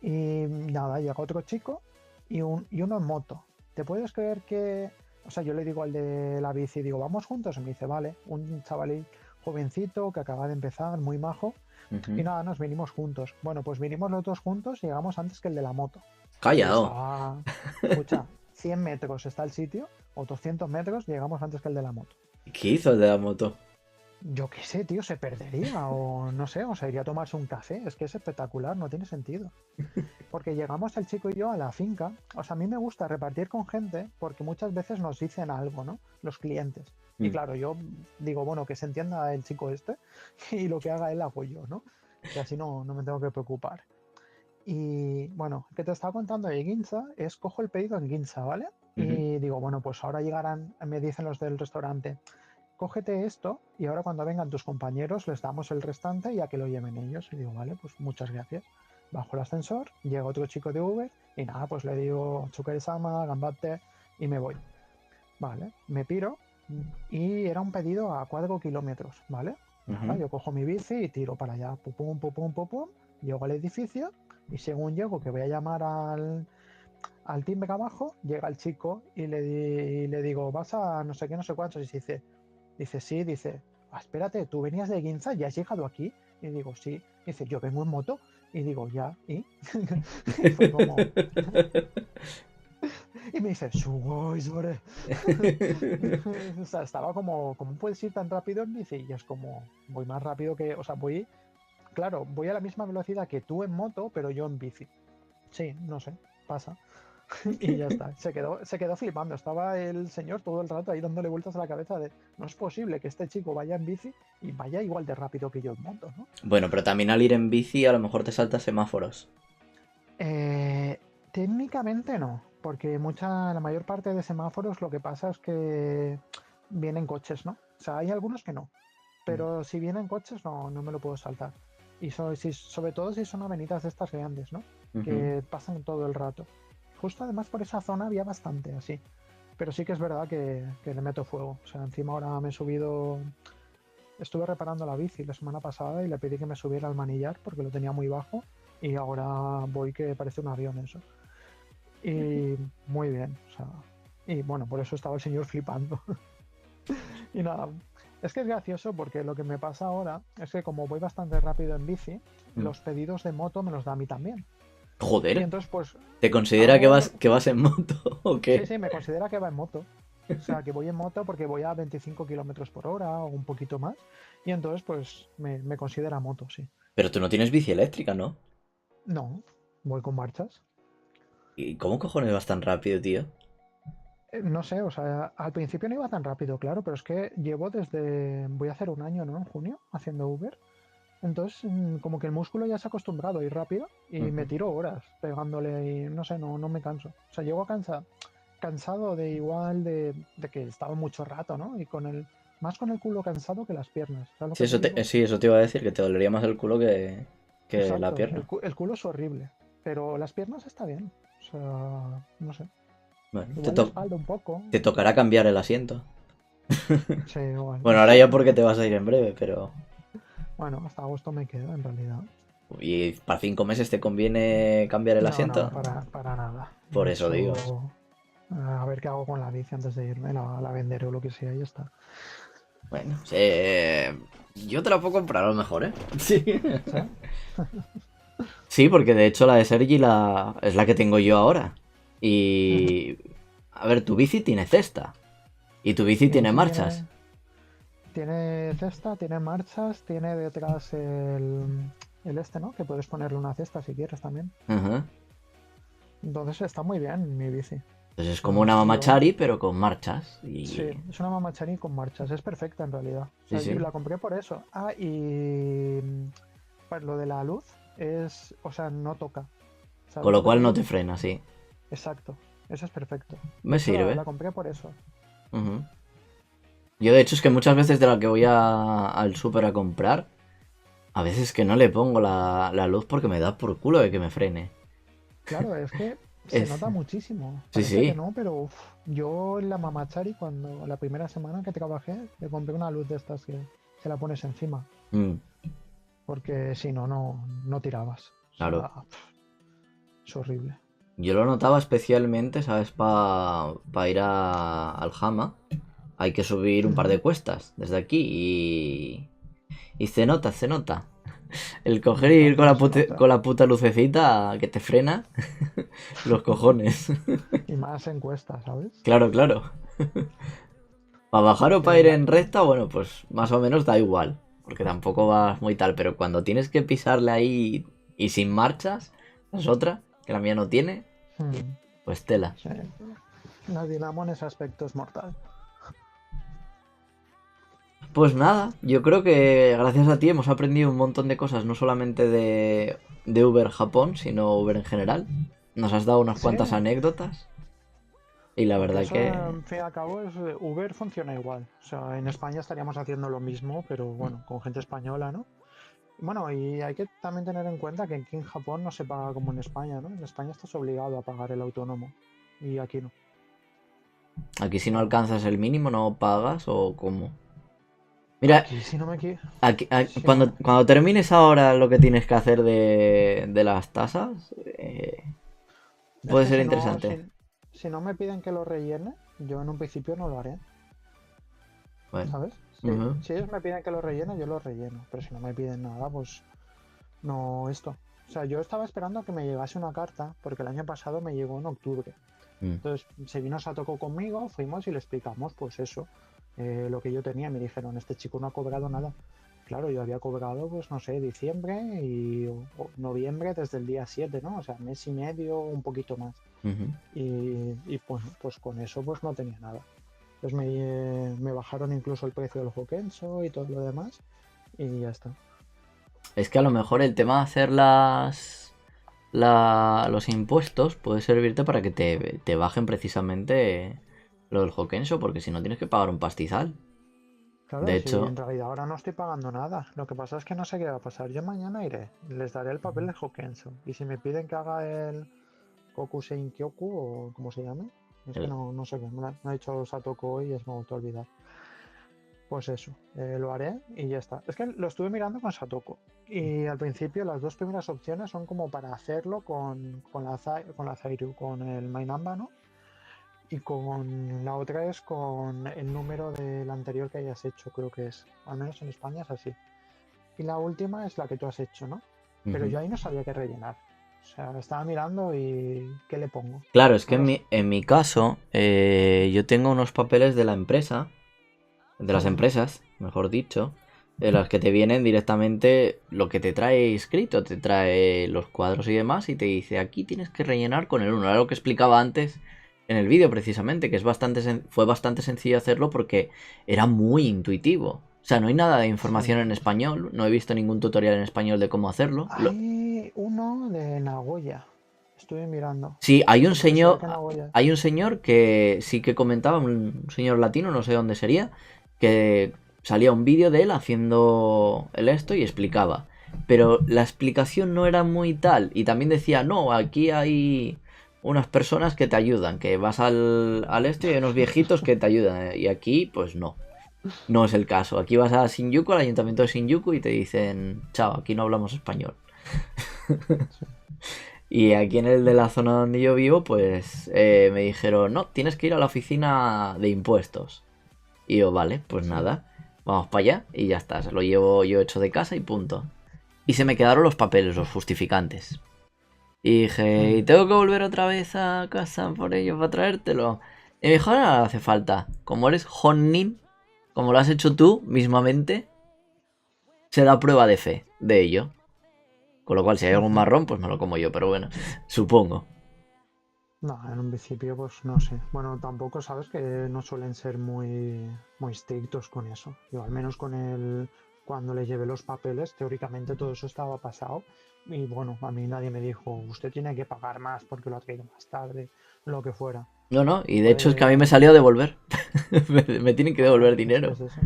y nada, llega otro chico y uno en moto. ¿Te puedes creer que, o sea, yo le digo al de la bici, digo, vamos juntos? Y me dice, vale, un chavalín jovencito que acaba de empezar, muy majo. Y Ujú. nada, nos vinimos juntos. Bueno, pues vinimos los dos juntos y llegamos antes que el de la moto. Y Callao. estaba, escucha, 100 metros está el sitio, o 200 metros, llegamos antes que el de la moto. ¿Qué hizo el de la moto? Yo qué sé, tío, se perdería o no sé, o se iría a tomarse un café. Es que es espectacular, no tiene sentido. Porque llegamos el chico y yo a la finca. O sea, a mí me gusta repartir con gente porque muchas veces nos dicen algo, ¿no? Los clientes. Y Mm. claro, yo digo, bueno, que se entienda el chico este y lo que haga él hago yo, ¿no? Que así no me tengo que preocupar. Y bueno, que te estaba contando de Ginza es cojo el pedido en Ginza, ¿vale? Ujú. Y digo, bueno, pues ahora llegarán, me dicen los del restaurante, cógete esto y ahora cuando vengan tus compañeros les damos el restante y a que lo lleven ellos. Y digo, vale, pues muchas gracias. Bajo el ascensor, llega otro chico de Uber y nada, pues le digo, Chukere-sama, gambate y me voy. Vale, me piro y era un pedido a 4 kilómetros, ¿vale? Nada, Ujú. yo cojo mi bici y tiro para allá, pum, pum, pum, pum, pum, pum, llego al edificio y según llego, que voy a llamar al timbre abajo, llega el chico y le digo, vas a no sé qué, no sé cuántos, y dice, sí, dice, espérate, tú venías de Ginza y has llegado aquí. Y digo, sí. Dice, yo vengo en moto. Y digo, ya, ¿y? Y fue como, y me dice, sugoi, sobre. O sea, estaba como, ¿cómo puedes ir tan rápido en bici? Y es como, voy más rápido que, o sea, claro, voy a la misma velocidad que tú en moto, pero yo en bici. Sí, no sé, pasa. Y ya está, se quedó flipando. Estaba el señor todo el rato ahí dándole vueltas a la cabeza de, no es posible que este chico vaya en bici y vaya igual de rápido que yo en moto, ¿no? Bueno, pero también al ir en bici a lo mejor te saltas semáforos. Eh, técnicamente no, porque la mayor parte de semáforos lo que pasa es que vienen coches, ¿no? O sea, hay algunos que no, pero si vienen coches no me lo puedo saltar. Y sobre todo si son avenidas de estas grandes, ¿no? Ujú. Que pasan todo el rato. Justo además por esa zona había bastante así. Pero sí que es verdad que le meto fuego. O sea, encima ahora me he subido estuve reparando la bici la semana pasada y le pedí que me subiera al manillar porque lo tenía muy bajo y ahora voy que parece un avión eso. Y muy bien, o sea, y bueno, por eso estaba el señor flipando. Y nada, es que es gracioso porque lo que me pasa ahora es que como voy bastante rápido en bici, los pedidos de moto me los da a mí también. Y Joder, entonces pues ¿te considera hago, que vas en moto o sí, qué? sí, me considera que va en moto. O sea, que voy en moto porque voy a 25 kilómetros por hora o un poquito más. Y entonces pues me considera moto, sí. Pero tú no tienes bici eléctrica, ¿no? No, voy con marchas. ¿Y cómo cojones vas tan rápido, tío? No sé, o sea, al principio no iba tan rápido, claro, pero es que llevo desde, voy a hacer un año, ¿no? En junio, haciendo Uber. Entonces, como que el músculo ya se ha acostumbrado a ir rápido y me Ujú. tiro horas pegándole y no sé, no me canso. O sea, llego cansado de igual de que estaba mucho rato, ¿no? Y más con el culo cansado que las piernas, ¿sabes lo Sí, que te digo? sí, eso te iba a decir, que te dolería más el culo que la Exacto, pierna. el culo es horrible, pero las piernas está bien. O sea, no sé. Bueno, Igual la espalda un poco. te tocará cambiar el asiento. Sí, igual. Bueno, ahora ya porque te vas a ir en breve, pero... Bueno, hasta agosto me quedo en realidad. ¿Y para 5 meses te conviene cambiar el No, asiento? no, para nada. Por De eso digo. hecho, a ver qué hago con la bici antes de irme, la venderé o lo que sea y ya está. Bueno, sí, yo te la puedo comprar a lo mejor, ¿eh? Sí. ¿Sí? Sí, porque de hecho la de Sergi es la que tengo yo ahora. Ujú. Y... A ver, tu bici tiene cesta. Y tu bici Mi tiene bici marchas. tiene cesta, tiene marchas, tiene detrás el este, ¿no? Que puedes ponerle una cesta si quieres también. Ajá. Entonces está muy bien mi bici. Entonces es O como una sea, yo, mamachari, pero con marchas. sí, Y... es una mamachari con marchas, es perfecta en realidad. O Sí, sea, yo sí. la compré por eso. Ah, y pues lo de la luz es, o sea, no toca. Con ¿Sabes lo lo que te cual no digo? te frena, sí. Exacto, eso es perfecto. De Me hecho, sirve. la compré por eso. Ujú. Yo de hecho es que muchas veces de la que voy al súper a comprar, a veces que no le pongo la luz porque me da por culo de que me frene. Claro, es que se Es... nota muchísimo. Sí, Parece que sí. no, pero uf, yo en la Mamachari, cuando la primera semana que trabajé, le compré una luz de estas que se la pones encima. Mm, Porque si no, no tirabas. O sea, claro. es horrible. Yo lo notaba especialmente, ¿sabes? Para ir al Hama. Hay que subir un par Ujú. de cuestas desde aquí y se nota, se nota. El Se coger y nota, ir con pero la se con nota. la puta lucecita que te frena los cojones. Y más encuestas, ¿sabes? Claro, claro. Para bajar o Que para ir en aquí, recta, bueno, pues más o menos da igual. Porque tampoco vas muy tal. Pero cuando tienes que pisarle ahí y sin marchas, es otra, que la mía no tiene, mm, pues tela. sí, la Dinamo en ese aspecto es mortal. Pues nada, yo creo que gracias a ti hemos aprendido un montón de cosas, no solamente de Uber Japón, sino Uber en general. Nos has dado unas Sí, cuantas anécdotas y la porque verdad eso, que... en fin y al cabo, Uber funciona igual. O sea, en España estaríamos haciendo lo mismo, pero bueno, con gente española, ¿no? Bueno, y hay que también tener en cuenta que aquí en Japón no se paga como en España, ¿no? En España estás obligado a pagar el autónomo y aquí no. Aquí O si no sea, alcanzas el mínimo no pagas o cómo. Mira, aquí si no me equivoco, si no, cuando termines ahora lo que tienes que hacer de las tasas, es puede que ser si no, interesante. si no me piden que lo rellene, yo en un principio no lo haré, Bueno. ¿sabes? Ujú. Si ellos me piden que lo rellene, yo lo relleno, pero si no me piden nada, pues no esto. O sea, yo estaba esperando a que me llegase una carta, porque el año pasado me llegó en octubre. Mm. Entonces se vino Satoko conmigo, fuimos y le explicamos, pues eso, lo que yo tenía. Me dijeron, este chico no ha cobrado nada. Claro, yo había cobrado, pues no sé, diciembre o noviembre desde el día 7, ¿no? O sea, mes y medio, un poquito más. Ujú. Y pues con eso pues no tenía nada. Pues me bajaron incluso el precio del Hokenso y todo lo demás y ya está. Es que a lo mejor el tema de hacer los impuestos puede servirte para que te bajen precisamente lo del Hokkensho, porque si no tienes que pagar un pastizal. De Claro, si hecho, en realidad ahora no estoy pagando nada. Lo que pasa es que no sé qué va a pasar. Yo mañana iré, les daré el papel de Hokenso. Y si me piden que haga el Kokusein Kyoku o como se llame, es que el- no sé qué. Me ha dicho Satoko hoy y es me ha vuelto a olvidar. Pues eso, lo haré y ya está. Es que lo estuve mirando con Satoko y al principio las dos primeras opciones son como para hacerlo con la Zairu, con el Mainamba, ¿no? Y con la otra es con el número del anterior que hayas hecho, creo que es. Al menos en España es así. Y la última es la que tú has hecho, ¿no? Pero Ujú. yo ahí no sabía qué rellenar. O sea, estaba mirando y ¿qué le pongo? Claro, es que No lo sé. en mi caso, yo tengo unos papeles de la empresa, de las Ujú. empresas, mejor dicho, en las que te vienen directamente lo que te trae escrito, te trae los cuadros y demás, y te dice, aquí tienes que rellenar con el uno. Era lo que explicaba antes en el vídeo, precisamente, que es fue bastante sencillo hacerlo porque era muy intuitivo. O sea, no hay nada de información Sí. en español, no he visto ningún tutorial en español de cómo hacerlo. Hay uno de Nagoya. Estuve mirando. Sí, Porque se ve que Nagoya. hay un señor que sí que comentaba, un señor latino, no sé dónde sería, que salía un vídeo de él haciendo el esto y explicaba. Pero la explicación no era muy tal. Y también decía, no, aquí hay unas personas que te ayudan, que vas al esto y hay unos viejitos que te ayudan. Y aquí, pues no. No es el caso. Aquí vas a Shinjuku, al ayuntamiento de Shinjuku, y te dicen, chao, aquí no hablamos español. Sí. Y aquí en el de la zona donde yo vivo, pues me dijeron, no, tienes que ir a la oficina de impuestos. Y yo, vale, pues Sí. nada, vamos para allá y ya está, se lo llevo yo hecho de casa y punto. Y se me quedaron los papeles, los justificantes. Y dije, ¿y Mm. tengo que volver otra vez a casa por ello para traértelo? Y me dijo, no hace falta. Como eres Honnin, como lo has hecho tú mismamente, se da prueba de fe de ello. Con lo cual, si hay algún Ujú. marrón, pues me lo como yo, pero bueno, supongo. No, en un principio, pues no sé. Bueno, tampoco sabes que no suelen ser muy estrictos con eso. Yo, al menos con el. Cuando le llevé los papeles, teóricamente todo eso estaba pasado. Y bueno, a mí nadie me dijo, usted tiene que pagar más porque lo ha traído más tarde, lo que fuera. No, no, y de hecho es que a mí me Fue. salió a devolver. Me tienen que devolver Claro, es que dinero. es eso.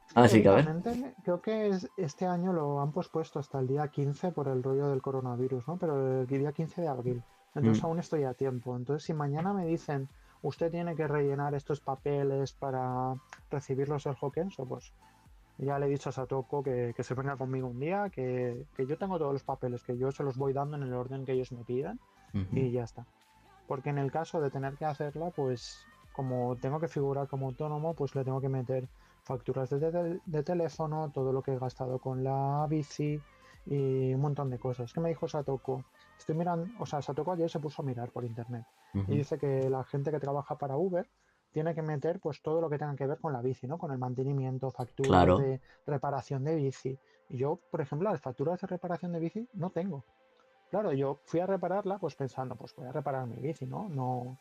Es que Así que a ver. teóricamente creo que este año lo han pospuesto hasta el día 15 por el rollo del coronavirus, ¿no? Pero el día 15 de abril. Entonces Mm, aún estoy a tiempo. Entonces si mañana me dicen, usted tiene que rellenar estos papeles para recibirlos del Hokenso, pues ya le he dicho a Satoko que se venga conmigo un día, que yo tengo todos los papeles, que yo se los voy dando en el orden que ellos me pidan ujú. y ya está. Porque en el caso de tener que hacerla, pues como tengo que figurar como autónomo, pues le tengo que meter facturas de teléfono, todo lo que he gastado con la bici y un montón de cosas. ¿Qué me dijo Satoko? Estoy mirando, o sea, Satoko ayer se puso a mirar por internet y Ujú. dice que la gente que trabaja para Uber tiene que meter pues todo lo que tenga que ver con la bici, ¿no? Con el mantenimiento, facturas Claro, de reparación de bici. Y yo, por ejemplo, las facturas de reparación de bici no tengo. Claro, yo fui a repararla pues pensando, pues voy a reparar mi bici, ¿no? No,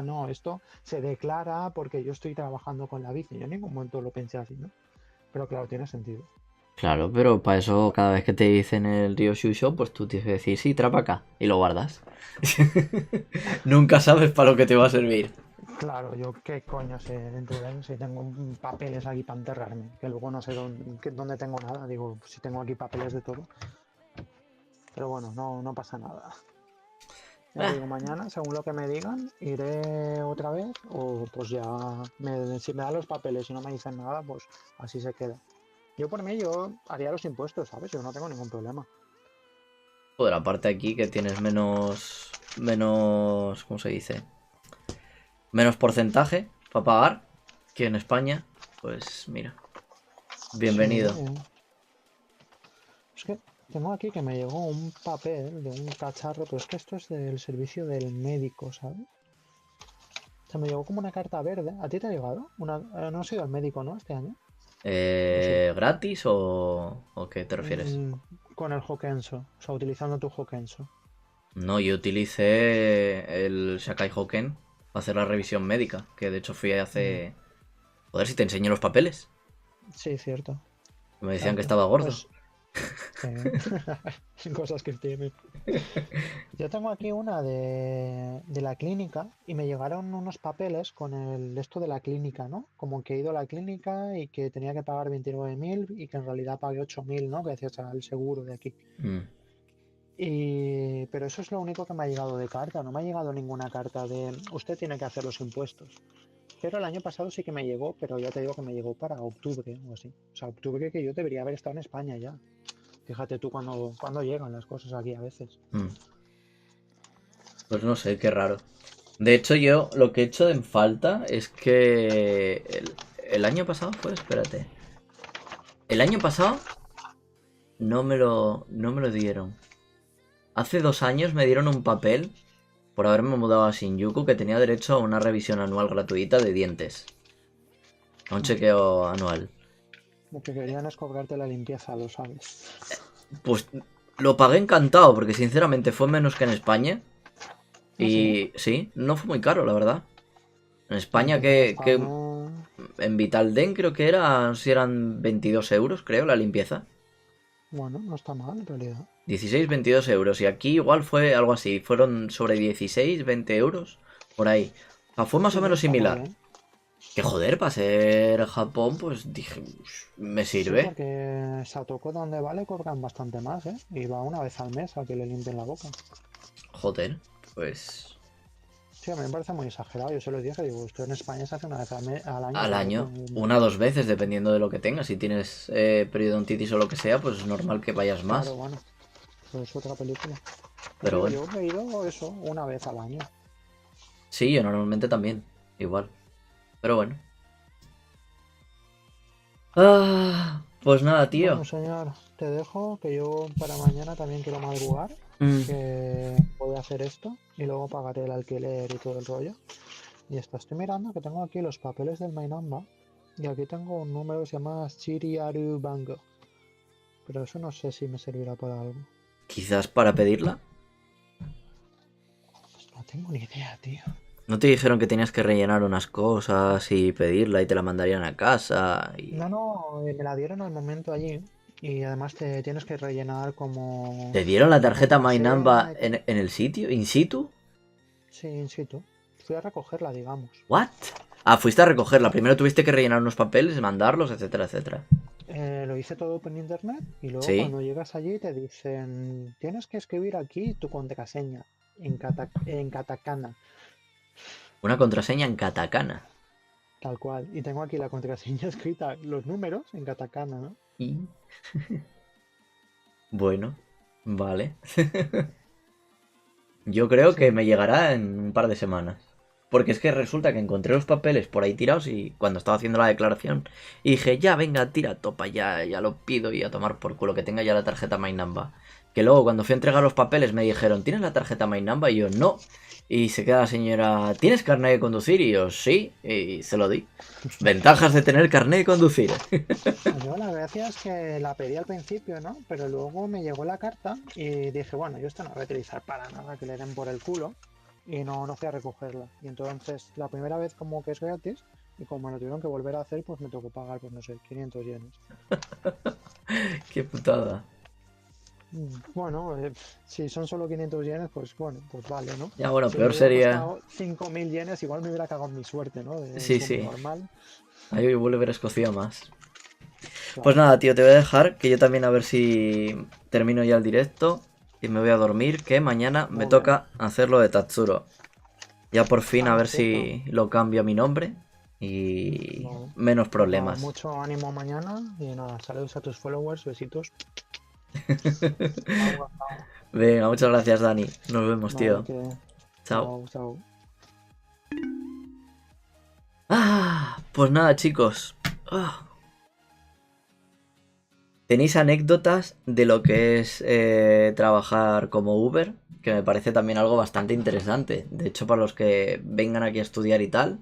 no, esto se declara porque yo estoy trabajando con la bici. Yo en ningún momento lo pensé así, ¿no? Pero claro, tiene sentido. claro, pero para eso cada vez que te dicen el Rio Show, pues tú tienes que decir, sí, trapa acá, y lo guardas. Nunca sabes para lo que te va a servir. Claro, yo qué coño sé dentro de si tengo papeles aquí para enterrarme, que luego no sé dónde tengo nada. Digo, si tengo aquí papeles de todo. Pero bueno, no pasa nada. Ya te Eh, digo, mañana, según lo que me digan, iré otra vez o pues ya, si me dan los papeles y no me dicen nada, pues así se queda. Yo por mí, yo haría los impuestos, ¿sabes? Yo no tengo ningún problema. Joder, aparte aquí que tienes menos, ¿cómo se dice? Menos porcentaje para pagar que en España. Pues mira, Sí, bienvenido. es que tengo aquí que me llegó un papel de un cacharro, pero es que esto es del servicio del médico, ¿sabes? O sea, me llegó como una carta verde. ¿A ti te ha llegado? No has ido al médico, ¿no? Este año. ¿O sí? ¿Gratis o qué te refieres? Mm, con el Hokenso, o sea, utilizando tu Hokenso. No, yo utilicé el Shakai Hoken para hacer la revisión médica, que de hecho fui Mm, hace... Joder, si te enseño los papeles. sí, cierto, Me decían que cierto. estaba gordo. Pues cosas que tienen. Yo tengo aquí una de la clínica y me llegaron unos papeles con el esto de la clínica, ¿no? Como que he ido a la clínica y que tenía que pagar 29.000 y que en realidad pagué 8.000, ¿no? Gracias al seguro de aquí. Mm. Pero eso es lo único que me ha llegado de carta, no me ha llegado ninguna carta de usted tiene que hacer los impuestos. Pero el año pasado sí que me llegó, pero ya te digo que me llegó para octubre o así. O sea, octubre que yo debería haber estado en España ya. Fíjate tú cuando llegan las cosas aquí a veces. Pues no sé, qué raro. De hecho, yo lo que he hecho en falta es que el año pasado fue, espérate. El año pasado no me lo dieron. Hace 2 años me dieron un papel por haberme mudado a Shinjuku que tenía derecho a una revisión anual gratuita de dientes. A un chequeo anual. Lo que querían es cobrarte la limpieza, lo sabes. Pues lo pagué encantado porque sinceramente fue menos que en España. Y sí, no fue muy caro, la verdad. En España que en Vitalden creo que era, no sé si eran 22 euros, creo, la limpieza. Bueno, no está mal en realidad. 16, 22 euros. Y aquí igual fue algo así. Fueron sobre 16, 20 euros. Por ahí. O sea, fue más o menos similar. Que joder, para ser Japón, pues dije, me sirve. Sí, porque Satoko donde vale cobran bastante más, ¿eh? Y va una vez al mes a que le limpien la boca. Joder, pues... Sí, a mí me parece muy exagerado. Yo se lo dije, digo, esto en España se hace una vez al año. Al año, 1 o 2 veces, dependiendo de lo que tengas. Si tienes periodontitis o lo que sea, pues es normal que vayas más. Claro, bueno, pero es otra película. Pero bueno. Yo he ido eso una vez al año. Sí, yo normalmente también, igual. Pero bueno. Pues nada, tío. Bueno, señor, te dejo, que yo para mañana también quiero madrugar. Que voy a hacer esto y luego pagaré el alquiler y todo el rollo. Y estoy mirando que tengo aquí los papeles del Mainamba. Y aquí tengo un número que se llama Shiriaru Bango. Pero eso no sé si me servirá para algo. Quizás para pedirla. No tengo ni idea, tío. ¿No te dijeron que tenías que rellenar unas cosas y pedirla y te la mandarían a casa? No, me la dieron al momento allí. Y además te tienes que rellenar como... ¿Te dieron la tarjeta Mainamba en el sitio? ¿In situ? Sí, in situ. Fui a recogerla, digamos. ¿What? Ah, fuiste a recogerla. Primero tuviste que rellenar unos papeles, mandarlos, etcétera, etcétera. Lo hice todo por internet y luego ¿Sí? cuando llegas allí te dicen tienes que escribir aquí tu contraseña en katakana. Una contraseña en katakana. Tal cual. Y tengo aquí la contraseña escrita, los números en katakana, ¿no? Y... bueno, vale. Yo creo que me llegará en un par de semanas. Porque es que resulta que encontré los papeles por ahí tirados y cuando estaba haciendo la declaración y dije, ya, venga, tira, topa, ya lo pido y a tomar por culo, que tenga ya la tarjeta Mainamba. Que luego cuando fui a entregar los papeles me dijeron, ¿tienes la tarjeta Mainamba? Y yo, no. Y se queda la señora, ¿tienes carnet de conducir? Y yo, sí, y se lo di. Ventajas de tener carnet de conducir. Yo la gracia es que la pedí al principio, ¿no? Pero luego me llegó la carta y dije, bueno, yo esto no voy a utilizar para nada, que le den por el culo. Y no fui a recogerla. Y entonces la primera vez como que es gratis y como me lo tuvieron que volver a hacer, pues me tocó pagar, pues no sé, 500 yenes. Qué putada. Bueno, si son solo 500 yenes, pues bueno, pues vale, ¿no? Ya, bueno, si peor sería... 5.000 yenes, igual me hubiera cagado en mi suerte, ¿no? Sí. Normal. Ahí vuelve a haber escocido más. Claro. Pues nada, tío, te voy a dejar que yo también a ver si termino ya el directo y me voy a dormir, que mañana me toca hacerlo de Tatsuro. Ya por fin a ver si lo cambio a mi nombre y menos problemas. Mucho ánimo mañana y nada, saludos a tus followers, besitos. Venga, muchas gracias, Dani. Nos vemos, tío. Chao. Pues nada, chicos. ¿Tenéis anécdotas de lo que es trabajar como Uber? Que me parece también algo bastante interesante. De hecho, para los que vengan aquí a estudiar y tal,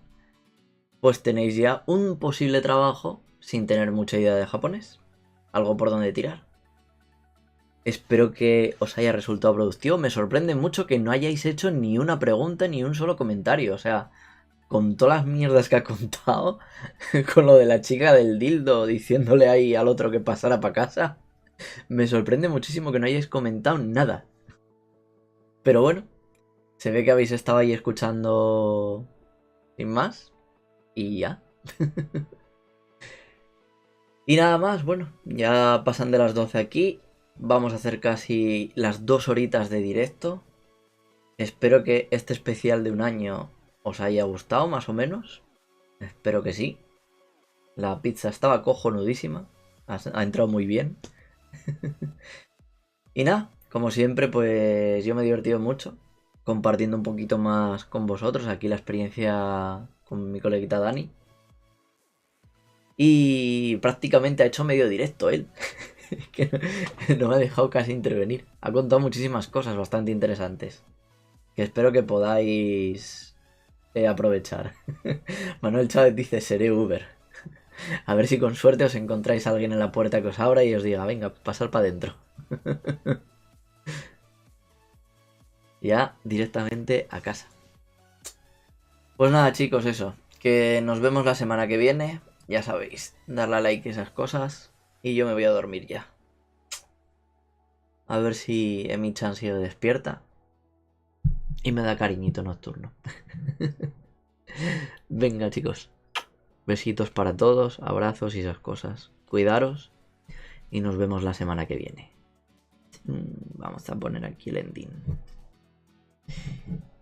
pues tenéis ya un posible trabajo sin tener mucha idea de japonés. Algo por donde tirar. Espero que os haya resultado productivo. Me sorprende mucho que no hayáis hecho ni una pregunta ni un solo comentario. O sea, con todas las mierdas que ha contado, con lo de la chica del dildo diciéndole ahí al otro que pasara para casa, me sorprende muchísimo que no hayáis comentado nada. Pero bueno, se ve que habéis estado ahí escuchando sin más y ya. Y nada más, bueno, ya pasan de las 12 aquí. Vamos a hacer casi las 2 horitas de directo. Espero que este especial de un año os haya gustado, más o menos. Espero que sí. La pizza estaba cojonudísima. Ha entrado muy bien. Y nada, como siempre, pues yo me he divertido mucho compartiendo un poquito más con vosotros aquí la experiencia con mi coleguita Dani. Y prácticamente ha hecho medio directo él. Que no me ha dejado casi intervenir. Ha contado muchísimas cosas bastante interesantes. Que espero que podáis aprovechar. Manuel Chávez dice, seré Uber. A ver si con suerte os encontráis a alguien en la puerta que os abra y os diga, venga, pasar para adentro. Ya directamente a casa. Pues nada, chicos, eso. Que nos vemos la semana que viene. Ya sabéis, darle a like a esas cosas. Y yo me voy a dormir ya. A ver si Emi-chan se despierta. Y me da cariñito nocturno. Venga, chicos. Besitos para todos, abrazos y esas cosas. Cuidaros. Y nos vemos la semana que viene. Vamos a poner aquí el ending.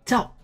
¡Chao!